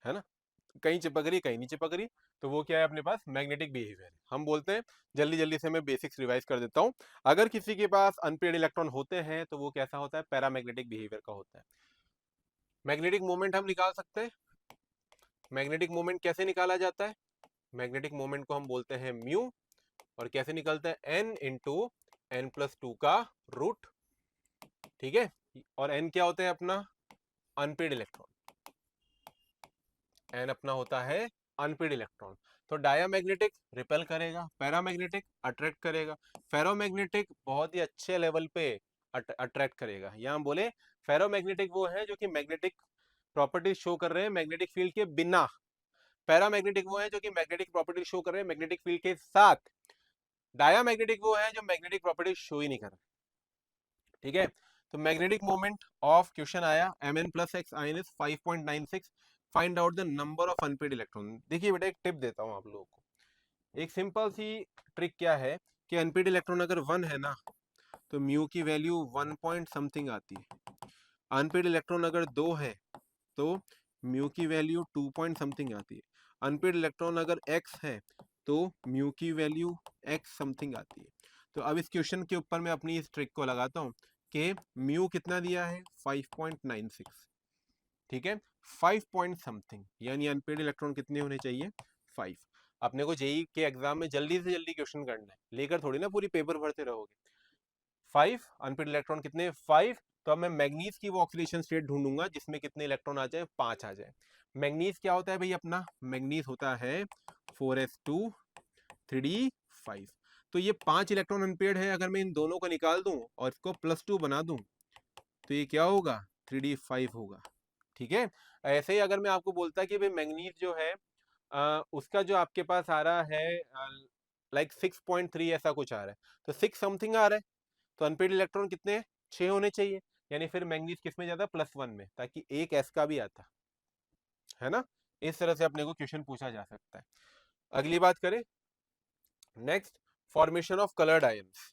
है ना। कहीं चिपक रही, कहीं नहीं चिपक रही। तो वो क्या है, अपने पास मैग्नेटिक बिहेवियर हम बोलते हैं। जल्दी जल्दी से मैं बेसिक्स रिवाइज कर देता हूँ। अगर किसी के पास अनपेड इलेक्ट्रॉन होते हैं तो वो कैसा होता है, पैरामैग्नेटिक बिहेवियर का होता है। मैग्नेटिक मोमेंट हम निकाल सकते हैं। मैग्नेटिक मोमेंट कैसे निकाला जाता है, मैग्नेटिक मोमेंट को हम बोलते हैं म्यू, और कैसे निकलता है, एन इंटू n+2 का रूट, ठीक है। और एन क्या होता है अपना, अनपेड इलेक्ट्रॉन, एन अपना होता है अनपेड इलेक्ट्रॉन। तो डायामैग्नेटिक रिपेल करेगा, पैरामैग्नेटिक अट्रैक्ट करेगा। फेरोमैग्नेटिक बहुत ही अच्छे लेवल पे अट्रैक्ट करेगा। या हम बोले फेरोमैग्नेटिक वो है जो कि मैग्नेटिक प्रॉपर्टीज शो कर रहे हैं मैग्नेटिक फील्ड के बिना। पैरामैग्नेटिक वो है जो कि मैग्नेटिक प्रॉपर्टीज शो कर रहे हैं मैग्नेटिक फील्ड के साथ। डायामैग्नेटिक वो है जो मैग्नेटिक प्रॉपर्टीज शो ही नहीं कर रहे, ठीक है। तो मैग्नेटिक मोमेंट ऑफ क्वेश्चन आया, Mn+x ion is 5.96, find out the number of unpaired electron. देखिए बेटा, एक टिप देता हूं आप लोगों को। एक सिंपल सी ट्रिक क्या है कि अनपेड इलेक्ट्रॉन अगर 1 है ना, तो म्यू की वैल्यू 1 पॉइंट समथिंग आती है। अनपेड इलेक्ट्रॉन अगर 2 है तो म्यू की वैल्यू 2 पॉइंट समथिंग आती है। अनपेड इलेक्ट्रॉन अगर x है तो म्यू की वैल्यू x समथिंग आती है। तो अब इस क्वेश्चन के ऊपर मैं अपनी इस ट्रिक को लगाता हूँ कि म्यू कितना दिया है, 5.96, ठीक है। 5 पॉइंट समथिंग, यानी अनपेड इलेक्ट्रॉन कितने होने चाहिए, 5। अपने को जेई के एग्जाम में जल्दी से जल्दी क्वेश्चन करना है, लेकर थोड़ी ना पूरी पेपर भरते रहोगे। 5 अनपेड इलेक्ट्रॉन कितने, 5। तो अब मैं मैग्नीज की वो ऑक्सीडेशन स्टेट ढूंढूंगा जिसमें कितने इलेक्ट्रॉन आ जाए, 5 आ जाए। मैग्नीज क्या होता है भाई अपना, मैग्नीज होता है 4s2 3d5। तो ये 5 इलेक्ट्रॉन अनपेड है, अगर मैं इन दोनों को निकाल दूं और इसको +2 बना दूं तो ये क्या होगा, 3d5 होगा, ठीक है। ऐसे ही अगर मैं आपको बोलता कि भाई मैग्नीज जो है उसका जो आपके पास आ रहा है लाइक 6.3 ऐसा कुछ आ रहा है, तो 6 समथिंग आ रहा है, तो अनपेड इलेक्ट्रॉन कितने हैं, 6 होने चाहिए। यानी फिर मैग्नीज किस में जाता, +1 में, ताकि एक एस का भी आता है ना। इस तरह से अपने को क्वेश्चन पूछा जा सकता है। अगली बात करें, next, formation of coloured ions.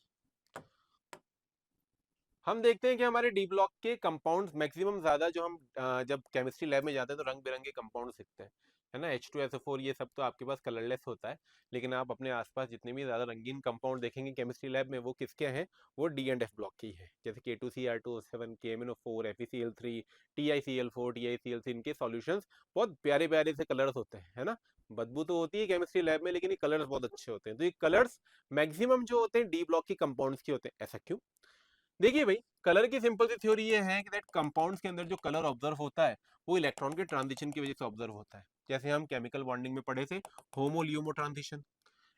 हम देखते हैं कि हमारे डी ब्लॉक के कंपाउंड्स मैक्सिमम ज्यादा जो हम जब केमिस्ट्री लैब में जाते हैं तो रंग बिरंगे कंपाउंड्स दिखते हैं, है ना। H2SO4 ये सब तो आपके पास कलरलेस होता है, लेकिन आप अपने आसपास जितने भी ज्यादा रंगीन कंपाउंड देखेंगे केमिस्ट्री लैब में, वो किसके हैं, वो D&F ब्लॉक की है। जैसे K2Cr2O7, KMnO4, FeCl3, TiCl4, TiCl3, इनके सॉल्यूशंस बहुत प्यारे प्यारे से कलर्स होते हैं, है ना। बदबू तो होती है केमिस्ट्री लैब में, लेकिन ये कलर्स बहुत अच्छे होते हैं। तो ये कलर्स मैक्सिमम जो होते हैं डी ब्लॉक की कंपाउंड्स के होते हैं। ऐसा क्यों, देखिए भाई, कलर की सिंपल सी थ्योरी ये है कि दैट कंपाउंड्स के अंदर जो कलर ऑब्जर्व होता है वो इलेक्ट्रॉन के ट्रांजिशन की वजह से ऑब्जर्व होता है। जैसे हम केमिकल बॉन्डिंग में पढ़े थे, होमो लियोमो ट्रांजिशन।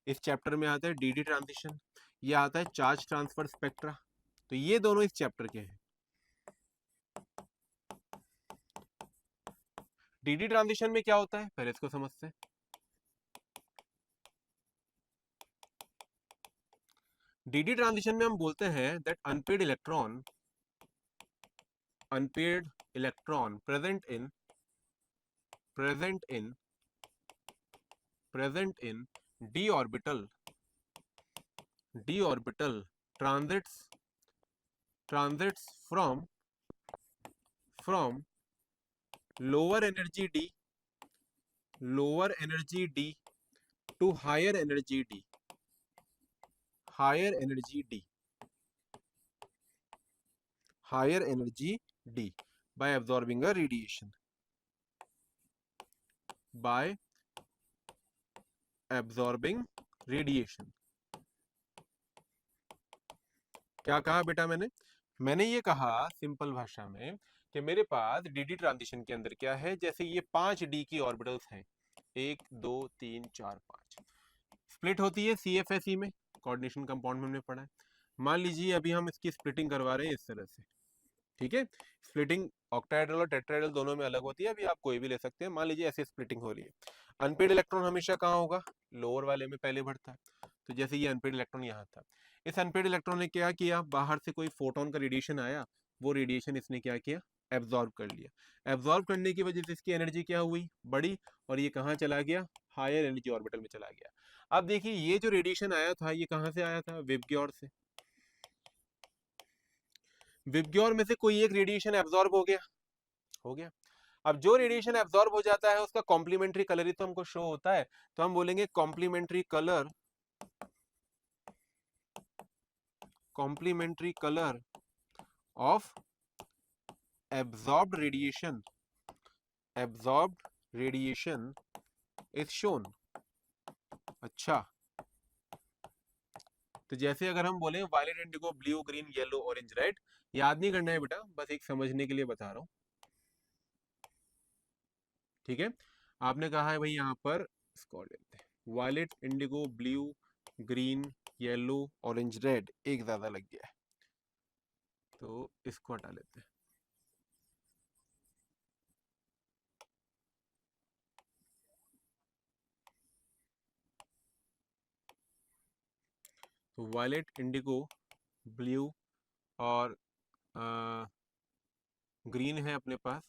इस चैप्टर में आता है डीडी ट्रांजिशन, ये आता है चार्ज ट्रांसफर स्पेक्ट्रा। तो ये दोनों इस चैप्टर के हैं। डीडी ट्रांजिशन में क्या होता है, पहले इसको समझते हैं। डीडी ट्रांजिशन में हम बोलते हैं that unpaired electron present in d orbital transits from lower energy d to higher energy d by absorbing a radiation. Bye absorbing radiation. क्या कहा बेटा मैंने ये कहा सिंपल भाषा में कि मेरे पास डी ट्रांजिशन के अंदर क्या है, जैसे ये 5d की ऑर्बिटल्स हैं, 1 2 3 4 5, स्प्लिट होती है CFSE में, कोऑर्डिनेशन कंपाउंड में हमने पढ़ा है। मान लीजिए अभी हम इसकी स्प्लिटिंग करवा रहे हैं इस तरह से, ठीक है। स्प्लिटिंग ऑक्टाहेड्रल और टेट्राहेड्रल दोनों में अलग होती है, अभी आप कोई भी ले सकते हैं। मान लीजिए ऐसे स्प्लिटिंग हो रही है, अनपेड इलेक्ट्रॉन हमेशा कहाँ होगा, लोअर वाले में पहले बढ़ता है। तो जैसे ये अनपेड इलेक्ट्रॉन यहाँ था, इस अनपेड इलेक्ट्रॉन ने क्या किया, बाहर से कोई फोटोन का रेडिएशन आया, वो रेडिएशन इसने क्या किया, एब्जॉर्ब कर लिया। एब्जॉर्ब करने की वजह से इसकी एनर्जी क्या हुई, बढ़ी, और ये कहाँ चला गया, हायर एनर्जी ऑर्बिटल में चला गया। अब देखिए ये जो रेडिएशन आया था ये कहाँ से आया था, विबग्योर से। विबग्योर में से कोई एक रेडिएशन एब्जॉर्ब हो गया। अब जो रेडिएशन एब्जॉर्ब हो जाता है उसका कॉम्प्लीमेंट्री कलर ही तो हमको शो होता है, तो हम बोलेंगे complementary colour of absorbed radiation is shown. अच्छा, तो जैसे अगर हम बोले violet, indigo, blue, green, yellow, orange, red, याद नहीं करना है बेटा, बस एक समझने के लिए बता रहा हूं, ठीक है। आपने कहा है भाई यहाँ पर इसको लेते हैं, violet, indigo, blue, green, yellow, orange, red, एक ज्यादा लग गया है, तो इसको हटा लेते हैं। तो वायलेट, इंडिगो, ब्लू और ग्रीन है अपने पास,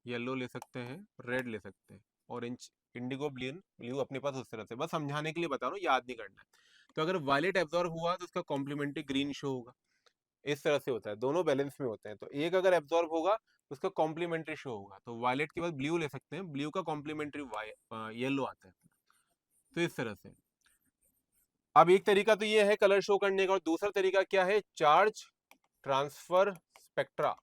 येलो ले सकते हैं, रेड ले सकते हैं, ऑरेंज, इंडिगो, ब्लू अपने पास उस तरह से, बस समझाने के लिए बता रहा हूँ, याद नहीं करना है। तो अगर वायलेट एब्जॉर्ब हुआ तो उसका कॉम्प्लीमेंट्री ग्रीन शो होगा, इस तरह से होता है, दोनों बैलेंस में होते हैं। तो एक अगर एब्जॉर्ब होगा तो उसका कॉम्प्लीमेंट्री शो होगा, तो वायलेट के बाद ब्लू ले सकते हैं, ब्लू का कॉम्प्लीमेंट्री येलो आता है, तो इस तरह से। अब एक तरीका तो ये है कलर शो करने का, और दूसरा तरीका क्या है, चार्ज ट्रांसफर स्पेक्ट्रा।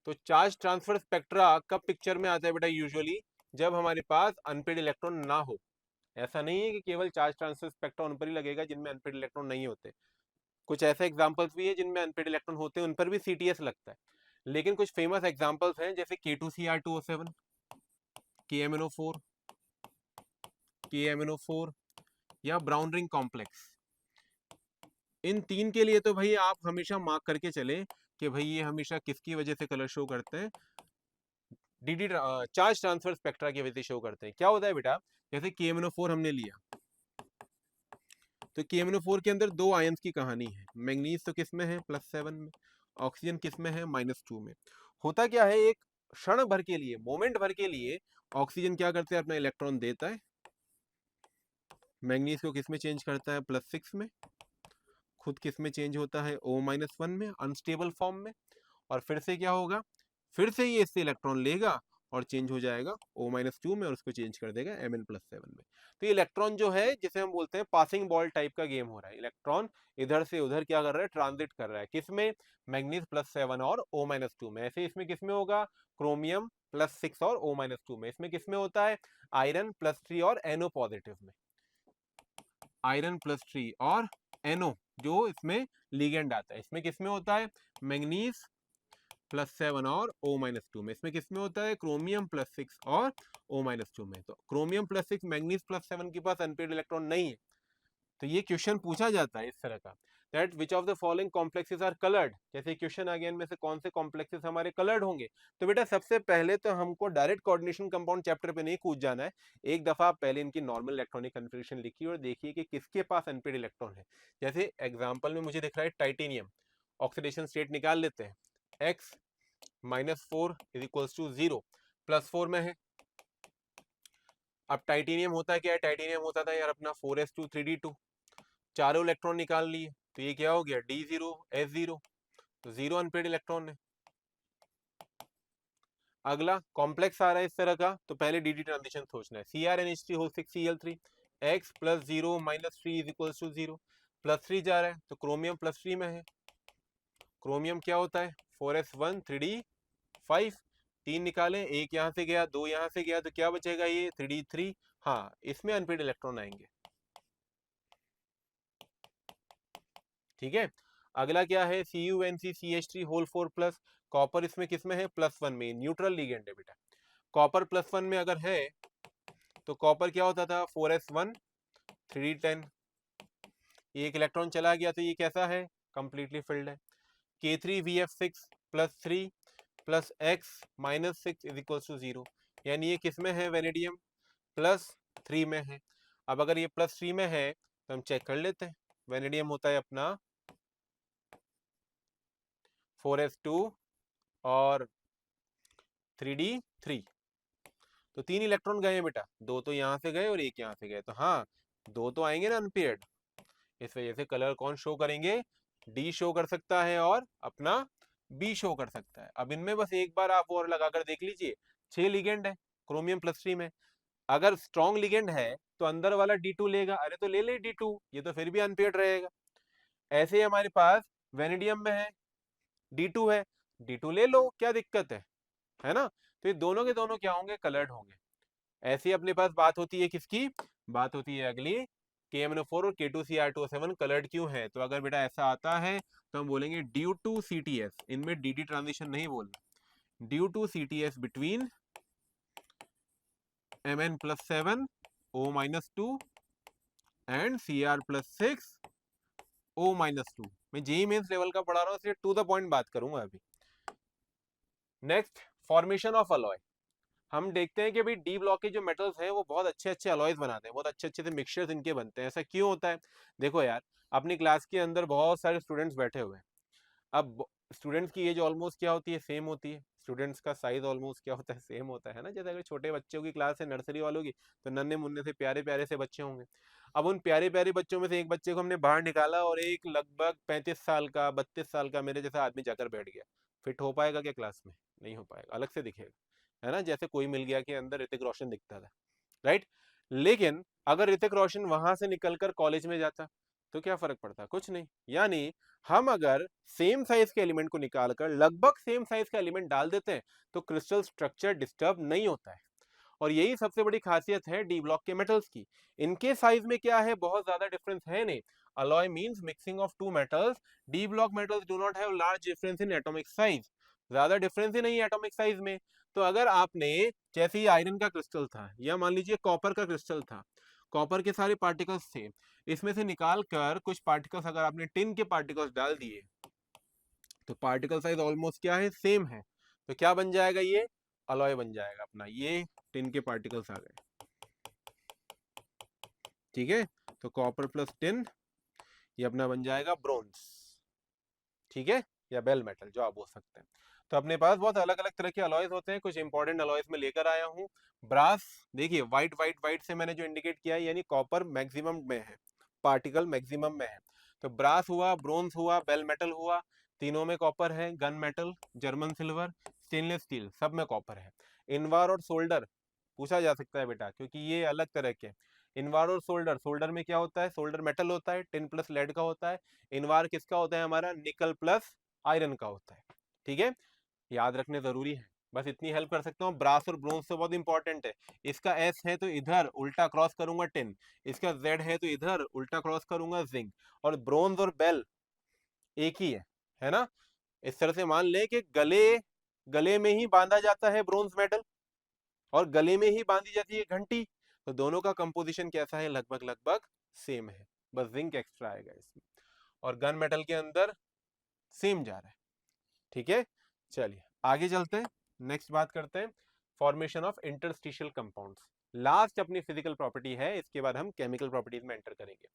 तो चार्ज ट्रांसफर स्पेक्ट्रा कब पिक्चर में आता है बेटा, यूजुअली जब हमारे पास अनपेड इलेक्ट्रॉन ना हो। ऐसा नहीं है कि केवल चार्ज ट्रांसफर स्पेक्ट्रा उन पर ही लगेगा जिनमें अनपेड इलेक्ट्रॉन नहीं होते, कुछ ऐसे एग्जांपल्स भी है जिनमें अनपेड इलेक्ट्रॉन होते हैं, उन पर भी CTS लगता है। लेकिन कुछ फेमस एग्जांपल्स हैं जैसे K2Cr2O7, KMnO4, KMnO4 या ब्राउन रिंग कॉम्प्लेक्स। इन तीन के लिए तो भाई आप हमेशा मार्क करके चले कि भाई ये हमेशा किसकी वजह से कलर शो करते हैं, चार्ज ट्रांसफर स्पेक्ट्रा की वजह से शो करते हैं। क्या होता है बेटा, जैसे KMnO4 हमने लिया, तो KMnO4 के अंदर दो आयंस की कहानी है, मैंगनीज तो किस में है, +7 में, ऑक्सीजन किस में है, -2 में। होता क्या है, एक क्षण भर के लिए, मोमेंट भर के लिए ऑक्सीजन क्या करते हैं, अपना इलेक्ट्रॉन देता है, मैंगनीज को किस में चेंज करता है, +6 में, खुद किस में चेंज होता है, O-1 में, अनस्टेबल फॉर्म में, और फिर से क्या होगा, फिर से ये इससे इलेक्ट्रॉन लेगा और चेंज हो जाएगा O-2 में, और उसको चेंज कर देगा Mn+7 में। तो ये इलेक्ट्रॉन जो है, जिसे हम बोलते हैं पासिंग बॉल टाइप का गेम हो रहा है, इलेक्ट्रॉन इधर से उधर क्या कर रहा है, ट्रांजिट कर रहा है, किसमें, मैग्नीज +7 और O-2 में। ऐसे इसमें किसमें होगा, क्रोमियम +6 और O-2 में। इसमें किसमें होता है, आयरन +3 और NO पॉजिटिव में, आयरन +3 और NO जो इसमें लिगेंड आता है। इसमें किसमें होता है, मैग्नीज +7 और O-2 में। इसमें किसमें होता है, क्रोमियम +6 और O-2 में। तो क्रोमियम +6, मैग्नीज +7 के पास अनपेड इलेक्ट्रॉन नहीं है, तो ये क्वेश्चन पूछा जाता है इस तरह का, that which of the following complexes are coloured. जैसे क्वेश्चन आ गया इनमें से कौन से कॉम्प्लेक्सेस हमारे कलर्ड होंगे। तो बेटा सबसे पहले तो हमको डायरेक्ट कोऑर्डिनेशन कंपाउंड चैप्टर पे नहीं कूद जाना है, एक दफा आप पहले इनकी नॉर्मल इलेक्ट्रॉनिक कन्फिगरेशन लिखिए और देखिए कि किसके पास अनपेड इलेक्ट्रॉन है। जैसे एग्जाम्पल में मुझे दिख रहा है टाइटेनियम, ऑक्सीडेशन स्टेट निकाल लेते हैं, x -4 = 0, +4 में है। अब टाइटेनियम होता है क्या है, टाइटेनियम होता था यार अपना 4s2 3d2, चारों इलेक्ट्रॉन निकाल लिए, तो ये क्या हो गया, D0 S0, तो 0 अनपेड इलेक्ट्रॉन है। अगला कॉम्प्लेक्स आ रहा है इस तरह का, तो पहले डी ट्रांजिशन सोचना है, CrNH3O6Cl3, x +0 -3 = 0, +3 जा रहा है तो क्रोमियम +3 में है। क्रोमियम क्या होता है, 4s1 3d5, 3 निकालें, एक यहाँ से गया, 2 यहाँ से गया, तो क्या बचेगा ये 3d3। हाँ, इसमें अनपेड इलेक्ट्रॉन आएंगे। ठीक है, अगला क्या है, CuNC होल 4 प्लस। कॉपर इसमें किसमें है, +1 में, न्यूट्रल लिगेंड है बेटा। कॉपर +1 में अगर है तो कॉपर क्या होता था, 4s1 3d10, एक इलेक्ट्रॉन चला गया तो ये कैसा है, कंप्लीटली फिल्ड है। K3VF6 +3 plus x -6 is equal to 0, यानी ये किस में है, वेनेडियम +3 में है। अब अगर ये +3 में है तो हम चेक कर लेते हैं, वेनेडियम होता है अपना 4s2 और 3d3, तो 3 इलेक्ट्रॉन गए हैं बेटा, 2 तो यहाँ से गए और एक यहाँ से गए, तो हाँ 2 तो आएंगे ना अनपेयर्ड। इस वजह से कलर कौन शो करेंगे, डी शो कर सकता है और अपना बी शो कर सकता है। अब इनमें बस एक बार आप और लगाकर देख लीजिए, 6 लिगेंड है क्रोमियम +3 में, अगर स्ट्रॉन्ग लिगेंड है तो अंदर वाला D2 लेगा, अरे तो ले ले D2, ये तो फिर भी अनपेयर्ड रहेगा। ऐसे ही हमारे पास वेनेडियम में है, D2 है, D2 ले लो, क्या दिक्कत है ना। तो ये दोनों के दोनों क्या होंगे, कलर्ड होंगे। ऐसे ही अपने पास बात होती है किसकी, बात होती है अगली KMnO4 और K2Cr2O7 कलर्ड क्यों है। तो अगर बेटा ऐसा आता है तो हम बोलेंगे ड्यू टू CTS, इनमें DD ट्रांजिशन नहीं बोलना, due to CTS between Mn+7 O-2 and Cr+6 O-2। मैं जेई मेंस लेवल का पढ़ा रहा हूँ इसलिए टू द पॉइंट बात करूंगा अभी। Next, formation of alloy. हम देखते हैं कि भाई डी ब्लॉक के जो मेटल्स हैं वो बहुत अच्छे अच्छे अलॉयज बनाते हैं, बहुत अच्छे अच्छे से मिक्सचर्स इनके बनते हैं। ऐसा क्यों होता है, देखो यार, अपनी क्लास के अंदर बहुत सारे स्टूडेंट्स बैठे हुए हैं। अब स्टूडेंट्स की एज ऑलमोस्ट क्या होती है, सेम होती है, स्टूडेंट्स का साइज ऑलमोस्ट क्या होता है, सेम होता है ना। जैसे अगर छोटे बच्चों की क्लास है नर्सरी वालों की, तो नन्हे मुन्ने से प्यारे प्यारे से बच्चे होंगे। अब उन प्यारे प्यारे बच्चों में से एक बच्चे को हमने बाहर निकाला और एक लगभग 35 साल का 32 साल का मेरे जैसा आदमी जाकर बैठ गया, फिट हो पाएगा क्या क्लास में, नहीं हो पाएगा, अलग से दिखेगा, है ना। जैसे कोई मिल गया कि अंदर ऋतिक रोशन दिखता था, राइट। लेकिन अगर ऋतिक रोशन वहां से निकलकर कॉलेज में जाता तो क्या फर्क पड़ता, कुछ नहीं। यानी हम अगर सेम साइज के एलिमेंट को निकालकर लगभग सेम साइज का एलिमेंट डाल देते हैं तो क्रिस्टल स्ट्रक्चर डिस्टर्ब नहीं होता है। और यही सबसे बड़ी खासियत है डी ब्लॉक के मेटल्स की। इनके साइज में क्या है, बहुत ज्यादा डिफरेंस है नहीं। Alloy means mixing of two metals, D block metals do not have large difference in atomic size, ज्यादा डिफरेंस ही नहीं है एटॉमिक साइज में। तो अगर आपने, जैसे ही आयरन का क्रिस्टल था या मान लीजिए कॉपर का क्रिस्टल था, कॉपर के सारे पार्टिकल्स थे, इसमें से निकाल कर कुछ पार्टिकल्स अगर आपने टिन के पार्टिकल्स डाल दिए तो पार्टिकल साइज ऑलमोस्ट क्या है, सेम है, तो क्या बन जाएगा, ये अलॉय बन जाएगा अपना, ये टिन के पार्टिकल्स आ गए। ठीक है, तो कॉपर प्लस टिन ये अपना बन जाएगा ब्रोंज। ठीक है, या बेल मेटल जो आप बोल सकते हैं। तो अपने पास बहुत अलग अलग तरह के अलॉयज होते हैं, कुछ इंपॉर्टेंट अलॉयज में लेकर आया हूँ। ब्रास, देखिए व्हाइट व्हाइट व्हाइट से मैंने जो इंडिकेट किया है, यानी कॉपर मैक्सिमम में है, पार्टिकल मैक्सिमम में है। तो ब्रास हुआ, ब्रोंज हुआ, बेल मेटल हुआ, तीनों में कॉपर है। Gun metal, German silver, stainless steel, सब में कॉपर है। इनवार और सोल्डर पूछा जा सकता है बेटा, क्योंकि ये अलग तरह के। इनवार और सोल्डर, सोल्डर में क्या होता है, सोल्डर मेटल होता है, टिन प्लस लेड का होता है। इनवार किसका होता है, हमारा निकल प्लस आयरन का होता है। ठीक है, याद रखने जरूरी है, बस इतनी हेल्प कर सकता हूँ। ब्रास और ब्रोंज से बहुत इंपॉर्टेंट है। इसका एस है तो इधर उल्टा क्रॉस करूंगा टिन, इसका जेड है तो इधर उल्टा क्रॉस करूंगा जिंक। और ब्रोंज और बेल एक ही है ना। इस तरह से मान ले कि गले गले में ही बांधा जाता है ब्रोंज मेटल और गले में ही बांधी जाती है घंटी, तो दोनों का कंपोजिशन कैसा है, लगभग लगभग सेम है, बस जिंक एक्स्ट्रा आएगा इसमें। और गन मेटल के अंदर सेम जा रहा है। ठीक है, चलिए आगे चलते हैं, नेक्स्ट बात करते हैं formation of interstitial compounds. Last अपनी फिजिकल प्रॉपर्टी है, इसके बाद हम केमिकल प्रॉपर्टीज में एंटर करेंगे।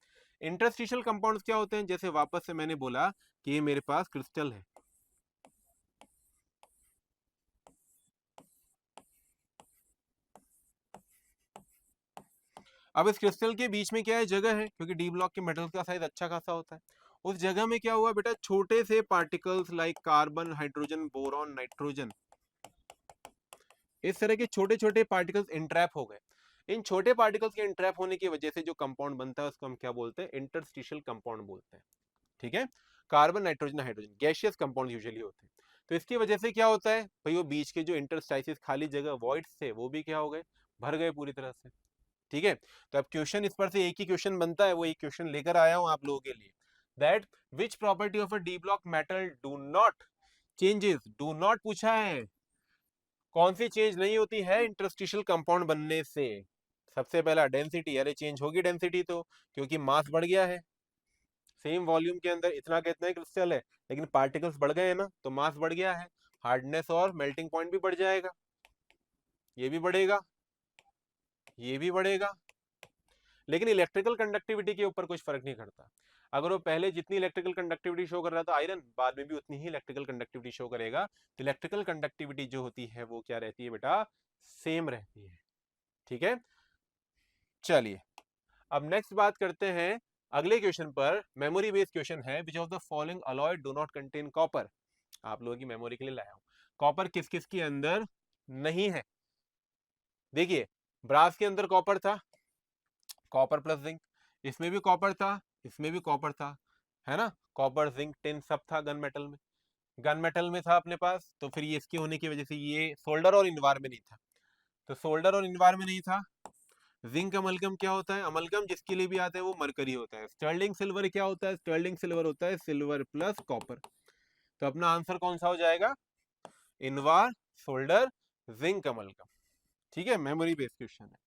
इंटरस्टिशियल कंपाउंड्स क्या होते हैं, जैसे वापस से मैंने बोला कि ये मेरे पास क्रिस्टल है, अब इस क्रिस्टल के बीच में क्या है, जगह है, क्योंकि डी ब्लॉक के मेटल्स का साइज अच्छा खासा होता है। उस जगह में क्या हुआ बेटा, छोटे से particles like carbon, hydrogen, boron, nitrogen, इस तरह के छोटे छोटे पार्टिकल्स इंट्रैप हो गए। इन छोटे पार्टिकल्स के इंट्रैप होने की वजह से जो कंपाउंड बनता है उसको हम क्या बोलते हैं, इंटरस्टिशियल कंपाउंड बोलते हैं। ठीक है, carbon, nitrogen, hydrogen gaseous compound usually होते हैं। तो इसकी वजह से क्या होता है भाई, वो बीच के जो इंटरस्टाइसिस खाली जगह वॉइड्स थे वो भी क्या हो गए, भर गए पूरी तरह से। ठीक है, तो अब क्वेश्चन इस पर से एक ही क्वेश्चन बनता है, वो एक क्वेश्चन लेकर आया हूं आप लोगों के लिए, that which property of a D block metal do not changes, do not पूछा है, कौन सी चेंज नहीं होती है इंटरस्टिशियल कंपाउंड बनने से। सबसे पहला डेंसिटी, अरे चेंज होगी डेंसिटी तो, क्योंकि मास बढ़ गया है, सेम वॉल्यूम के अंदर इतना का इतना ही क्रिस्टल है, लेकिन पार्टिकल्स बढ़ गए हैं ना, तो मास बढ़ गया है, हार्डनेस और मेल्टिंग पॉइंट भी बढ़ जाएगा, ये भी बढ़ेगा, ये भी बढ़ेगा। लेकिन इलेक्ट्रिकल कंडक्टिविटी के ऊपर कुछ फर्क नहीं करता। अगर वो पहले जितनी इलेक्ट्रिकल कंडक्टिविटी शो कर रहा था आयरन, बाद में भी उतनी ही इलेक्ट्रिकल कंडक्टिविटी शो करेगा। तो इलेक्ट्रिकल कंडक्टिविटी जो होती है वो क्या रहती है बेटा, सेम रहती है। ठीक है, चलिए अब नेक्स्ट बात करते हैं अगले क्वेश्चन पर। मेमोरी बेस्ड क्वेश्चन है, which of the following alloy do not contain copper. आप लोगों की मेमोरी के लिए लाया हूं, कॉपर किस किस के अंदर नहीं है। देखिए, ब्रास के अंदर कॉपर था, कॉपर प्लस जिंक, इसमें भी कॉपर था, इसमें भी कॉपर था, है ना, कॉपर जिंक टिन सब था गन मेटल में, गन मेटल में था अपने पास, तो फिर ये इसके होने की वजह से ये सोल्डर और इन्वार में नहीं था, तो सोल्डर और इन्वार में नहीं था। जिंक अमलगम क्या होता है, अमलगम जिसके लिए भी आता है वो मरकरी होता है। स्टर्लिंग सिल्वर क्या होता है, स्टर्लिंग सिल्वर होता है सिल्वर प्लस कॉपर। तो अपना आंसर कौन सा हो जाएगा, इन्वार, सोल्डर, जिंक अमलगम। ठीक है, मेमोरी बेस्ड क्वेश्चन है।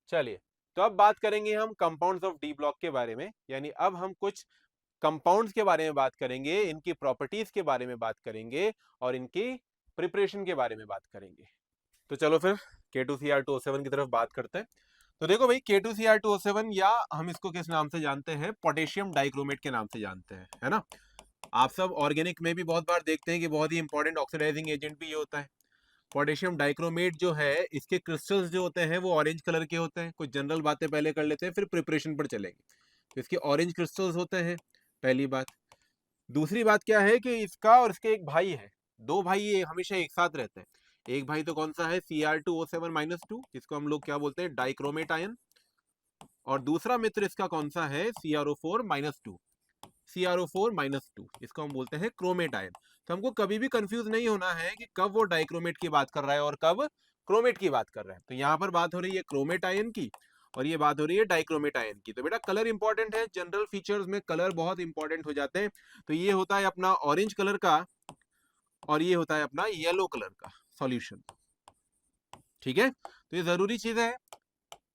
चलिए, तो अब बात करेंगे हम कंपाउंड्स ऑफ डी ब्लॉक के बारे में, यानी अब हम कुछ कंपाउंड्स के बारे में बात करेंगे, इनकी प्रॉपर्टीज के बारे में बात करेंगे और इनकी प्रिपरेशन के बारे में बात करेंगे। तो चलो फिर K2Cr2O7 की तरफ बात करते हैं। तो देखो भाई, K2Cr2O7 या हम इसको किस नाम से जानते हैं, पोटेशियम डाइक्रोमेट के नाम से जानते हैं, है ना। आप सब ऑर्गेनिक में भी बहुत बार देखते हैं कि बहुत ही इंपॉर्टेंट ऑक्सीडाइजिंग एजेंट भी ये होता है। पोटेशियम डाइक्रोमेट जो है, इसके क्रिस्टल्स जो होते हैं वो ऑरेंज कलर के होते हैं। कुछ जनरल बातें पहले कर लेते हैं, फिर प्रिपरेशन पर चलेंगे। तो इसके ऑरेंज क्रिस्टल्स होते हैं, पहली बात। दूसरी बात क्या है कि इसका और इसके एक भाई है, दो भाई ये हमेशा एक साथ रहते हैं। एक भाई तो कौन सा है, Cr2O7-2, जिसको हम लोग क्या बोलते हैं, डाइक्रोमेट आयन। और दूसरा मित्र इसका कौन सा है, CrO4-2, CrO4-2, इसको हम बोलते हैं क्रोमेट आयन। तो हमको कभी भी कंफ्यूज नहीं होना है कि कब वो डाइक्रोमेट की बात कर रहा है और कब क्रोमेट की बात कर रहा है। तो यहाँ पर बात हो रही है क्रोमेट आयन की और ये बात हो रही है डाइक्रोमेट आयन की। तो बेटा कलर इंपॉर्टेंट है, जनरल फीचर्स में कलर बहुत इंपॉर्टेंट हो जाते हैं। तो ये होता है अपना ऑरेंज कलर का और ये होता है अपना येलो कलर का सॉल्यूशन। ठीक है, तो ये जरूरी चीज है,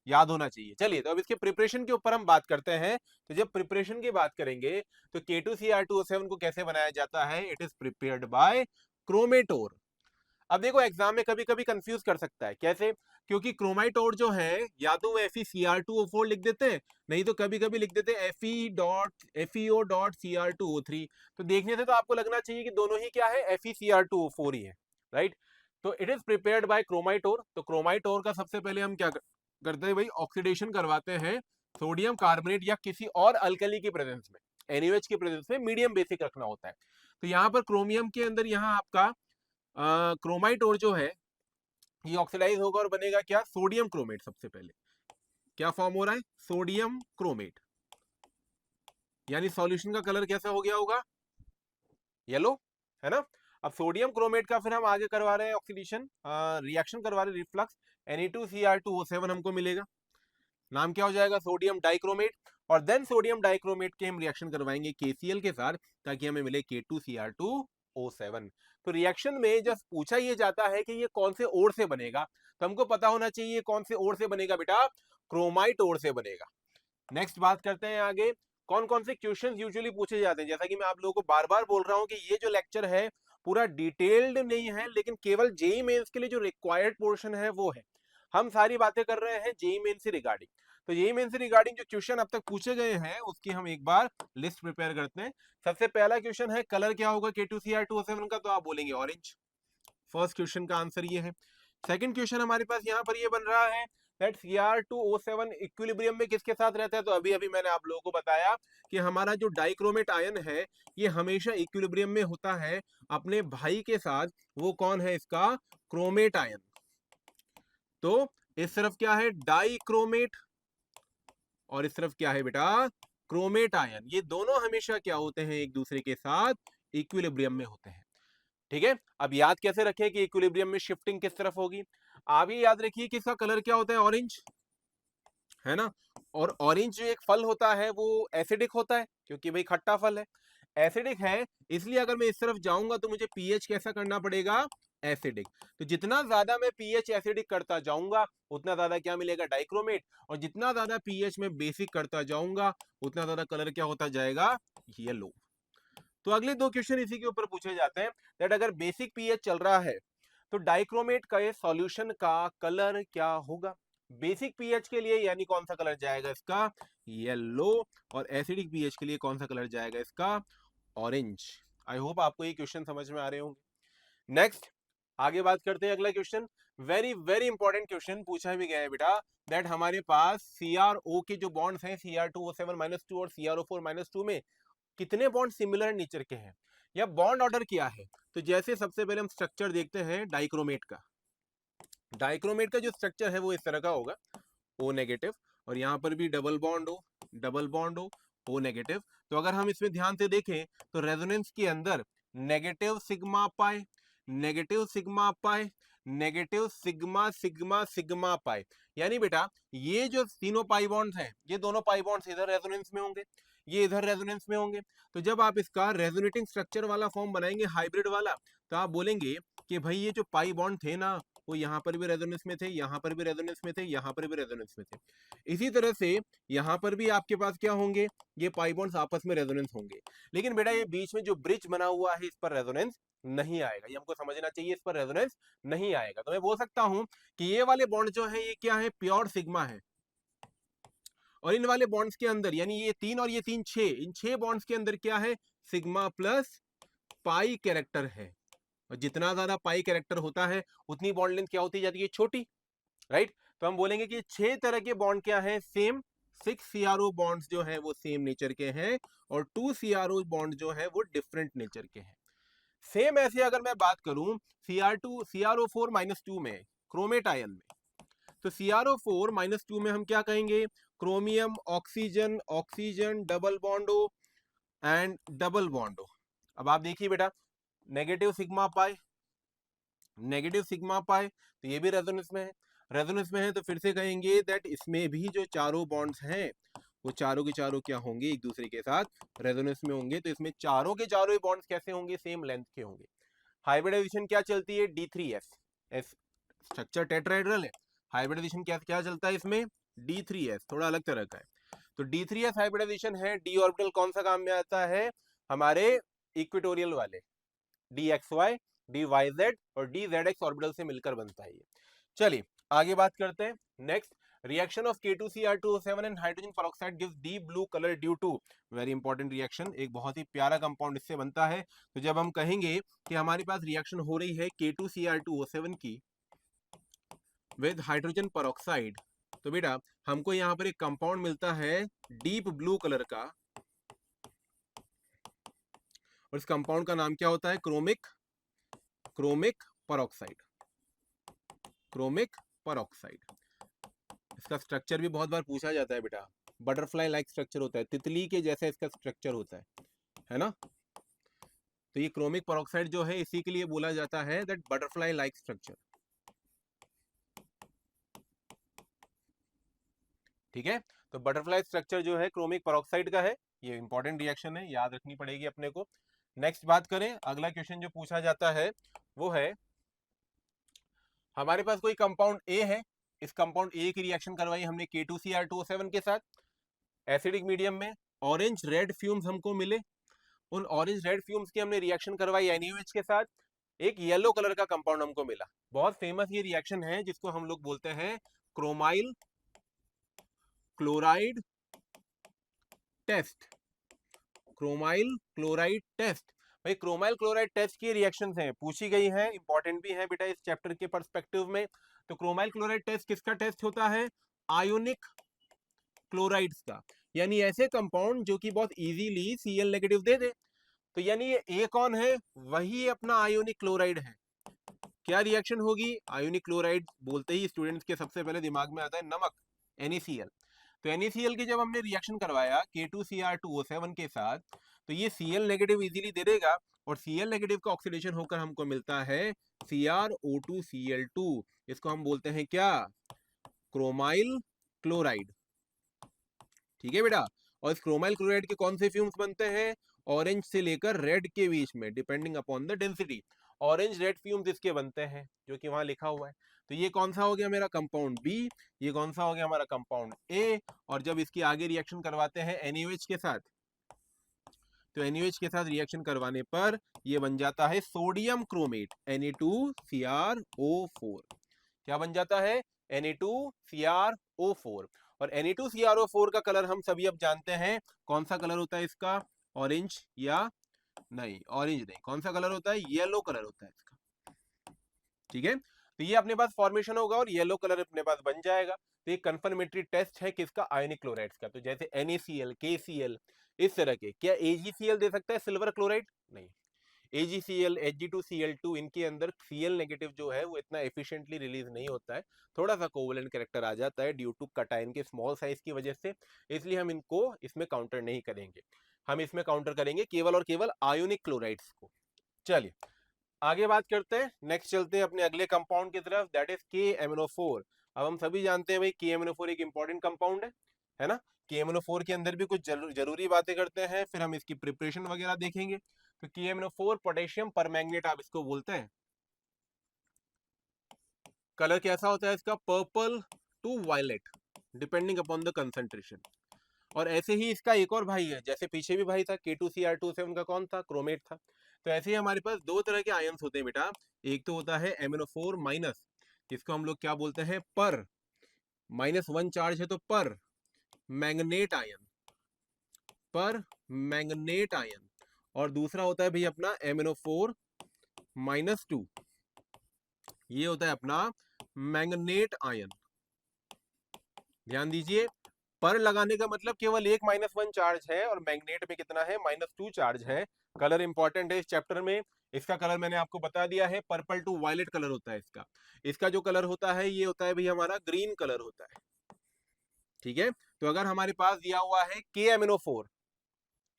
याद होना चाहिए। चलिए, तो अब इसके प्रिपरेशन के ऊपर हम बात करते हैं। तो जब प्रिपरेशन की बात करेंगे तो K2Cr2O7 को कैसे बनाया जाता है, इट इज प्रिपेयर्ड बाय क्रोमेटोर। अब देखो, एग्जाम में कभी कभी कंफ्यूज कर सकता है, कैसे, क्योंकि क्रोमाइटोर जो है या तो वो FeCr2O4 लिख देते हैं, नहीं तो कभी कभी लिख देते हैं FeO.Cr2O3। तो देखने से तो आपको लगना चाहिए कि दोनों ही क्या है, FeCr2O4 ही है, राइट। तो इट इज प्रिपेयर्ड बाय क्रोमाइटोर। तो क्रोमाइटोर का सबसे पहले हम क्या करते हैं भाई, ऑक्सीडेशन करवाते हैं सोडियम कार्बोनेट या किसी और अल्कली की प्रेजेंस में, NaOH की प्रेजेंस में, मीडियम बेसिक रखना होता है। तो यहाँ पर क्रोमियम के अंदर यहाँ आपका क्रोमाइट और जो है ये ऑक्सीडाइज होगा और बनेगा क्या, सोडियम क्रोमेट। सबसे पहले क्या फॉर्म हो रहा है, सोडियम क्रोमेट, यानी सॉल्यूशन का कलर कैसा हो गया होगा, येलो, है ना। अब सोडियम क्रोमेट का फिर हम आगे करवा रहे हैं ऑक्सीडेशन, रिएक्शन करवा रहे हैं, रिफ्लक्स, Na2Cr2O7 हमको मिलेगा, नाम क्या हो जाएगा, सोडियम डाइक्रोमेट। और देन सोडियम डाइक्रोमेट के हम रिएक्शन करवाएंगे KCl के साथ, ताकि हमें मिले K2Cr2O7। तो रिएक्शन में जब पूछा ये जाता है कि ये कौन से ओर से बनेगा, तो हमको पता होना चाहिए कौन से ओर से बनेगा बेटा, क्रोमाइट ओर से बनेगा। नेक्स्ट बात करते हैं आगे, कौन कौन से क्वेश्चंस यूजुअली पूछे जाते हैं। जैसा कि मैं आप लोगों को बार बार बोल रहा हूं कि ये जो लेक्चर है पूरा डिटेल्ड नहीं है, लेकिन केवल जेईई मेंस के लिए जो रिक्वायर्ड पोर्शन है वो है। हम सारी बातें कर रहे हैं जेईई मेंस से रिगार्डिंग। तो जेईई मेंस से रिगार्डिंग जो क्वेश्चन अब तक पूछे गए हैं उसकी हम एक बार लिस्ट प्रिपेयर करते हैं। सबसे पहला क्वेश्चन है, कलर क्या होगा K2Cr2O7 का, तो आप बोलेंगे ऑरेंज। फर्स्ट क्वेश्चन का आंसर ये है। सेकंड क्वेश्चन हमारे पास यहाँ पर ये बन रहा है दैट Cr2O7 इक्विलिब्रियम में किसके साथ रहता है, तो अभी अभी मैंने आप लोगों को बताया कि हमारा जो डाइक्रोमेट आयन है ये हमेशा इक्विलिब्रियम में होता है अपने भाई के साथ। वो कौन है इसका, क्रोमेट आयन। तो इस तरफ क्या है, डाइक्रोमेट, और इस तरफ क्या है बेटा, क्रोमेट आयन। ये दोनों हमेशा क्या होते हैं, एक दूसरे के साथ इक्विलिब्रियम में होते हैं। ठीक है, अब याद कैसे रखें कि इक्विलिब्रियम में शिफ्टिंग किस तरफ होगी। आप ये याद रखिए कि इसका कलर क्या होता है, ऑरेंज, है ना। और ऑरेंज जो एक फल होता है वो एसिडिक होता है, क्योंकि भाई खट्टा फल है, एसिडिक है, इसलिए अगर मैं इस तरफ जाऊंगा तो मुझे पीएच कैसा करना पड़ेगा, एसिडिक। तो जितना ज्यादा मैं पीएच एसिडिक करता जाऊंगा उतना ज्यादा क्या मिलेगा, डाइक्रोमेट। और जितना ज्यादा पीएच में बेसिक करता जाऊंगा उतना ज्यादा कलर क्या होता जाएगा, येलो। तो अगले दो क्वेश्चन इसी के ऊपर पूछे जाते हैं दैट अगर बेसिक पीएच चल रहा है तो डाइक्रोमेट का ये सॉल्यूशन का कलर क्या होगा। बेसिक पीएच के लिए यानी कौन सा कलर जाएगा इसका, येलो। और एसिडिक पीएच के लिए कौन सा कलर जाएगा इसका, ऑरेंज। आई होप आपको ये क्वेश्चन समझ में आ रहे होंगे। नेक्स्ट आगे बात करते हैं, अगला question very very important question पूछा भी गया है बेटा, दैट हमारे पास CrO के जो बॉन्ड्स हैं Cr2O7-2 और CrO4-2 में कितने बॉन्ड सिमिलर नेचर के हैं या बॉन्ड ऑर्डर क्या है। तो जैसे सबसे पहले हम स्ट्रक्चर देखते हैं डाइक्रोमेट का। डाइक्रोमेट का जो स्ट्रक्चर है वो इस तरह का होगा, O नेगेटिव, और यहाँ पर भी डबल बॉन्ड हो, डबल बॉन्ड हो, O नेगेटिव। तो अगर हम इसमें ध्यान से देखें तो रेजोनेंस के अंदर negative sigma pi, negative sigma pi, negative sigma sigma sigma pi, यानी बेटा ये जो तीनों पाई बॉन्ड्स हैं ये दोनों पाई बॉन्ड्स इधर रेजोनेंस में होंगे, ये इधर रेजोनेंस में होंगे। तो जब आप इसका रेजोनेटिंग स्ट्रक्चर वाला फॉर्म बनाएंगे हाइब्रिड वाला, तो आप बोलेंगे कि भाई ये जो पाई बॉन्ड थे ना वो यहाँ पर भी रेजोनेंस में थे, यहाँ पर भी रेजोनेंस में थे, यहाँ पर भी रेजोनेंस में थे। इसी तरह से यहाँ पर भी आपके पास क्या होंगे, ये पाई बॉन्ड्स आपस में रेजोनेंस होंगे। लेकिन बेटा ये बीच में जो ब्रिज बना हुआ है इस पर रेजोनेंस नहीं आएगा, ये हमको समझना चाहिए, इस पर रेजोनेंस नहीं आएगा। तो मैं बोल सकता हूं कि ये वाले बॉन्ड जो है ये क्या है, प्योर सिग्मा है। और इन वाले बॉन्ड्स के अंदर यानी ये 3 और ये 3 6, इन 6 बॉन्ड्स के अंदर क्या है, सिग्मा प्लस पाई कैरेक्टर है। और जितना ज्यादा पाई कैरेक्टर होता है उतनी बॉन्ड लेंथ क्या होती जाती है, छोटी, राइट। तो हम बोलेंगे कि 6 तरह के बॉन्ड क्या है, सेम। 6 CrO बॉन्ड्स जो है वो सेम नेचर के हैं और 2 CrO बॉन्ड जो है वो डिफरेंट नेचर के हैं। सेम ऐसे अगर मैं बात करूं CrO4-2 में, क्रोमेट आयन में, तो CrO4-2 में हम क्या कहेंगे, क्रोमियम ऑक्सीजन ऑक्सीजन डबल बॉन्डो एंड डबल बॉन्डो। अब आप देखिए बेटा negative sigma pi, negative sigma pi, तो ये भी रेजोनेंस में है, रेजोनेंस में है। तो फिर से कहेंगे दैट इसमें भी जो चारों बॉन्ड्स हैं वो चारों के चारों क्या होंगे, एक दूसरे के साथ रेजोनेंस में होंगे। तो इसमें चारों के चारों बॉन्ड्स कैसे होंगे, सेम लेंथ के होंगे। हाइब्रिडाइजेशन क्या चलती है, D3S, स्ट्रक्चर टेट्राहेड्रल है, हाइब्रिडाइजेशन क्या क्या चलता है इसमें, D3S, थोड़ा अलग तरह का है। तो D3S हाइब्रिडाइजेशन है, डी ऑर्बिटल कौन सा काम में आता है, हमारे इक्वेटोरियल वाले DXY, DYZ और DZX ऑर्बिटल से मिलकर बनता है ये। चलिए आगे बात करते हैं। Next, reaction of K2Cr2O7 and hydrogen peroxide gives deep blue colour due to, very important reaction, एक बहुत ही प्यारा कंपाउंड इससे बनता है। तो जब हम कहेंगे कि हमारे पास रिएक्शन हो रही है K2Cr2O7 की विद हाइड्रोजन पेरोक्साइड, तो बेटा हमको यहाँ पर एक कंपाउंड मिलता है डीप ब्लू कलर का, और इस कंपाउंड का नाम क्या होता है, chromic, chromic peroxide, chromic peroxide. इसका स्ट्रक्चर भी बहुत बार पूछा जाता है बेटा, बटरफ्लाई लाइक स्ट्रक्चर होता है, तितली के जैसा इसका स्ट्रक्चर होता है ना। तो ये क्रोमिक पेरोक्साइड जो है इसी के लिए बोला जाता है दैट बटरफ्लाई लाइक स्ट्रक्चर, ठीक है। तो बटरफ्लाई स्ट्रक्चर जो है क्रोमिक पेरोक्साइड का है, ये इंपॉर्टेंट रिएक्शन है, याद रखनी पड़ेगी अपने को। नेक्स्ट बात करें, अगला क्वेश्चन जो पूछा जाता है वो है, हमारे पास कोई कंपाउंड ए है, इस कंपाउंड ए की रिएक्शन करवाई हमने K2Cr2O7 के साथ एसिडिक मीडियम में, ऑरेंज रेड फ्यूम्स हमको मिले, उन ऑरेंज रेड फ्यूम्स की हमने रिएक्शन करवाई NaOH के साथ, एक येलो कलर का कंपाउंड हमको मिला। बहुत फेमस ये रिएक्शन है जिसको हम लोग बोलते हैं chromyl chloride test, chromyl chloride test. भाई क्रोमाइल क्लोराइड टेस्ट की रिएक्शंस हैं, पूछी गई हैं, इंपॉर्टेंट भी है बेटा इस चैप्टर के पर्सपेक्टिव में। तो क्रोमाइल क्लोराइड टेस्ट किसका टेस्ट होता है, आयोनिक क्लोराइड्स का, यानी ऐसे कंपाउंड जो कि बहुत इजीली Cl नेगेटिव दे दे। तो यानी ये ए कौन है, वही अपना आयोनिक क्लोराइड है। क्या रिएक्शन होगी, आयोनिक क्लोराइड बोलते ही स्टूडेंट्स के सबसे पहले दिमाग में आता है नमक, NaCl। तो NaCl की जब हमने रिएक्शन करवाया K2Cr2O7 के साथ, तो ये Cl नेगेटिव इजीली दे देगा, और Cl नेगेटिव का ऑक्सीडेशन होकर हमको मिलता है CrO2Cl2। इसको हम बोलते हैं क्या, क्रोमाइल क्लोराइड। ठीक है बेटा। और इस क्रोमाइल क्लोराइड के कौन से फ्यूम्स बनते हैं, ऑरेंज से लेकर रेड के बीच में, depending upon the density. Orange red fumes इसके बनते हैं, जो कि वहां लिखा हुआ है। तो ये कौन सा हो गया मेरा कंपाउंड बी, ये कौन सा हो गया हमारा कंपाउंड ए। और जब इसकी आगे रिएक्शन करवाते हैं NaOH के साथ, तो NaOH के साथ रिएक्शन करवाने पर ये बन जाता है सोडियम क्रोमेट Na2CrO4। क्या बन जाता है, Na2CrO4। और Na2CrO4 का कलर हम सभी अब जानते हैं, कौन सा कलर होता है इसका, ऑरेंज या नहीं, ऑरेंज नहीं, कौन सा कलर होता है, येलो कलर होता है इसका। ठीक है, तो ये अपने पास फॉर्मेशन होगा और येलो कलर अपने पास बन जाएगा। तो ये कंफर्मेटरी टेस्ट है किसका, आयनिक क्लोराइड्स का। तो जैसे NaCl, KCl, इस तरह के। क्या AgCl दे सकता है सिल्वर क्लोराइड, नहीं। AgCl, Ag2Cl2, इनके अंदर Cl नेगेटिव जो है वो इतना एफिशिएंटली रिलीज नहीं होता है, थोड़ा सा कोवलेंट कैरेक्टर आ जाता है ड्यू टू कटायन के स्मॉल साइज की वजह से, इसलिए हम इनको इसमें काउंटर नहीं करेंगे। हम इसमें काउंटर करेंगे केवल और केवल आयोनिक क्लोराइड्स को। चलिए आगे बात करते हैं, नेक्स्ट चलते हैं अपने अगले कंपाउंड की तरफ, दैट इज KMnO4। अब हम सभी जानते हैं भाई KMnO4 एक इंपॉर्टेंट कंपाउंड है ना। KMnO4 के अंदर भी कुछ जरूरी बातें करते हैं, फिर हम इसकी प्रिपरेशन वगैरह देखेंगे। तो KMnO4 पोटेशियम परमैंगनेट आप इसको बोलते हैं। कलर कैसा होता है इसका, purple to violet, depending upon the concentration. और ऐसे ही इसका एक और भाई है, जैसे पीछे भी भाई था K2Cr2 से, उनका कौन था, क्रोमेट था। तो ऐसे ही हमारे पास दो तरह के आयन्स होते हैं बेटा। एक तो होता है MnO4 माइनस, जिसको हम लोग क्या बोलते हैं, पर, -1 चार्ज है तो पर मैंगनेट आयन, पर मैंगनेट आयन। और दूसरा होता है भाई अपना MnO4 -2, ये होता है अपना मैंगनेट आयन। ध्यान दीजिए, पर लगाने का मतलब केवल एक -1 चार्ज है और मैग्नेट में कितना है, -2 चार्ज है। कलर इंपॉर्टेंट है इस चैप्टर में। इसका कलर मैंने आपको बता दिया है, पर्पल टू वायलेट कलर होता है इसका। इसका जो कलर होता है ये होता है भाई हमारा ग्रीन कलर होता है। ठीक है, तो अगर हमारे पास दिया हुआ है KMnO4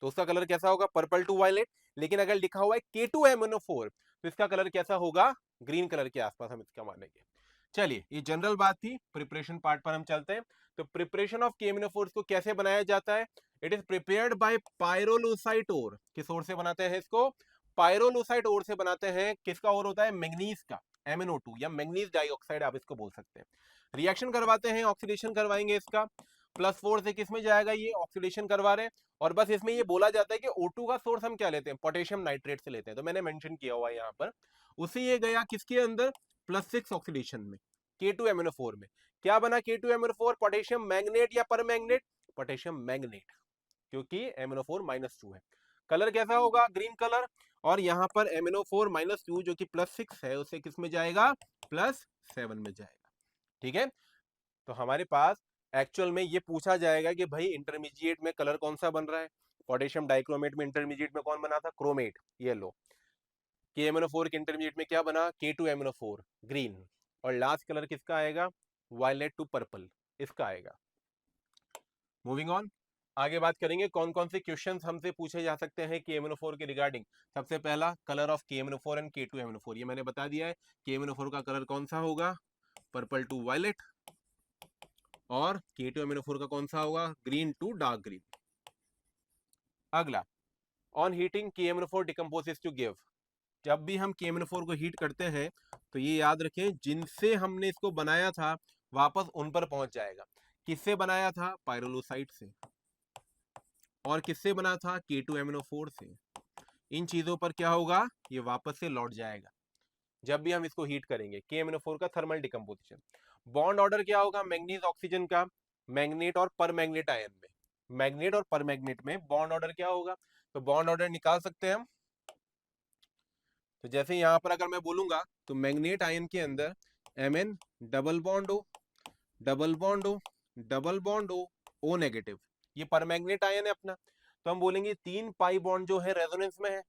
तो उसका कलर कैसा होगा, पर्पल टू वायलेट। लेकिन अगर लिखा हुआ है K2MnO4 तो इसका कलर कैसा होगा, ग्रीन कलर के आसपास हम इसका मानेंगे। चलिए ये जनरल बात थी, प्रिपरेशन पार्ट पर हम चलते हैं। तो प्रिपरेशन ऑफ KMnO4 को कैसे बनाया जाता है, it is prepared by pyrolusite ओर। किस ओर से बनाते हैं इसको, पायरोलुसाइट ओर से बनाते हैं। किसका ओर होता है, मैग्नीज का, MnO2 या मैग्नीज डाइऑक्साइड आप इसको बोल सकते हैं। रिएक्शन करवाते हैं, ऑक्सीडेशन करवाएंगे इसका, +4 से किस में जाएगा, ये ऑक्सीडेशन करवा रहे हैं। और बस इसमें ये बोला जाता है कि O2 का सोर्स हम क्या लेते हैं, पोटेशियम नाइट्रेट से लेते हैं, तो मैंने मेंशन किया हुआ है यहाँ पर। उसे ये गया किसके अंदर, +6 ऑक्सीडेशन में, K2MnO4 में। क्या बना K2MnO4, पोटेशियम मैग्नेट या परमैंगनेट, पोटेशियम मैग्नेट, क्योंकि MnO4 -2 है। कलर कैसा होगा, ग्रीन कलर। और यहाँ पर MnO4 -2 जो कि +6 है, उसे किस में जाएगा, +7 में जाएगा। ठीक है, तो हमारे पास एक्चुअल में ये पूछा जाएगा कि भाई इंटरमीडिएट में कलर कौन सा बन रहा है। पोटेशियम डाइक्रोमेट में इंटरमीडिएट में कौन बना था, क्रोमेट, येलो। KMnO4 के इंटरमीडिएट में क्या बना, K2MnO4, ग्रीन। और लास्ट कलर किसका आएगा, वायलेट टू पर्पल, इसका आएगा। मूविंग ऑन, आगे बात करेंगे कौन कौन से क्वेश्चंस हमसे पूछे जा सकते हैं KMnO4 के रिगार्डिंग। सबसे पहला, colour of KMnO4 and K2MnO4, ये मैंने बता दिया है। KMnO4 का कलर कौन सा होगा, पर्पल टू वायलेट। और K2MnO4 का कौन सा होगा, ग्रीन टू डार्क ग्रीन। अगला, on heating KMnO4 decomposes to give. जब भी हम KMnO4 को हीट करते हैं तो ये याद रखें, जिनसे हमने इसको बनाया था वापस उन पर पहुंच जाएगा। किससे बनाया था, पायरोलुसाइट से। और किससे बना था, K2MnO4 से। इन चीजों पर क्या होगा, ये वापस से लौट जाएगा जब भी हम इसको हीट करेंगे। KMnO4 का थर्मल डिकम्पोजिशन, बॉन्ड ऑर्डर क्या होगा, मैग्नीज ऑक्सीजन का, मैग्नेट और परमैग्नेट आयन में। मैग्नेट और परमैग्नेट में बॉन्ड ऑर्डर क्या होगा, तो बॉन्ड ऑर्डर निकाल सकते हैं हम। तो जैसे यहाँ पर अगर मैं बोलूंगा तो मैग्नेट आयन के अंदर Mn double bond O, double bond O, double bond O negative, ये परमैग्नेट आयन है अपना। तो हम बोलेंगे 3 पाई बॉन्ड जो है रेजोनेंस में है।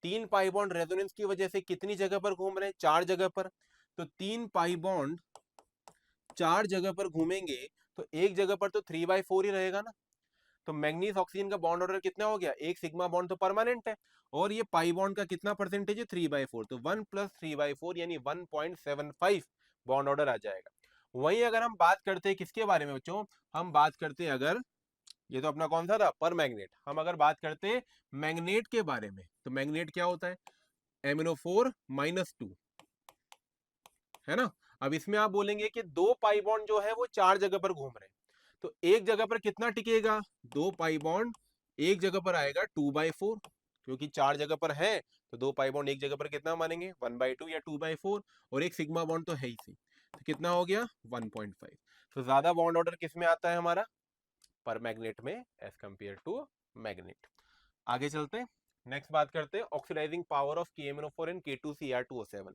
3 पाई बॉन्ड रेजोनेंस की वजह से कितनी जगह पर घूम रहे हैं, 4 जगह पर। तो 3 पाई बॉन्ड 4 जगह पर घूमेंगे तो एक जगह पर तो 3/4 ही रहेगा ना। तो मैग्नीज ऑक्सीजन का बॉन्ड ऑर्डर कितना हो गया, एक सिग्मा बॉन्ड तो परमानेंट है, और ये पाई बॉन्ड का कितना परसेंटेज है, 3/4, तो 1 + 3/4 यानी 1.75 बॉन्ड ऑर्डर आ जाएगा। वहीं अगर हम बात करते हैं किसके बारे में बच्चों, हम बात करते हैं अगर, ये तो अपना कौन सा था, पर मैग्नेट, हम अगर बात करते हैं मैग्नेट के बारे में, तो मैग्नेट क्या होता है, MnO4 - 2, है ना। अब इसमें आप बोलेंगे कि 2 पाई बॉन्ड जो है वो 4 जगह पर घूम रहे हैं, तो एक जगह पर कितना टिकेगा, 2 पाई बॉन्ड एक जगह पर आएगा 2/4, क्योंकि 4 जगह पर है, तो 2 पाई बॉन्ड एक जगह पर कितना मानेंगे, 1/2 या 2/4, और एक सिग्मा बॉन्ड तो है ही सही, तो कितना हो गया 1.5। तो ज्यादा बॉन्ड ऑर्डर किस में आता है हमारा, पर मैग्नेट में, एज कंपेयर टू मैग्नेट। आगे चलते हैं, नेक्स्ट बात करते हैं oxidising power of KMnO4 and K2Cr2O7।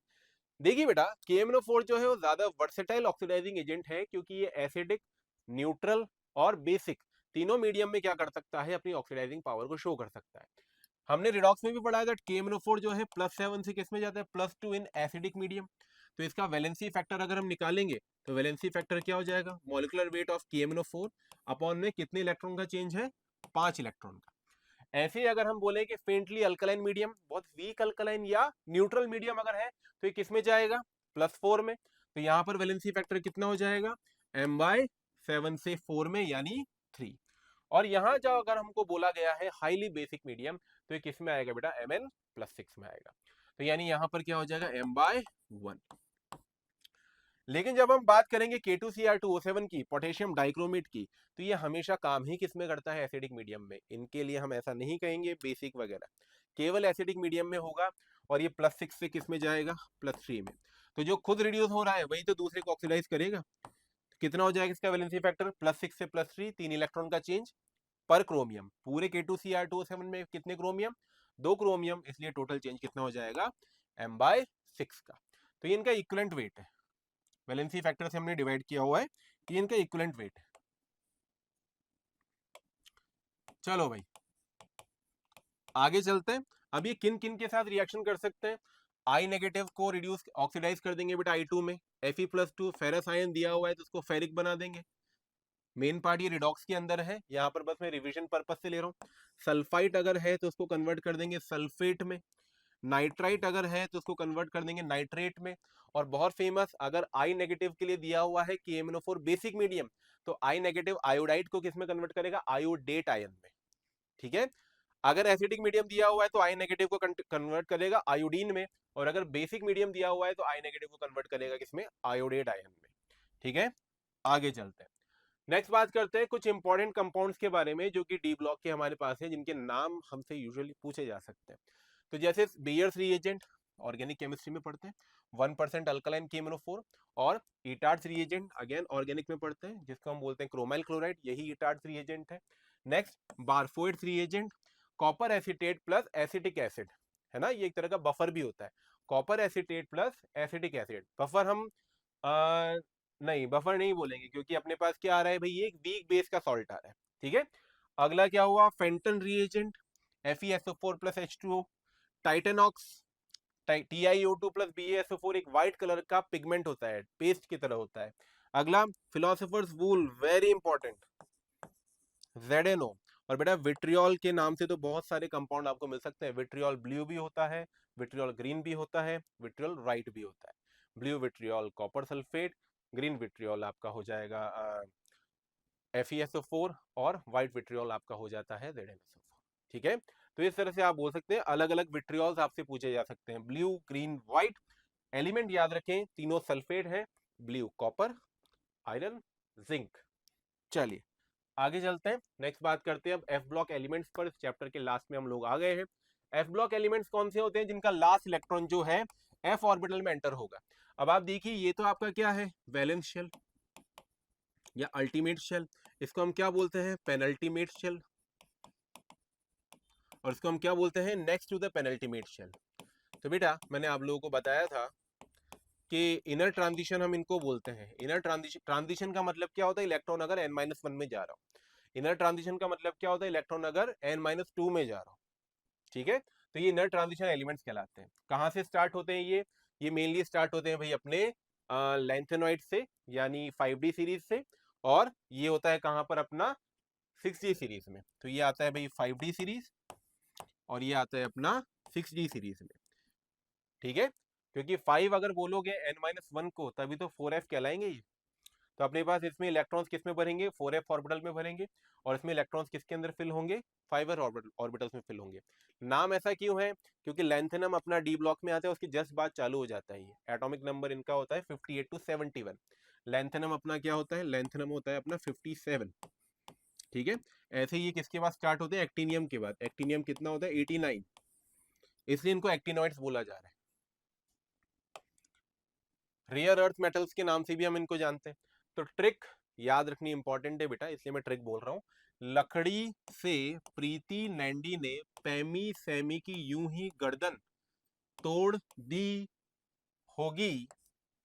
देखिए बेटा, KMnO4 जो है वो ज्यादा वर्सेटाइल ऑक्सीडाइजिंग एजेंट है, क्योंकि ये एसिडिक, न्यूट्रल और बेसिक तीनों मीडियम में क्या कर सकता है, अपनी ऑक्सीडाइजिंग पावर को शो कर सकता है। हमने रिडॉक्स में भी पढ़ा था KMnO4 जो है +7 से किस में जाता है, +2 इन एसिडिक मीडियम। तो इसका वैलेंसी फैक्टर अगर हम निकालेंगे, तो वैलेंसी फैक्टर क्या हो जाएगा, molecular weight of KMnO4 upon में कितने इलेक्ट्रॉन का चेंज है, 5 इलेक्ट्रॉन का। ऐसे ही अगर हम बोले कि फेंटली अल्कलाइन मीडियम, बहुत वीक अल्कलाइन या न्यूट्रल मीडियम अगर है, तो ये किस में जाएगा, +4 में। तो यहाँ पर वैलेंसी फैक्टर कितना हो जाएगा, m/7 से 4 में, यानी 3। और यहाँ जो अगर हमको बोला गया है हाईली बेसिक मीडियम, तो ये किस में आएगा बेटा, Mn+6 में आएगा। तो यानी यहाँ पर क्या हो जाएगा, m/1। लेकिन जब हम बात करेंगे K2Cr2O7 की, पोटेशियम डाइक्रोमेट की, तो ये हमेशा काम ही किसमें करता है, एसिडिक मीडियम में। इनके लिए हम ऐसा नहीं कहेंगे बेसिक वगैरह, केवल एसिडिक मीडियम में होगा। और ये +6 से किस में जाएगा, +3 में। तो जो खुद रिड्यूस हो रहा है वही तो दूसरे को ऑक्सीडाइज करेगा। तो कितना हो जाएगा इसका वैलेंसी फैक्टर, +6 से +3, 3 इलेक्ट्रॉन का चेंज पर क्रोमियम। पूरे K2Cr2O7 में कितने क्रोमियम, 2 क्रोमियम, इसलिए टोटल चेंज कितना हो जाएगा, m/6 का। तो ये इनका इक्विवेलेंट वेट है, वैलेंसी फैक्टर से हमने डिवाइड किया हुआ है, ये इनका इक्विवेलेंट वेट है। चलो भाई आगे चलते हैं। अब ये किन किन के साथ रिएक्शन कर सकते हैं, आई नेगेटिव को रिड्यूस ऑक्सीडाइज कर देंगे बेटा I2 में, Fe+2 फेरस आयन दिया हुआ है तो उसको फेरिक बना देंगे। मेन पार्ट ये रिडॉक्स के अंदर है, यहाँ पर बस मैं रिवीजन पर्पस से ले रहा हूँ। सल्फाइट अगर है तो उसको कन्वर्ट कर देंगे सल्फेट में, नाइट्राइट अगर है तो उसको कन्वर्ट कर देंगे नाइट्रेट में। और बहुत फेमस, अगर आई नेगेटिव के लिए दिया हुआ है KMnO4 बेसिक मीडियम, तो आई नेगेटिव आयोडाइड को किस में कन्वर्ट करेगा, आयोडेट आयन में। ठीक है, अगर एसिडिक मीडियम दिया हुआ है तो आई नेगेटिव को कन्वर्ट करेगा आयोडीन में, और अगर बेसिक मीडियम दिया हुआ है तो आई नेगेटिव को कन्वर्ट करेगा किसमें, आयोडेट आयन में। ठीक है, आगे चलते हैं, नेक्स्ट बात करते हैं कुछ इंपॉर्टेंट कंपाउंड्स के बारे में जो कि डी ब्लॉक के हमारे पास है, जिनके नाम हमसे यूजुअली पूछे जा सकते हैं। तो जैसे बेयर्स रिएजेंट, ऑर्गेनिक केमिस्ट्री में पढ़ते हैं, 1% अल्कलाइन KMnO4, और इटार्ड्स रिएजेंट अगेन ऑर्गेनिक में पढ़ते हैं, जिसको हम बोलते हैं क्रोमाइल क्लोराइड, यही इटार्ड्स रिएजेंट है। Next Barfoed's reagent, copper acetate plus acetic acid, है ना, ये एक तरह का बफर भी होता है, copper acetate plus acetic acid. Buffer हम नहीं, बफर नहीं बोलेंगे, क्योंकि अपने पास क्या आ रहा है भाई, ये एक वीक बेस का सॉल्ट आ रहा है। ठीक है, अगला क्या हुआ, Fenton reagent, FeSO4 + H2O, टाइटेनॉक्स, TiO2 + BaSO4 एक व्हाइट कलर का पिगमेंट होता है, पेस्ट की तरह होता है। अगला फिलोसोफर्स वूल, वेरी इंपॉर्टेंट, ZNO। और बेटा विट्रियोल के नाम से तो बहुत सारे कंपाउंड आपको मिल सकते हैं, विट्रियोल ब्लू भी होता है, विट्रियोल ग्रीन भी होता है, विट्रियोल व्हाइट भी होता है। Blue vitriol copper sulphate, green vitriol आपका हो जाएगा FeSO4, और व्हाइट विट्रियोल आपका हो जाता है ZnSO4। ठीक है, तो इस तरह से आप बोल सकते हैं, अलग अलग विट्रियोल्स आपसे पूछे जा सकते हैं, ब्लू ग्रीन व्हाइट। एलिमेंट याद रखें, तीनों सल्फेट है, ब्लू कॉपर, आयरन, जिंक। चलिए आगे चलते हैं, नेक्स्ट बात करते हैं अब एफ ब्लॉक एलिमेंट्स पर। इस चैप्टर के लास्ट में हम लोग आ गए हैं। एफ ब्लॉक एलिमेंट्स कौन से होते हैं, जिनका लास्ट इलेक्ट्रॉन जो है एफ ऑर्बिटल में एंटर होगा। अब आप देखिए, ये तो आपका क्या है, वैलेंस शेल या अल्टीमेट शेल, इसको हम क्या बोलते हैं, पेनल्टीमेट शेल, और इसको हम क्या बोलते हैं, next to the penultimate shell. तो बेटा मैंने आप लोगों को बताया था कि इनर ट्रांजिशन हम इनको बोलते हैं। इनर ट्रांजिशन का मतलब क्या होता है, इलेक्ट्रॉन अगर n-1 में जा रहा हो। इनर ट्रांजिशन का मतलब क्या होता है, इलेक्ट्रॉन अगर n-2 में जा रहा हो। ठीक है, तो ये इनर ट्रांजिशन एलिमेंट्स कहलाते हैं। कहाँ से स्टार्ट होते हैं ये मेनली स्टार्ट होते हैं भाई अपने लैंथेनॉइड से, यानी 5D सीरीज से। और ये होता है कहाँ पर, अपना 6D सीरीज में। तो ये आता है भाई 5D सीरीज और ये आता है अपना 6D सीरीज में, ठीक है। क्योंकि 5 अगर बोलोगे n-1 को तभी तो 4f कहलाएंगे ये। तो अपने पास इसमें इलेक्ट्रॉन्स किस में भरेंगे, 4f ऑर्बिटल में भरेंगे, और इसमें इलेक्ट्रॉन्स किसके अंदर फिल होंगे, 5s ऑर्बिटल्स में फिल होंगे। नाम ऐसा क्यों है, क्योंकि लेंथेनम अपना डी ब्लॉक में आता है, उसकी जस्ट बाद चालू हो जाता है। ये एटॉमिक नंबर इनका होता है 58 to 71। लेंथेनम अपना क्या होता है, लेंथेनम होता है अपना 57, ठीक है। ऐसे ही ये किसके बाद स्टार्ट होते हैं, एक्टिनियम के बाद। एक्टिनियम कितना होता है, 89, इसलिए इनको एक्टिनॉइड्स बोला जा रहा है। रेयर अर्थ मेटल्स के नाम से भी हम इनको जानते हैं। तो ट्रिक याद रखनी इंपॉर्टेंट है बेटा, इसलिए मैं ट्रिक बोल रहा हूँ। लकड़ी से प्रीति नैंडी ने पैमी सैमी की यूं ही गर्दन तोड़ दी होगी,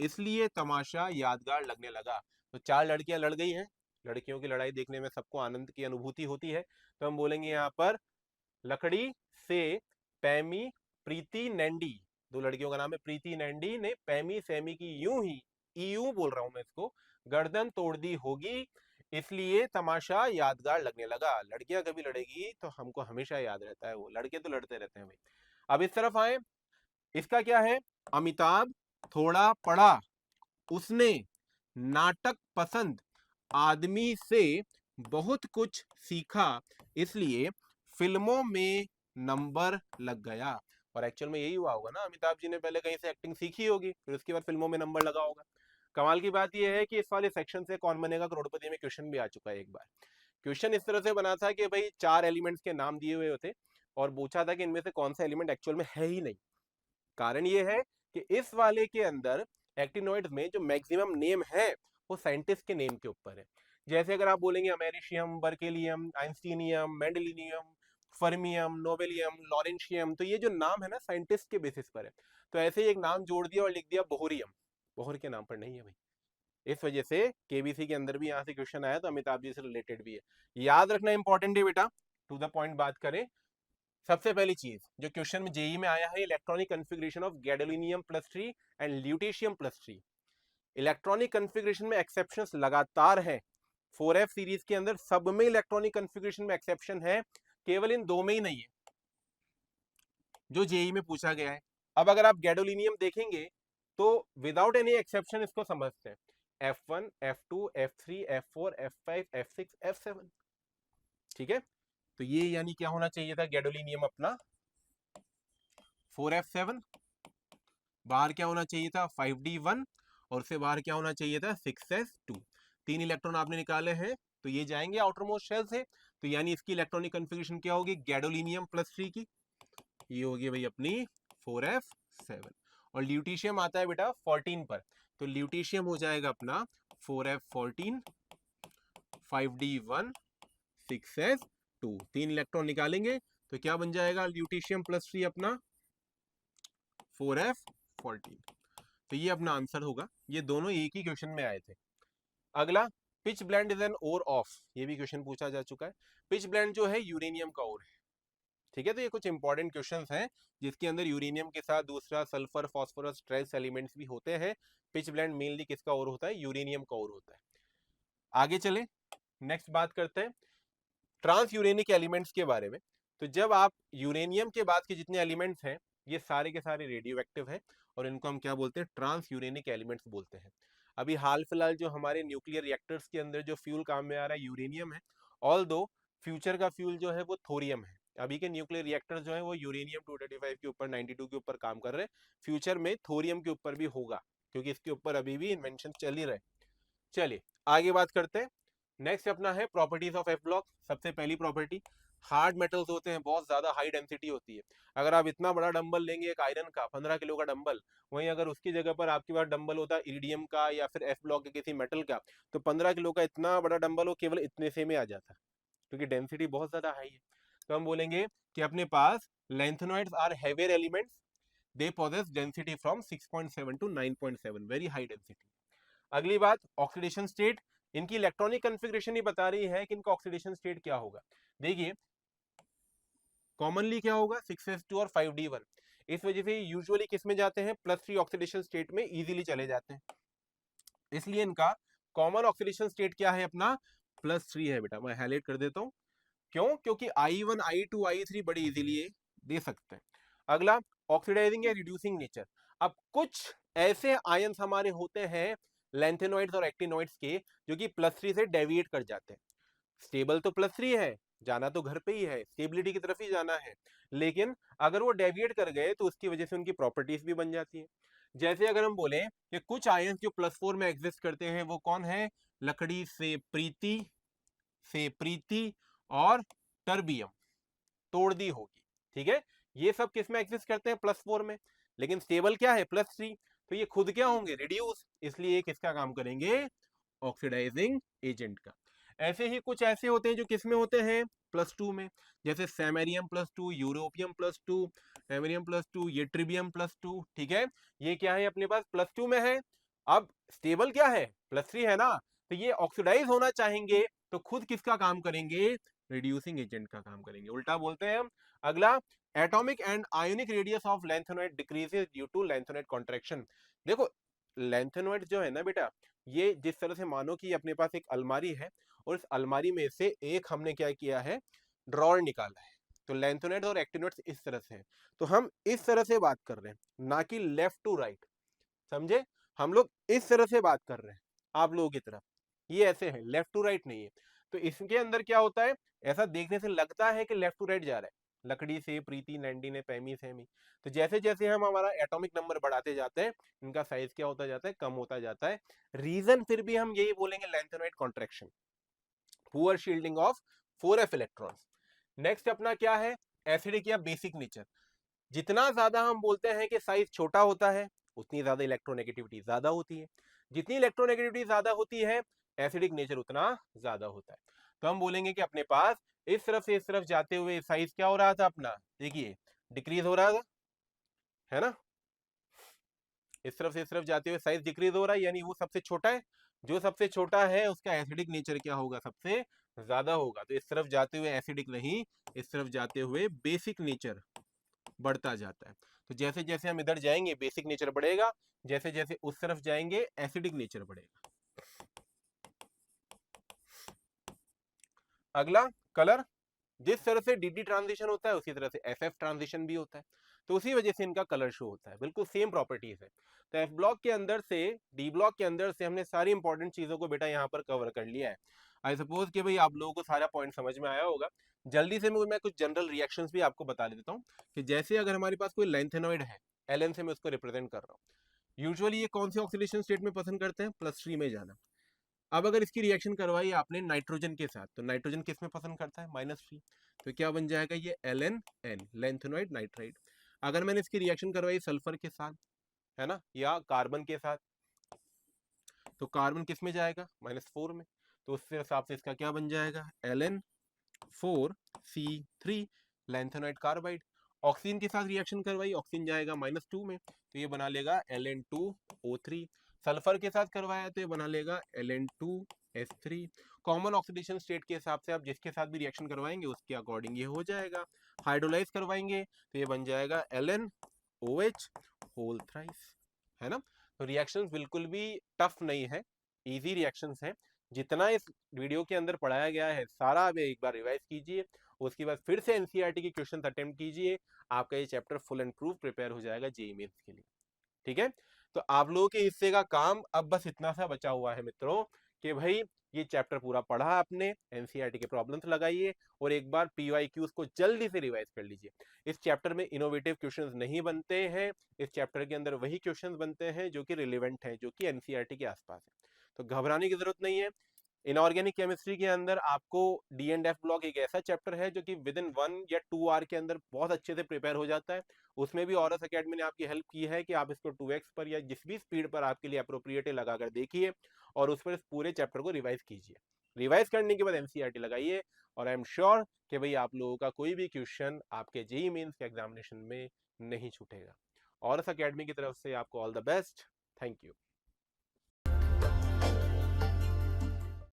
इसलिए तमाशा यादगार लगने लगा। तो 4 लड़कियां लड़ गई हैं, लड़कियों की लड़ाई देखने में सबको आनंद की अनुभूति होती है। तो हम बोलेंगे यहाँ पर लकड़ी से पैमी प्रीति नैंडी, 2 लड़कियों का नाम है प्रीति नैंडी, ने पैमी सैमी की यूं ही, यूं बोल रहा हूं मैं इसको, गर्दन तोड़ दी होगी, इसलिए तमाशा यादगार लगने लगा। लड़कियां कभी लड़ेगी तो हमको हमेशा याद रहता है, वो लड़के तो लड़ते रहते हैं भाई। अब इस तरफ आए, इसका क्या है, अमिताभ थोड़ा पढ़ा, उसने नाटक पसंद आदमी से बहुत कुछ सीखा, इसलिए फिल्मों में नंबर लग गया। और एक्चुअल में यही हुआ होगा ना, अमिताभ जी ने पहले कहीं से एक्टिंग सीखी होगी, फिर उसके बाद फिल्मों में नंबर लगा होगा। कमाल की बात यह है कि इस वाले सेक्शन से कौन बनेगा करोड़पति में क्वेश्चन भी आ चुका है एक बार। क्वेश्चन इस तरह से बना था कि भाई 4 एलिमेंट्स के नाम दिए हुए होते और पूछा था कि इनमें से कौन सा एलिमेंट एक्चुअल में है ही नहीं। कारण ये है कि इस वाले के अंदर एक्टिनॉइड्स में जो मैक्सिमम नेम है वो साइंटिस्ट के नेम के ऊपर है। जैसे अगर आप बोलेंगे americium, berkelium, einsteinium, mendelevium, fermium, nobelium, lawrencium, तो ये जो नाम है ना साइंटिस्ट के बेसिस पर है। तो ऐसे ही एक नाम जोड़ दिया और लिख दिया बोहरियम, बोहर के नाम पर नहीं है भाई। इस वजह से केबीसी के अंदर भी यहाँ से क्वेश्चन आया, तो अमिताभ जी से रिलेटेड भी है। याद रखना इंपॉर्टेंट है बेटा। टू द पॉइंट बात करें, सबसे पहली चीज जो क्वेश्चन में जेई में आया है, electronic configuration of gadolinium plus 3 and lutetium plus 3। Electronic configuration में एक्सेप्शंस लगातार है। 4f सीरीज के अंदर सब में इलेक्ट्रॉनिक कॉन्फ़िगरेशन में एक्सेप्शन है, केवल इन 2 में ही नहीं है जो जेई में पूछा गया है। अब अगर आप गैडोलिनियम देखेंगे तो विदाउट एनी एक्सेप्शन इसको समझते हैं, F1, F2, F3, F4, F5, F6, F7, ठीक है। तो ये यानी क्या होना चाहिए था, गैडोलिनियम अपना 4f7, बाहर क्या होना चाहिए था 5d1, और उससे बाहर क्या होना चाहिए था 6s2। 3 इलेक्ट्रॉन आपने निकाले हैं, तो ये जाएंगे आउटर मोस्ट शेल से। तो यानी इसकी इलेक्ट्रॉनिक कॉन्फ़िगरेशन क्या होगी, गैडोलिनियम प्लस 3 की, ये होगी भाई अपनी 4f7। और ल्यूटीशियम आता है बेटा 14 पर, तो ल्यूटीशियम हो जाएगा अपना 4f14, 5d1, 6s2। 3 इलेक्ट्रॉन निकालेंगे तो क्या बन जाएगा, ल्यूटीशियम प्लस 3 अपना 4f14। तो ये अपना आंसर होगा। ये दोनों एक ही क्वेश्चन में आए थे। अगला, pitchblende is an ore of, ये भी क्वेश्चन पूछा जा चुका है। पिच ब्लेंड जो है यूरेनियम का ओर है, ठीक है। तो ये कुछ इंपॉर्टेंट क्वेश्चंस हैं जिसके अंदर यूरेनियम के साथ दूसरा सल्फर, फास्फोरस, ट्रेस एलिमेंट्स भी होते हैं। पिच ब्लेंड मेनली किसका ओर होता है, यूरेनियम का ओर होता है। आगे चले, नेक्स्ट बात करते हैं ट्रांस यूरेनिक एलिमेंट्स के बारे में। तो जब आप यूरेनियम के बाद के जितने एलिमेंट्स हैं ये सारे के सारे रेडियो एक्टिव हैं, और इनको हम क्या बोलते हैं, ट्रांस यूरेनिक एलिमेंट्स बोलते हैं। अभी हाल फिलहाल जो हमारे न्यूक्लियर रिएक्टर्स के अंदर जो फ्यूल काम में आ रहा है यूरेनियम है, ऑल दो फ्यूचर का फ्यूल जो है वो थोरियम है। अभी के न्यूक्लियर रिएक्टर्स जो है वो यूरेनियम 235 के ऊपर, 92 के ऊपर काम कर रहे हैं। फ्यूचर में थोरियम के ऊपर भी होगा, क्योंकि इसके ऊपर अभी भी इन्वेंशन चल ही रहे। चलिए आगे बात करते हैं। नेक्स्ट अपना है प्रॉपर्टीज ऑफ एफ ब्लॉक। सबसे पहली प्रॉपर्टी, हार्ड मेटल्स होते हैं, बहुत ज्यादा हाई डेंसिटी होती है। अगर आप इतना बड़ा डंबल लेंगे एक आयरन का 15 किलो का डंबल, वहीं अगर उसकी जगह पर आपके पास डंबल होता है इरिडियम का या फिर एफ ब्लॉक के किसी मेटल का, तो 15 किलो का इतना बड़ा डंबल वो केवल इतने से में आ जाता है, क्योंकि डेंसिटी बहुत ज्यादा हाई है। तो हम बोलेंगे कि अपने पास lanthanoids are heavier elements, they possess density from 6.7 to 9.7, very high density. अगली बात, ऑक्सीडेशन स्टेट, इनकी इलेक्ट्रॉनिक कॉन्फ़िगरेशन ही बता रही है कि इनका ऑक्सीडेशन स्टेट क्या होगा। देखिए कॉमनली क्या होगा 6s2 और 5d1, इस वजह से यूजुअली किस में जाते हैं, +3 ऑक्सीडेशन स्टेट में इजीली चले जाते हैं। इसलिए इनका कॉमन ऑक्सीडेशन स्टेट क्या है अपना +3 है बेटा, मैं हाईलाइट कर देता हूँ। क्यों? क्योंकि I1 I2 I3 बड़ी इजीली दे सकते हैं। अगला, ऑक्सीडाइजिंग या रिड्यूसिंग नेचर। अब कुछ ऐसे आयंस हमारे होते हैं लैंथेनॉइड्स और एक्टिनॉइड्स के, जो कि +3 से डेविएट कर जाते हैं। स्टेबल तो +3 है, जाना तो घर पे ही है, स्टेबिलिटी की तरफ ही जाना है, लेकिन अगर वो डेविएट कर गए तो उसकी वजह से उनकी प्रॉपर्टीज भी बन जाती है। जैसे अगर हम बोले कि कुछ आयंस जो +4 में एग्जिस्ट करते हैं, वो कौन है? लकड़ी से प्रीति और टर्बियम, तोड़ दी होगी, ठीक है। ये सब किस में एग्जिस्ट करते हैं? +4 में। लेकिन स्टेबल क्या है? +3। तो ये खुद क्या होंगे? रिड्यूस। इसलिए किसका काम करेंगे? ऑक्सीडाइजिंग एजेंट का। ऐसे ही कुछ ऐसे होते हैं जो किस में होते हैं? +2 में। जैसे सेमेरियम +2, यूरोपियम +2, एमेरियम +2, ये ट्रिबियम +2, ठीक है। ये क्या है? अपने पास +2 में है। अब स्टेबल क्या है? +3 है ना। तो ये ऑक्सीडाइज होना चाहेंगे, तो खुद किसका काम करेंगे? रिड्यूसिंग एजेंट का काम करेंगे। उल्टा बोलते हैं हम। अगला, atomic and ionic radius of lanthanoid decreases due to lanthanoid contraction. देखो, लैंथेनॉइड जो है ना बेटा, ये जिस तरह से मानो कि अपने पास एक अलमारी है, और इस अलमारी में से एक हमने क्या किया है? ड्रॉर निकाला है। तो लैंथेनॉइड और एक्टिनॉइड्स इस तरह से हैं। तो हम इस तरह से बात कर रहे हैं, ना कि लेफ्ट टू राइट। समझे? हम लोग इस तरह से बात कर रहे हैं आप लोगों की तरफ। ये ऐसे है, लेफ्ट टू राइट नहीं है। तो इसके अंदर क्या होता है? ऐसा देखने से लगता है कि लेफ्ट टू राइट जा रहा है। लकड़ी से प्रीति, नैंडी ने, पैमी, सेमी। तो जैसे जैसे हम हमारा एटॉमिक नंबर बढ़ाते जाते हैं, इनका साइज क्या होता जाता है? कम होता जाता है। रीजन फिर भी हम यही बोलेंगे, lanthanoid contraction, poor shielding of 4f electrons. Next अपना क्या है? एसिडिक या बेसिक नेचर। जितना ज्यादा हम बोलते हैं कि साइज छोटा होता है, उतनी ज्यादा इलेक्ट्रोनेगेटिविटी ज्यादा होती है। जितनी इलेक्ट्रोनेगेटिविटी ज्यादा होती है, एसिडिक नेचर उतना ज्यादा होता है। तो हम बोलेंगे कि अपने पास इस तरफ से इस तरफ जाते हुए साइज क्या हो रहा था अपना? देखिए, डिक्रीज हो रहा था, है ना। इस तरफ से इस तरफ जाते हुए साइज डिक्रीज हो रहा है, यानी वो सबसे छोटा है। जो सबसे छोटा है उसका एसिडिक नेचर क्या होगा? सबसे ज्यादा होगा। तो इस तरफ जाते हुए एसिडिक नहीं, इस तरफ जाते हुए बेसिक नेचर बढ़ता जाता है। तो जैसे जैसे हम इधर जाएंगे बेसिक नेचर बढ़ेगा, जैसे जैसे उस तरफ जाएंगे एसिडिक नेचर बढ़ेगा। अगला, कलर। जिस तरह से डी ट्रांजिशन होता है, उसी तरह से एफ ट्रांजिशन भी होता है। तो उसी वजह से इनका कलर शो होता है, बिल्कुल सेम प्रॉपर्टीज है। तो एफ ब्लॉक के अंदर से, डी ब्लॉक के अंदर से हमने सारी इंपॉर्टेंट चीजों को बेटा यहाँ पर कवर कर लिया है। आई सपोज कि भाई आप लोगों को सारा पॉइंट समझ में आया होगा। जल्दी से मैं कुछ जनरल रिएक्शंस भी आपको बता देता हूँ, कि जैसे अगर हमारे पास कोई लैंथेनॉइड है, एल से मैं उसको रिप्रेजेंट कर रहा हूँ। यूजुअली ये कौन से ऑक्सीडेशन स्टेट में पसंद करते हैं? +3 में जाना। अब अगर इसकी रिएक्शन करवाई आपने नाइट्रोजन के साथ, तो नाइट्रोजन किस में पसंद करता है? -3। तो क्या बन जाएगा? ये LnN, लैंथेनॉइड नाइट्राइड। अगर मैंने इसकी रिएक्शन करवाई सल्फर के साथ, है ना, या कार्बन के साथ, तो कार्बन किस में जाएगा? -4 में। तो उस हिसाब से इसका क्या बन जाएगा? Ln4C3, lanthanoid carbide. ऑक्सीजन के साथ रिएक्शन करवाई, ऑक्सीजन जाएगा -2 में, तो ये बना लेगा Ln2O3। सल्फर के साथ करवाया तो ये बना लेगा Ln2S3। कॉमन ऑक्सीडेशन स्टेट के हिसाब से आप जिसके साथ भी रिएक्शन करवाएंगे उसके अकॉर्डिंग ये हो जाएगा। हाइड्रोलाइज करवाएंगे तो ये बन जाएगा LnOH होल थ्राइस, है ना। तो रिएक्शंस बिल्कुल भी टफ नहीं है, इजी रिएक्शंस हैं। जितना इस वीडियो के अंदर पढ़ाया गया है सारा आप एक बार रिवाइज कीजिए, उसके बाद फिर से एनसीईआरटी के क्वेश्चन अटेम्प्ट कीजिए। आपका ये chapter full and proof prepare हो जाएगा जेईई मेंस के लिए, ठीक है। तो आप लोगों के हिस्से का काम अब बस इतना सा बचा हुआ है मित्रों, कि भाई ये चैप्टर पूरा पढ़ा आपने, एनसीईआरटी के प्रॉब्लम्स लगाइए, और एक बार पीवाईक्यूज को जल्दी से रिवाइज कर लीजिए। इस चैप्टर में इनोवेटिव क्वेश्चंस नहीं बनते हैं, इस चैप्टर के अंदर वही क्वेश्चंस बनते हैं जो कि रिलेवेंट हैं, जो कि एनसीईआरटी के आसपास है। तो घबराने की जरूरत नहीं है। इनऑर्गेनिक केमिस्ट्री के अंदर आपको डी एंड एफ ब्लॉक एक ऐसा चैप्टर है जो कि विद इन 1 या 2 आवर के अंदर बहुत अच्छे से प्रिपेयर हो जाता है। उसमें भी ऑरस एकेडमी ने आपकी हेल्प की है कि आप इसको 2x पर या जिस भी स्पीड पर आपके लिए अप्रोप्रिएट है लगाकर देखिए, और उस पर इस पूरे चैप्टर को रिवाइज कीजिए। रिवाइज करने के बाद एनसीईआरटी लगाइए, और आई एम श्योर कि भाई आप लोगों का कोई भी क्वेश्चन आपके जेईई मेंस के एग्जामिनेशन में नहीं छूटेगा। ऑरस एकेडमी की तरफ से आपको all the best. Thank you.